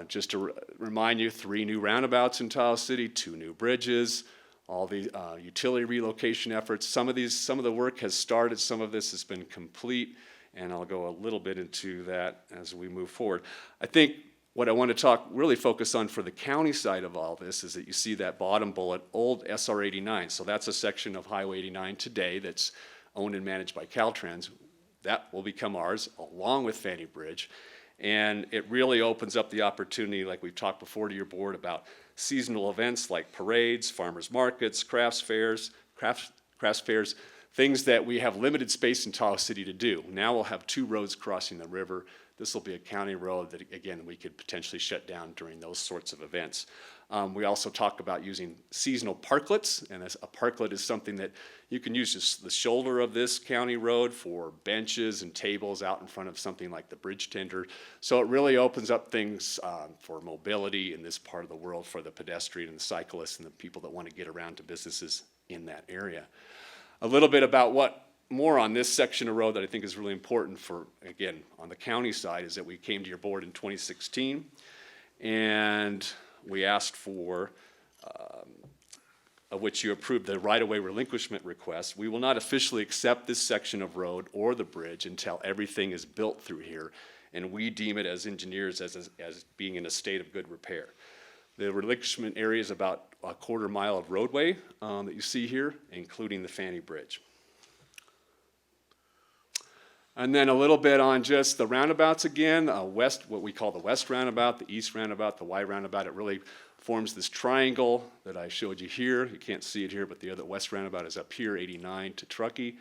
just to remind you, 3 new roundabouts in Tahoe City, 2 new bridges, all the utility relocation efforts. Some of the work has started, some of this has been complete, and I'll go a little bit into that as we move forward. I think what I want to really focus on for the county side of all this is that you see that bottom bullet, old SR 89. So that's a section of Highway 89 today that's owned and managed by Caltrans. That will become ours, along with Fanny Bridge. And it really opens up the opportunity, like we've talked before to your board, about seasonal events like parades, farmers markets, crafts fairs, things that we have limited space in Tahoe City to do. Now we'll have 2 roads crossing the river. This will be a county road that, again, we could potentially shut down during those sorts of events. We also talk about using seasonal parklets, and a parklet is something that you can use just the shoulder of this county road for benches and tables out in front of something like the bridge tender. So it really opens up things for mobility in this part of the world for the pedestrian and the cyclist and the people that want to get around to businesses in that area. A little bit about more on this section of road that I think is really important for, again, on the county side, is that we came to your board in 2016 and we asked for, of which you approved the right-of-way relinquishment request. We will not officially accept this section of road or the bridge until everything is built through here, and we deem it as engineers as being in a state of good repair. The relinquishment area is about a 1/4 mile of roadway that you see here, including the Fanny Bridge. And then a little bit on just the roundabouts again, what we call the west roundabout, the east roundabout, the Y roundabout. It really forms this triangle that I showed you here. You can't see it here, but the other west roundabout is up here, 89 to Truckee.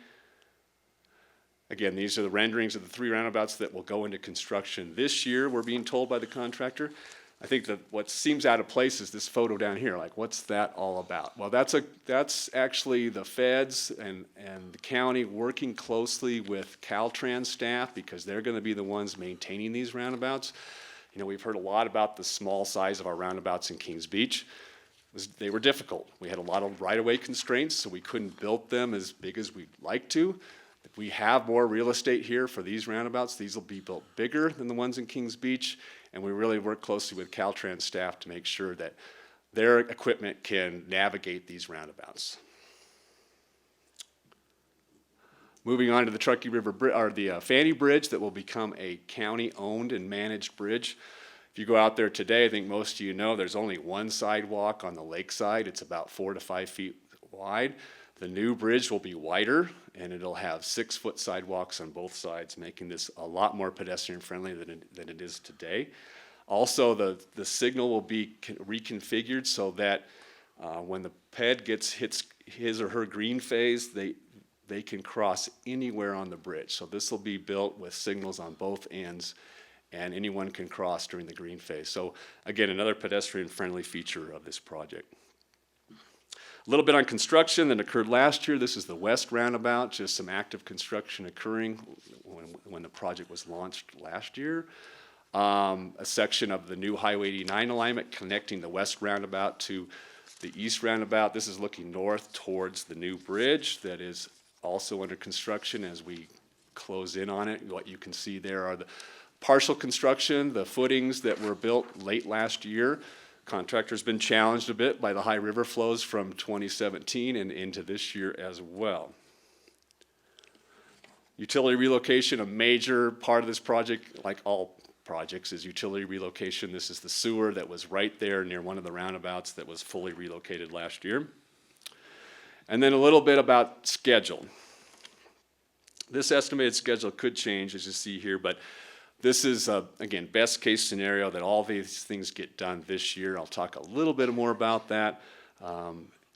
Again, these are the renderings of the 3 roundabouts that will go into construction this year, we're being told by the contractor. I think that what seems out of place is this photo down here. Like, what's that all about? Well, that's actually the feds and the county working closely with Caltrans staff, because they're going to be the ones maintaining these roundabouts. You know, we've heard a lot about the small size of our roundabouts in Kings Beach. They were difficult. We had a lot of right-of-way constraints, so we couldn't build them as big as we'd like to. We have more real estate here for these roundabouts. These will be built bigger than the ones in Kings Beach, and we really work closely with Caltrans staff to make sure that their equipment can navigate these roundabouts. Moving on to the Truckee River or the Fanny Bridge, that will become a county-owned and managed bridge. If you go out there today, I think most of you know there's only one sidewalk on the lakeside. It's about 4 to 5 feet wide. The new bridge will be wider, and it'll have 6-foot sidewalks on both sides, making this a lot more pedestrian friendly than it is today. Also, the signal will be reconfigured so that when the ped hits his or her green phase, they can cross anywhere on the bridge. So this will be built with signals on both ends, and anyone can cross during the green phase. So again, another pedestrian friendly feature of this project. A little bit on construction that occurred last year. This is the west roundabout, just some active construction occurring when the project was launched last year. a section of the new Highway 89 alignment connecting the west roundabout to the east roundabout. This is looking north towards the new bridge that is also under construction as we close in on it. What you can see there are the partial construction, the footings that were built late last year. Contractor's been challenged a bit by the high river flows from 2017 and into this year as well. Utility relocation, a major part of this project, like all projects, is utility relocation. This is the sewer that was right there near one of the roundabouts that was fully relocated last year. And then a little bit about schedule. This estimated schedule could change, as you see here, but this is, again, best case scenario that all these things get done this year. I'll talk a little bit more about that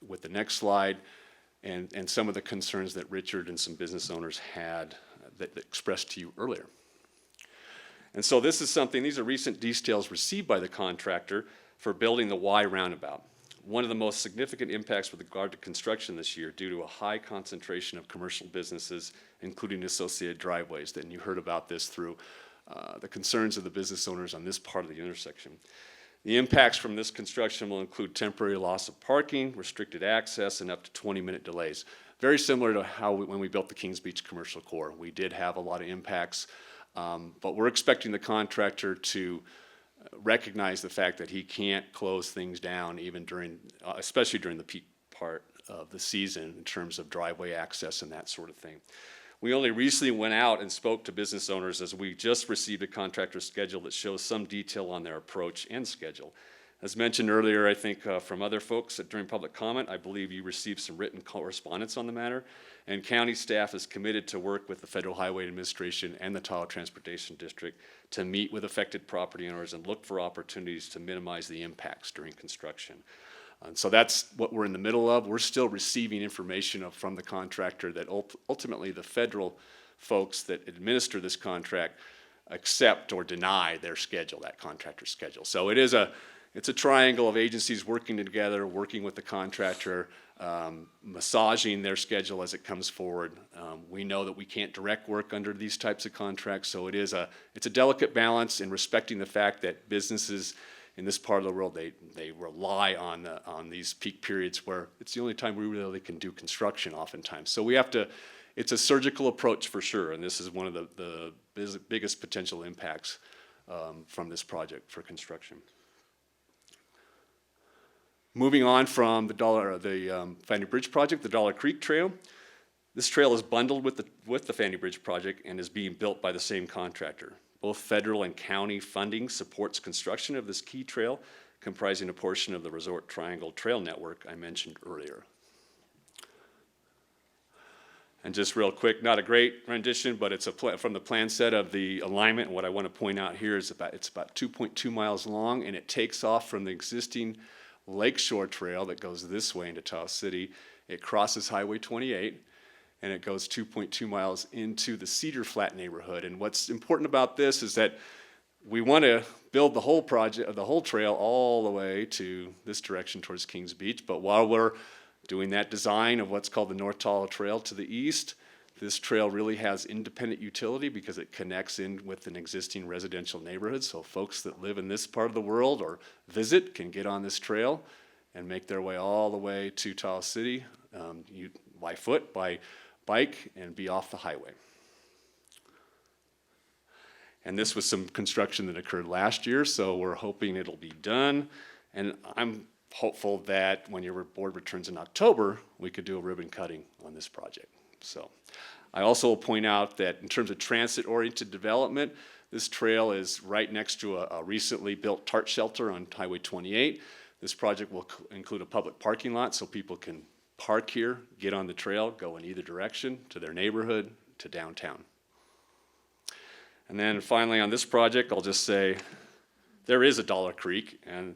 with the next slide and some of the concerns that Richard and some business owners had that expressed to you earlier. And so this is something, these are recent details received by the contractor for building the Y roundabout. One of the most significant impacts with regard to construction this year due to a high concentration of commercial businesses, including associated driveways. And you heard about this through the concerns of the business owners on this part of the intersection. The impacts from this construction will include temporary loss of parking, restricted access, and up to 20-minute delays. Very similar to how when we built the Kings Beach Commercial Core. We did have a lot of impacts, but we're expecting the contractor to recognize the fact that he can't close things down even during, especially during the peak part of the season in terms of driveway access and that sort of thing. We only recently went out and spoke to business owners as we just received a contractor schedule that shows some detail on their approach and schedule. As mentioned earlier, I think from other folks during public comment, I believe you received some written correspondence on the matter, and county staff is committed to work with the Federal Highway Administration and the Tahoe Transportation District to meet with affected property owners and look for opportunities to minimize the impacts during construction. And so that's what we're in the middle of. We're still receiving information from the contractor that ultimately the federal folks that administer this contract accept or deny their schedule, that contractor's schedule. So it's a triangle of agencies working together, working with the contractor, massaging their schedule as it comes forward. We know that we can't direct work under these types of contracts, so it's a delicate balance in respecting the fact that businesses in this part of the world, they rely on these peak periods where it's the only time we really can do construction oftentimes. So we have to, it's a surgical approach for sure, and this is one of the biggest potential impacts from this project for construction. Moving on from the Fanny Bridge project, the Dollar Creek Trail. This trail is bundled with the Fanny Bridge project and is being built by the same contractor. Both federal and county funding supports construction of this key trail, comprising a portion of the Resort Triangle Trail Network I mentioned earlier. And just real quick, not a great rendition, but it's from the plan set of the alignment. And what I want to point out here is it's about 2.2 miles long, and it takes off from the existing Lakeshore Trail that goes this way into Tahoe City. It crosses Highway 28. And it goes 2.2 miles into the Cedar Flat neighborhood. And what's important about this is that we want to build the whole project, the whole trail all the way to this direction towards Kings Beach. But while we're doing that design of what's called the North Tahoe Trail to the east, this trail really has independent utility because it connects in with an existing residential neighborhood. So folks that live in this part of the world or visit can get on this trail and make their way all the way to Tahoe City by foot, by bike, and be off the highway. And this was some construction that occurred last year, so we're hoping it'll be done. And I'm hopeful that when your board returns in October, we could do a ribbon cutting on this project. So I also will point out that in terms of transit-oriented development, this trail is right next to a recently built TART shelter on Highway 28. This project will include a public parking lot so people can park here, get on the trail, go in either direction to their neighborhood, to downtown. And then finally on this project, I'll just say there is a Dollar Creek and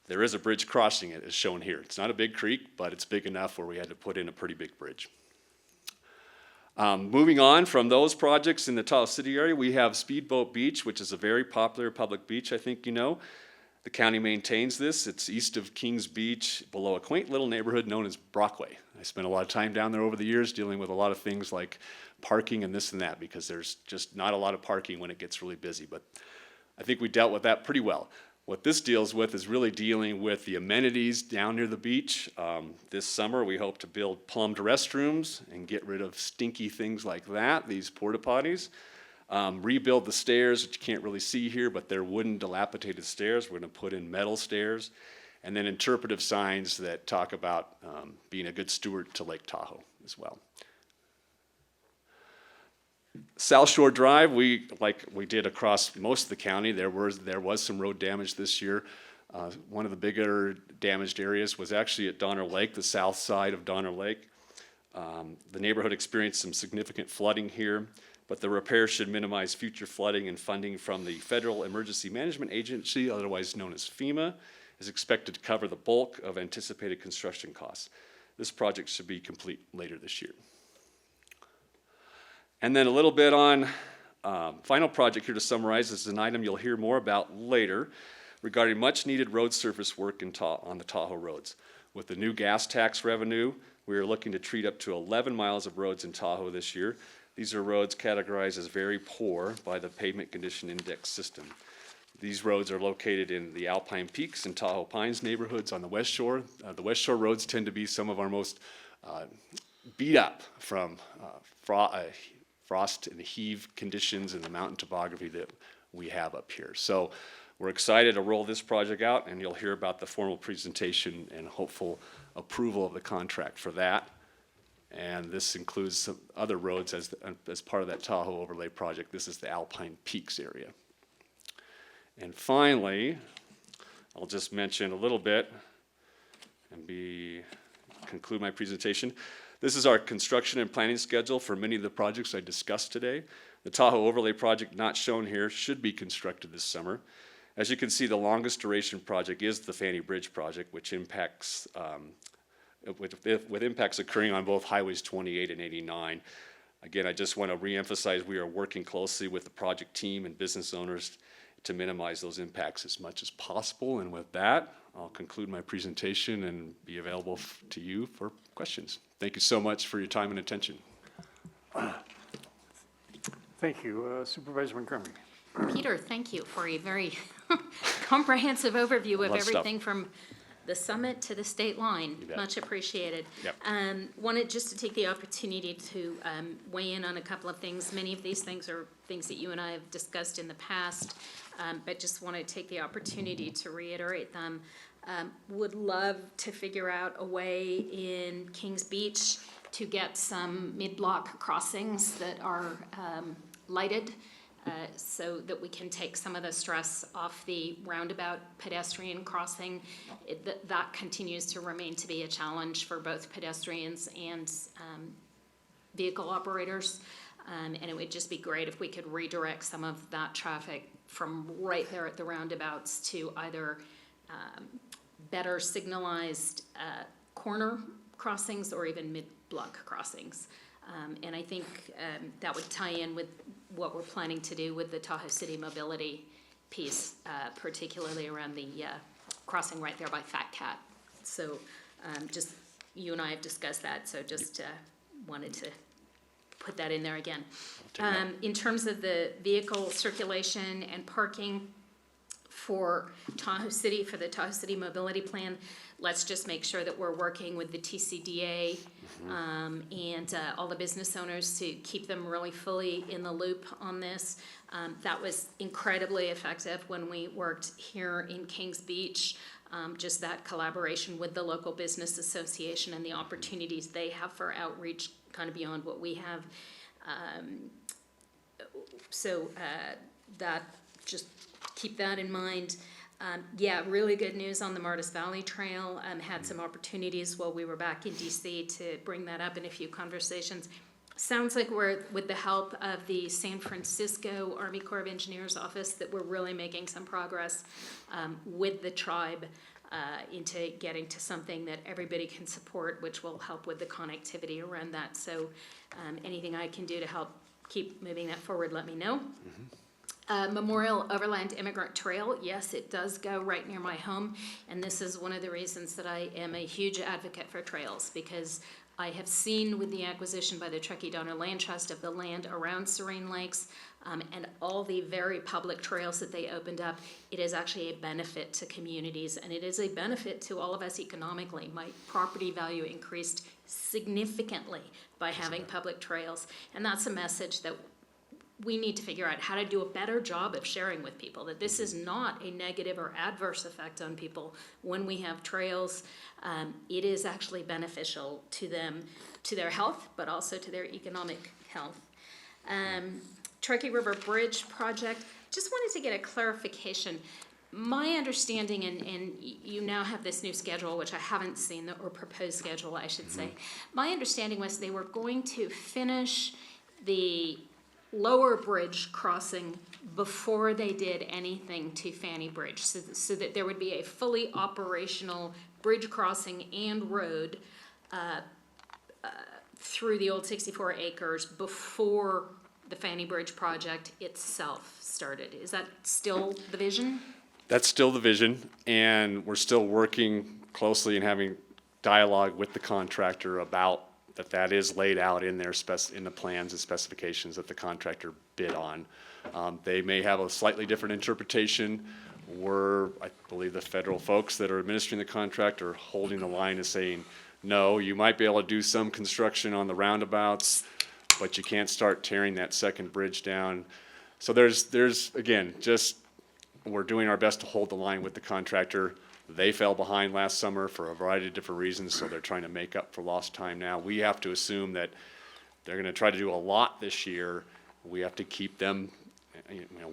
there is a bridge crossing it as shown here. It's not a big creek, but it's big enough where we had to put in a pretty big bridge. Moving on from those projects in the Tahoe City area, we have Speedboat Beach, which is a very popular public beach, I think you know. The county maintains this. It's east of Kings Beach, below a quaint little neighborhood known as Brockway. I spent a lot of time down there over the years dealing with a lot of things like parking and this and that because there's just not a lot of parking when it gets really busy. But I think we dealt with that pretty well. What this deals with is really dealing with the amenities down near the beach. This summer, we hope to build plumbed restrooms and get rid of stinky things like that, these porta potties. Rebuild the stairs, which you can't really see here, but they're wooden dilapidated stairs. We're going to put in metal stairs. And then interpretive signs that talk about being a good steward to Lake Tahoe as well. South Shore Drive, like we did across most of the county, there was some road damage this year. One of the bigger damaged areas was actually at Donner Lake, the south side of Donner Lake. The neighborhood experienced some significant flooding here, but the repair should minimize future flooding, and funding from the Federal Emergency Management Agency, otherwise known as FEMA, is expected to cover the bulk of anticipated construction costs. This project should be complete later this year. And then a little bit on final project here to summarize. This is an item you'll hear more about later regarding much needed road surface work on the Tahoe roads. With the new gas tax revenue, we are looking to treat up to 11 miles of roads in Tahoe this year. These are roads categorized as very poor by the Pavement Condition Index system. These roads are located in the Alpine Peaks and Tahoe Pines neighborhoods on the West Shore. The West Shore roads tend to be some of our most beat up from frost and heave conditions and the mountain topography that we have up here. So we're excited to roll this project out, and you'll hear about the formal presentation and hopeful approval of the contract for that. And this includes some other roads as part of that Tahoe overlay project. This is the Alpine Peaks area. And finally, I'll just mention a little bit and conclude my presentation. This is our construction and planning schedule for many of the projects I discussed today. The Tahoe overlay project not shown here should be constructed this summer. As you can see, the longest duration project is the Fanny Bridge project, which impacts with impacts occurring on both highways 28 and 89. Again, I just want to reemphasize we are working closely with the project team and business owners to minimize those impacts as much as possible. And with that, I'll conclude my presentation and be available to you for questions. Thank you so much for your time and attention. Thank you. Supervisor Montgomery. Peter, thank you for a very comprehensive overview of everything from the summit to the state line. Much appreciated. Yep. Wanted just to take the opportunity to weigh in on a couple of things. Many of these things are things that you and I have discussed in the past, but just want to take the opportunity to reiterate them. Would love to figure out a way in Kings Beach to get some mid-block crossings that are lighted, so that we can take some of the stress off the roundabout pedestrian crossing. That continues to remain to be a challenge for both pedestrians and vehicle operators. And it would just be great if we could redirect some of that traffic from right there at the roundabouts to either better signalized corner crossings or even mid-block crossings. And I think that would tie in with what we're planning to do with the Tahoe City mobility piece, particularly around the crossing right there by Fat Cat. So just, you and I have discussed that, so just wanted to put that in there again. In terms of the vehicle circulation and parking for Tahoe City, for the Tahoe City Mobility Plan, let's just make sure that we're working with the TCDA and all the business owners to keep them really fully in the loop on this. That was incredibly effective when we worked here in Kings Beach. Just that collaboration with the local business association and the opportunities they have for outreach kind of beyond what we have. That, just keep that in mind. Yeah, really good news on the Martis Valley Trail. Had some opportunities while we were back in DC to bring that up in a few conversations. Sounds like we're, with the help of the San Francisco Army Corps of Engineers office, that we're really making some progress with the tribe into getting to something that everybody can support, which will help with the connectivity around that. So anything I can do to help keep moving that forward, let me know. Memorial Overland Immigrant Trail, yes, it does go right near my home, and this is one of the reasons that I am a huge advocate for trails, because I have seen with the acquisition by the Truckee Donner Land Trust of the land around Serene Lakes, and all the very public trails that they opened up, it is actually a benefit to communities, and it is a benefit to all of us economically. My property value increased significantly by having public trails, and that's a message that we need to figure out how to do a better job of sharing with people, that this is not a negative or adverse effect on people when we have trails. It is actually beneficial to them, to their health, but also to their economic health. Truckee River Bridge project, just wanted to get a clarification. My understanding, and you now have this new schedule, which I haven't seen, or proposed schedule, I should say. My understanding was they were going to finish the lower bridge crossing before they did anything to Fanny Bridge, so that there would be a fully operational bridge crossing and road through the old 64 acres before the Fanny Bridge project itself started. Is that still the vision? That's still the vision, and we're still working closely and having dialogue with the contractor about that is laid out in their in the plans and specifications that the contractor bid on. They may have a slightly different interpretation. I believe the federal folks that are administering the contract are holding the line and saying, no, you might be able to do some construction on the roundabouts, but you can't start tearing that second bridge down. So there's again, just we're doing our best to hold the line with the contractor. They fell behind last summer for a variety of different reasons, so they're trying to make up for lost time now. We have to assume that they're going to try to do a lot this year. We have to keep them,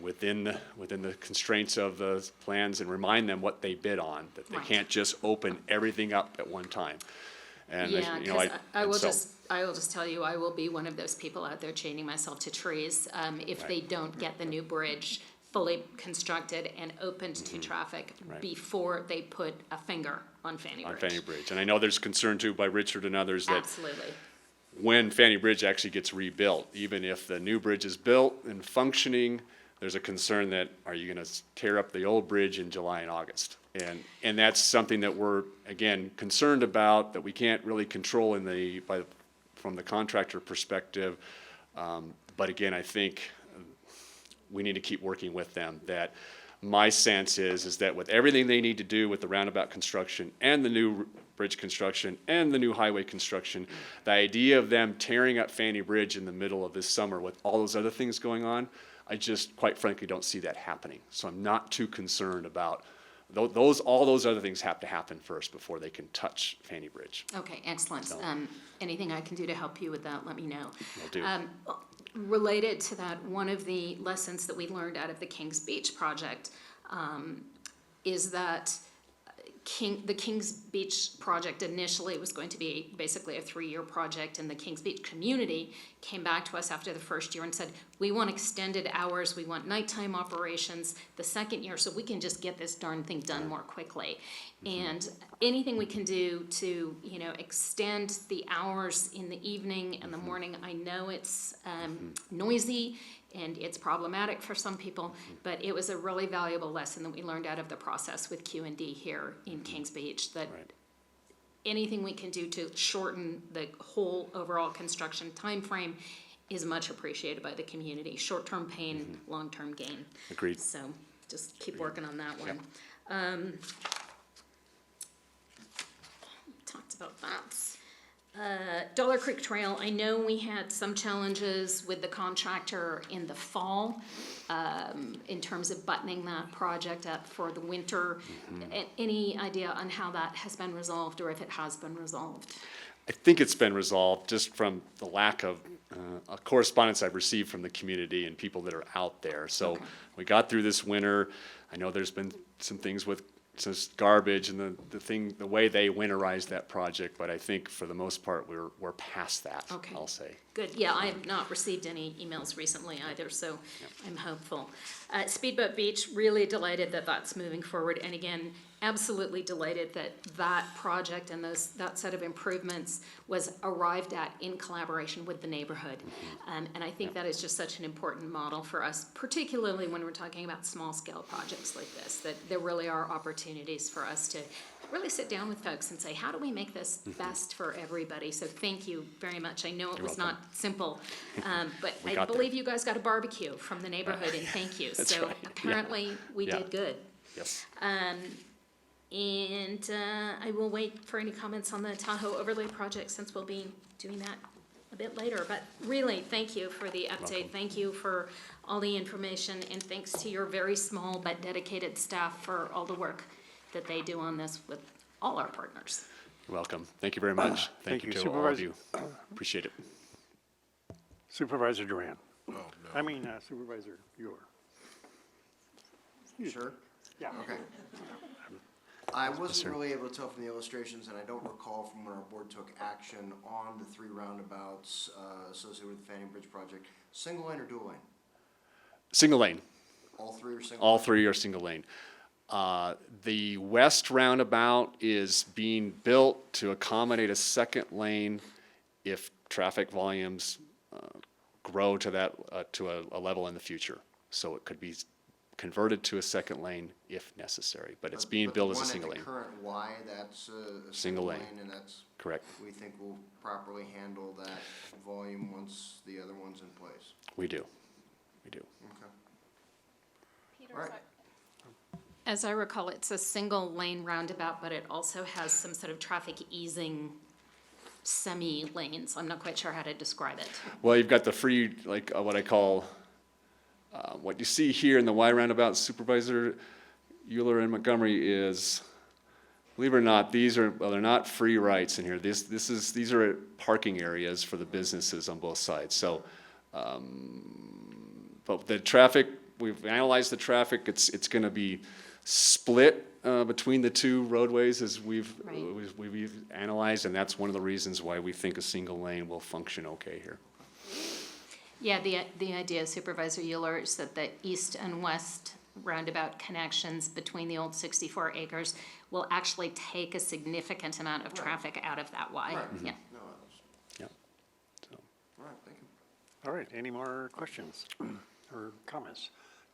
within the constraints of the plans and remind them what they bid on, that they can't just open everything up at one time. And yeah, because I will just tell you, I will be one of those people out there chaining myself to trees if they don't get the new bridge fully constructed and opened to traffic before they put a finger on Fanny Bridge. On Fanny Bridge. And I know there's concern too by Richard and others that absolutely, when Fanny Bridge actually gets rebuilt, even if the new bridge is built and functioning, there's a concern that, are you gonna tear up the old bridge in July and August? And that's something that we're, again, concerned about, that we can't really control from the contractor perspective. But again, I think we need to keep working with them. That my sense is that with everything they need to do with the roundabout construction and the new bridge construction and the new highway construction, the idea of them tearing up Fanny Bridge in the middle of this summer with all those other things going on, I just quite frankly don't see that happening. So I'm not too concerned about all those other things have to happen first before they can touch Fanny Bridge. okay, excellent. So. Anything I can do to help you with that, let me know. Will do. Related to that, one of the lessons that we learned out of the Kings Beach project is that the Kings Beach project initially was going to be basically a 3-year project, and the Kings Beach community came back to us after the first year and said, we want extended hours, we want nighttime operations the second year so we can just get this darn thing done more quickly. And anything we can do to, extend the hours in the evening and the morning, I know it's noisy and it's problematic for some people, but it was a really valuable lesson that we learned out of the process with Q&D here in Kings Beach, that anything we can do to shorten the whole overall construction time frame is much appreciated by the community. Short-term pain, long-term gain. Agreed. So just keep working on that one. Talked about that. Dollar Creek Trail, I know we had some challenges with the contractor in the fall in terms of buttoning that project up for the winter. Any idea on how that has been resolved, or if it has been resolved? I think it's been resolved just from the lack of correspondence I've received from the community and people that are out there. So we got through this winter. I know there's been some things with just garbage and the way they winterized that project, but I think for the most part we're past that. Okay. I'll say. Good. Yeah, I have not received any emails recently either, so I'm hopeful. Speedboat Beach, really delighted that that's moving forward. And again, absolutely delighted that that project and that set of improvements was arrived at in collaboration with the neighborhood. And I think that is just such an important model for us, particularly when we're talking about small scale projects like this, that there really are opportunities for us to really sit down with folks and say, how do we make this best for everybody? So thank you very much. I know it was not simple, but I believe you guys got a barbecue from the neighborhood, and thank you. That's So right. apparently we did good. Yes. And I will wait for any comments on the Tahoe overlay project, since we'll be doing that a bit later. But really, thank you for the update. Welcome. Thank you for all the information, and thanks to your very small but dedicated staff for all the work that they do on this with all our partners. You're welcome. Thank you very much. Thank you to all of you. Appreciate it. Supervisor Duran. Oh, no. I mean, Supervisor Ewer. Sure? Yeah. Okay. I wasn't sir. really able to tell from the illustrations, and I don't recall from when our board took action on the 3 roundabouts associated with the Fanning Bridge project. Single lane or dual lane? Single lane. All 3 are single? All 3 are single lane. The west roundabout is being built to accommodate a second lane if traffic volumes grow to that, to a level in the future. So it could be converted to a second lane if necessary, but it's being built as a single lane. The one at the current Y, that's a Single lane. and that's. Correct. We think will properly handle that volume once the other one's in place. We do. We do. Okay. All right. As I recall, it's a single lane roundabout, but it also has some sort of traffic easing semi-lanes. I'm not quite sure how to describe it. Well, you've got the free, like what I call, what you see here in the Y roundabout, Supervisor Euler and Montgomery, is, believe it or not, they're not free rights in here. These are parking areas for the businesses on both sides. So, but the traffic, we've analyzed the traffic. It's going to be split between the 2 roadways as we've analyzed, and that's one of the reasons why we think a single lane will function okay here. Yeah, the idea, Supervisor Euler, is that the east and west roundabout connections between the old 64 acres will actually take a significant amount of traffic out of that Y. Right. Yeah. No, that's, Yeah. all right, thank you. All right, any more questions or comments?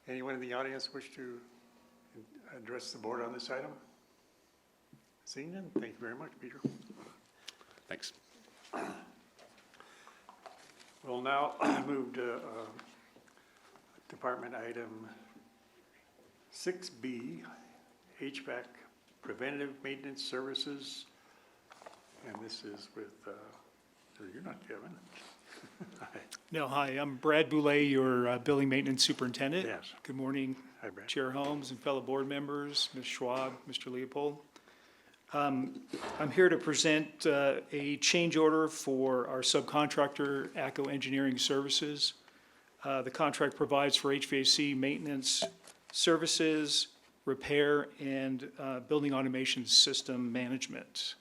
Anyone in the audience wish to address the board on this item? Seeing none, thank you very much, Peter. Thanks. We'll now move to department item 6B, HVAC preventative maintenance services. And this is with, you're not Kevin. No, hi, I'm Brad Boulay, your building maintenance superintendent. Yes. Good morning, Hi, Brad. Chair Holmes and fellow board members, Ms. Schwab, Mr. Leopold. I'm here to present a change order for our subcontractor, ACO Engineering Services. The contract provides for HVAC maintenance services, repair, and building automation system management.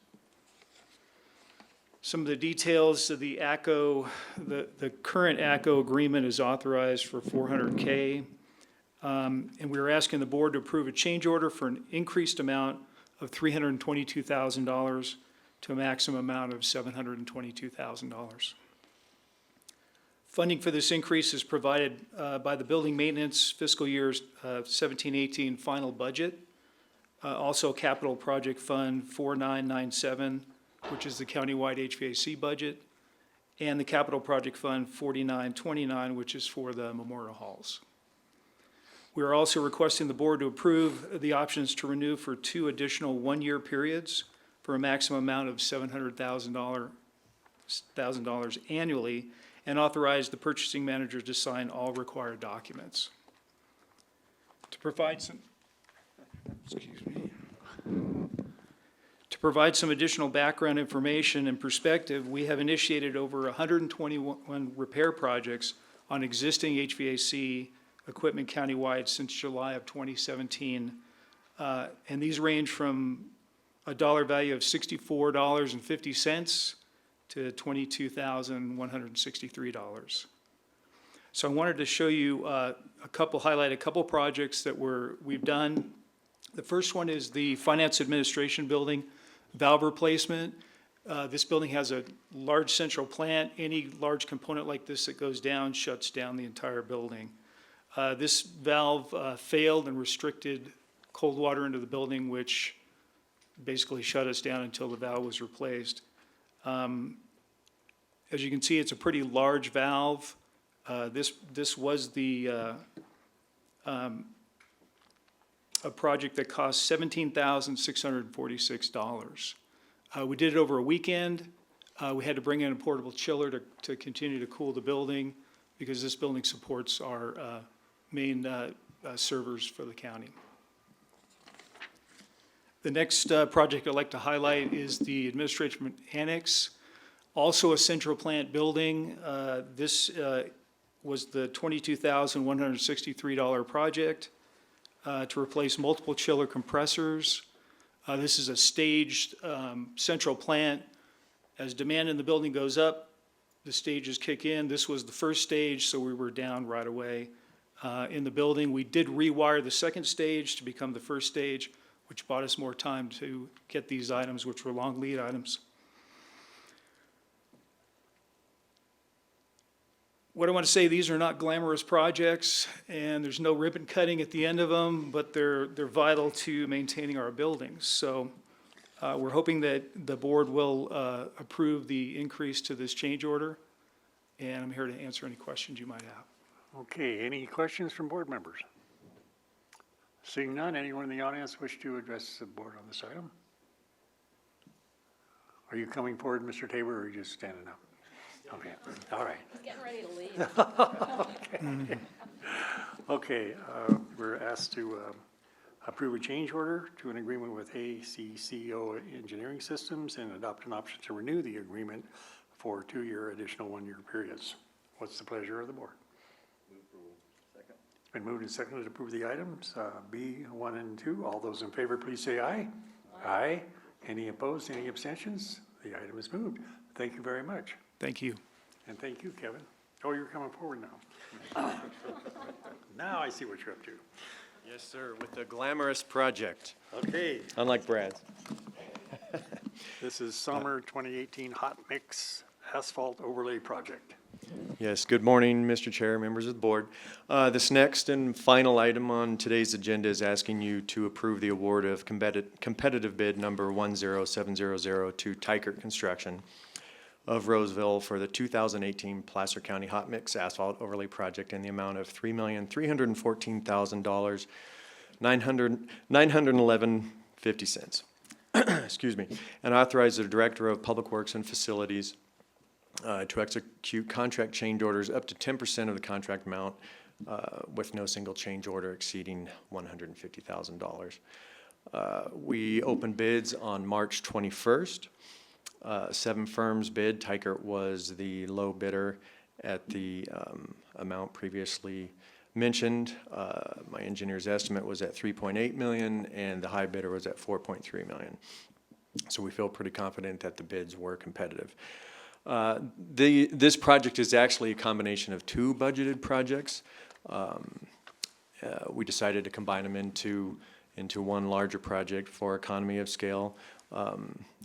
Some of the details of the ACO, the current ACO agreement is authorized for $400K. And we're asking the board to approve a change order for an increased amount of $322,000 to a maximum amount of $722,000. Funding for this increase is provided by the building maintenance fiscal year's 17-18 final budget. Also Capital Project Fund 4997, which is the countywide HVAC budget, and the Capital Project Fund 4929, which is for the memorial halls. We are also requesting the board to approve the options to renew for 2 additional 1-year periods for a maximum amount of $700,000 annually, and authorize the purchasing manager to sign all required documents. To provide some, To provide some additional background information and perspective, we have initiated over 121 repair projects on existing HVAC equipment countywide since July of 2017. And these range from a dollar value of $64.50 to $22,163. So I wanted to show you highlight a couple projects that we've done The first one is the Finance Administration Building valve replacement. This building has a large central plant. Any large component like this that goes down shuts down the entire building. This valve failed and restricted cold water into the building, which basically shut us down until the valve was replaced. As you can see, it's a pretty large valve. This was a project that cost $17,646. We did it over a weekend. We had to bring in a portable chiller to continue to cool the building because this building supports our main servers for the county. The next project I'd like to highlight is the Administration Annex, also a central plant building. This was the $22,163 project to replace multiple chiller compressors. This is a staged central plant. As demand in the building goes up, the stages kick in. This was the first stage, so we were down right away in the building. We did rewire the second stage to become the first stage, which bought us more time to get these items, which were long lead items. What I want to say, these are not glamorous projects, and there's no ribbon cutting at the end of them, but they're vital to maintaining our buildings. So we're hoping that the board will approve the increase to this change order, and I'm here to answer any questions you might have. Okay, any questions from board members? Seeing none, anyone in the audience wish to address the board on this item? Are you coming forward, Mr. Tabor, or are you just standing up? Okay, all right. He's getting ready to leave. Okay, we're asked to approve a change order to an agreement with ACCO Engineering Systems and adopt an option to renew the agreement for 2-year additional 1-year periods. What's the pleasure of the board? It's been moved and seconded to approve the items, B, 1 and 2. All those in favor, please say aye. Aye. Any opposed, any abstentions? The item is moved. Thank you very much. Thank you. And thank you, Kevin. Oh, you're coming forward now. Now I see what you're up to. Yes, sir, with the glamorous project. Okay. Unlike Brad's. This is summer 2018 hot mix asphalt overlay project. Yes, good morning, Mr. Chair, members of the board. This next and final item on today's agenda is asking you to approve the award of competitive bid number 10700 to Tykert Construction of Roseville for the 2018 Placer County Hot Mix Asphalt Overlay Project in the amount of $3,314,000, $911.50. Excuse me, and authorize the Director of Public Works and Facilities to execute contract change orders up to 10% of the contract amount with no single change order exceeding $150,000. We opened bids on March 21st. 7 firms bid. Tykert was the low bidder at the amount previously mentioned. My engineer's estimate was at $3.8 million, and the high bidder was at $4.3 million. So we feel pretty confident that the bids were competitive. This project is actually a combination of 2 budgeted projects. We decided to combine them into one larger project for economy of scale.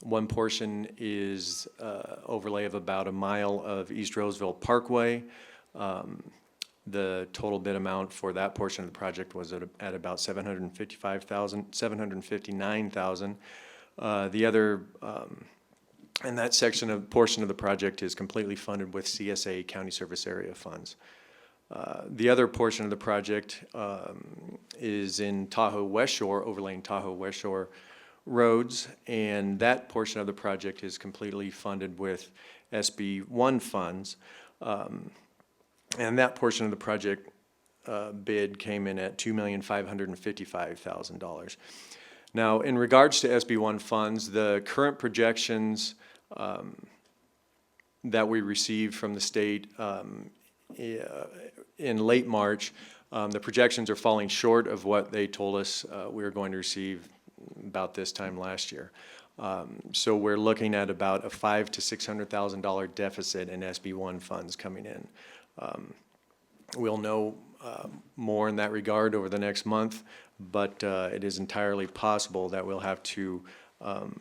One portion is overlay of about a mile of East Roseville Parkway. The total bid amount for that portion of the project was at about $759,000. The other, and that portion of the project is completely funded with CSA County Service Area funds. The other portion of the project is in Tahoe West Shore, overlaying Tahoe West Shore roads, and that portion of the project is completely funded with SB1 funds. And that portion of the project bid came in at $2,555,000. Now, in regards to SB1 funds, the current projections that we received from the state in late March, the projections are falling short of what they told us we were going to receive about this time last year. So we're looking at about a $500,000 to $600,000 deficit in SB1 funds coming in. We'll know more in that regard over the next month, but it is entirely possible that we'll have to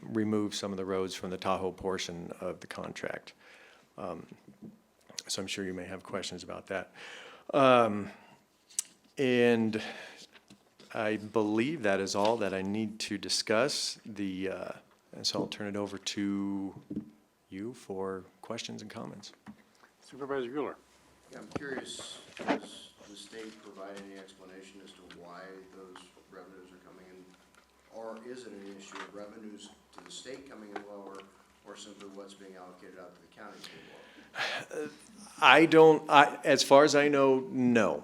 remove some of the roads from the Tahoe portion of the contract. So I'm sure you may have questions about that. And I believe that is all that I need to discuss. And so I'll turn it over to you for questions and comments. Supervisor Guler. Yeah, I'm curious, does the state provide any explanation as to why those revenues are coming in? Or is it an issue of revenues to the state coming in lower, or simply what's being allocated out to the counties being lower? As far as I know, no.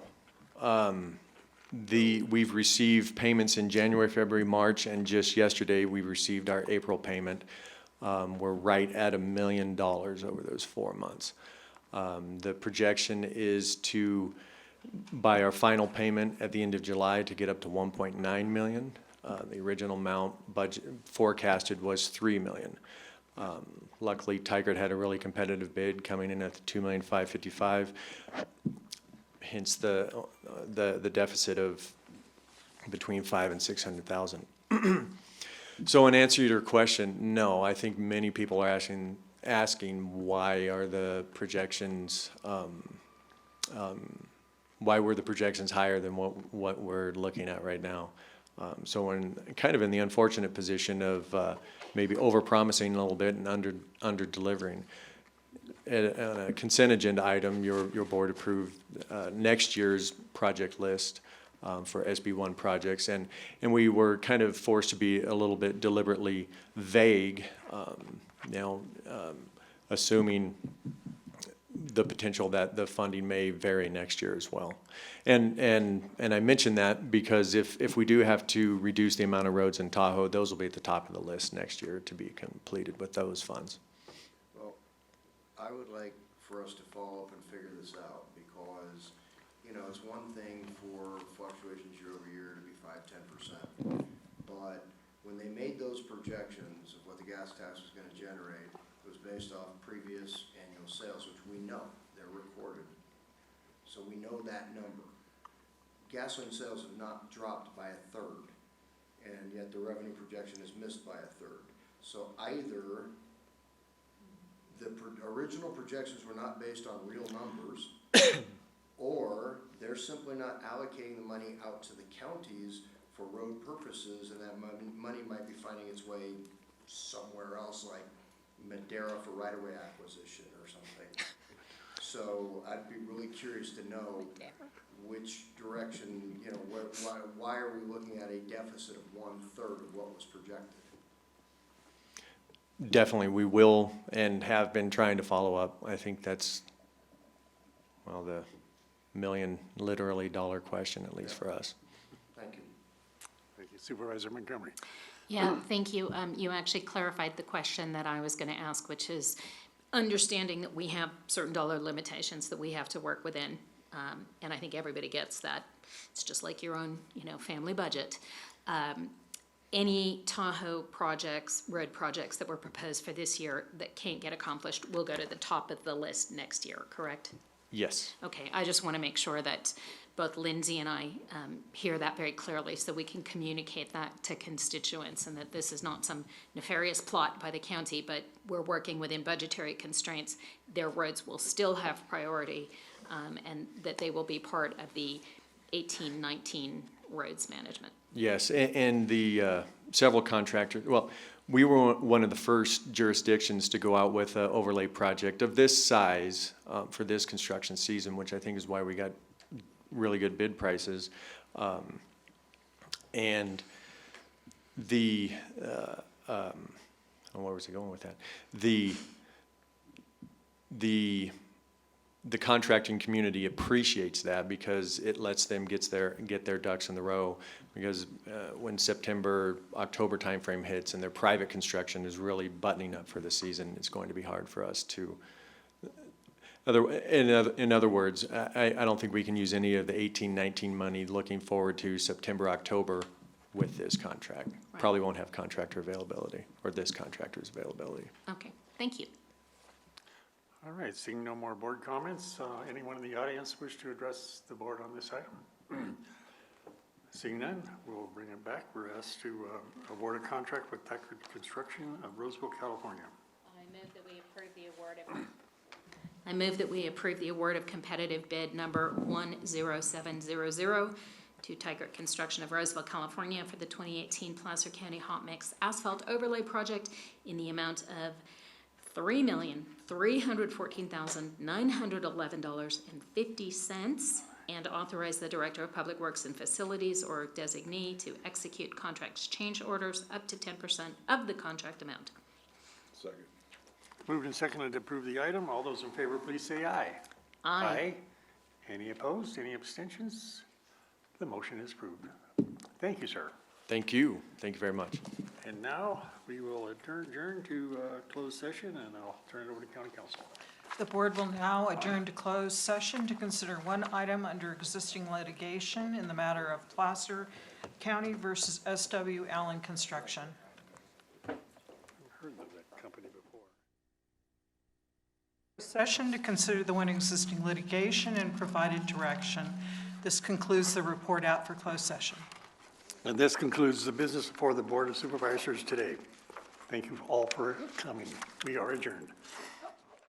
We've received payments in January, February, March, and just yesterday we received our April payment. We're right at $1 million over those 4 months. The projection is by our final payment at the end of July, to get up to 1.9 million. The original amount forecasted was 3 million. Luckily, Tigard had a really competitive bid coming in at the 2,555,000. Hence the deficit of between 500,000 and 600,000. So in answer to your question, no, I think many people are asking why are the projections, why were the projections higher than what we're looking at right now? So we're kind of in the unfortunate position of maybe over-promising a little bit and under-delivering. On a consent agenda item, your board approved next year's project list for SB1 projects, and we were kind of forced to be a little bit deliberately vague, assuming the potential that the funding may vary next year as well. And I mention that because if we do have to reduce the amount of roads in Tahoe, those will be at the top of the list next year to be completed with those funds. Well, I would like for us to follow up and figure this out, because, it's one thing for fluctuations year over year to be 5–10%. But when they made those projections of what the gas tax was gonna generate, it was based off previous annual sales, which we know, they're recorded. So we know that number. Gasoline sales have not dropped by 1/3, and yet the revenue projection is missed by 1/3. So either the original projections were not based on real numbers, or they're simply not allocating the money out to the counties for road purposes, and that money might be finding its way somewhere else, like Madera for right-of-way acquisition or something. So I'd be really curious to know which direction, why are we looking at a deficit of 1/3 of what was projected? Definitely, we will and have been trying to follow up. I think that's, the million literally dollar question, at least for us. Thank you. Thank you. Supervisor Montgomery. Yeah, thank you. You actually clarified the question that I was going to ask, which is understanding that we have certain dollar limitations that we have to work within. And I think everybody gets that. It's just like your own, family budget. Any Tahoe projects, road projects that were proposed for this year that can't get accomplished will go to the top of the list next year, correct? Yes. Okay, I just want to make sure that both Lindsay and I hear that very clearly, so we can communicate that to constituents, and that this is not some nefarious plot by the county, but we're working within budgetary constraints. Their roads will still have priority, and that they will be part of the 18-19 roads management. Yes, and the several contractors, we were one of the first jurisdictions to go out with an overlay project of this size for this construction season, which I think is why we got really good bid prices. And where was I going with that? The contracting community appreciates that because it lets them get their ducks in the row. Because when September, October timeframe hits and their private construction is really buttoning up for the season, it's going to be hard for us to. In other words, I don't think we can use any of the 18-19 money looking forward to September, October with this contract. Right. Probably won't have contractor availability, or this contractor's availability. Okay, thank you. All right, seeing no more board comments, anyone in the audience wish to address the board on this item? Seeing none, we'll bring it back. We're asked to award a contract with Tahoe Construction of Roseville, California. I move that we approve the award of. I move that we approve the award of competitive bid number 10700 to Tahoe Construction of Roseville, California for the 2018 Placer County Hot Mix Asphalt Overlay Project in the amount of $3,314,911.50 and authorize the Director of Public Works and Facilities or designee to execute contracts change orders up to 10% of the contract amount. Second. Moved and seconded to approve the item. All those in favor, please say aye. Aye. Any opposed? Any abstentions? The motion is approved. Thank you, sir. Thank you. Thank you very much. And now we will adjourn to closed session, and I'll turn it over to County Council. The board will now adjourn to closed session to consider one item under existing litigation in the matter of Placer County versus S.W. Allen Construction. I've heard of that company before. Session to consider the one existing litigation and provided direction. This concludes the report out for closed session. And this concludes the business before the Board of Supervisors today. Thank you all for coming. We are adjourned.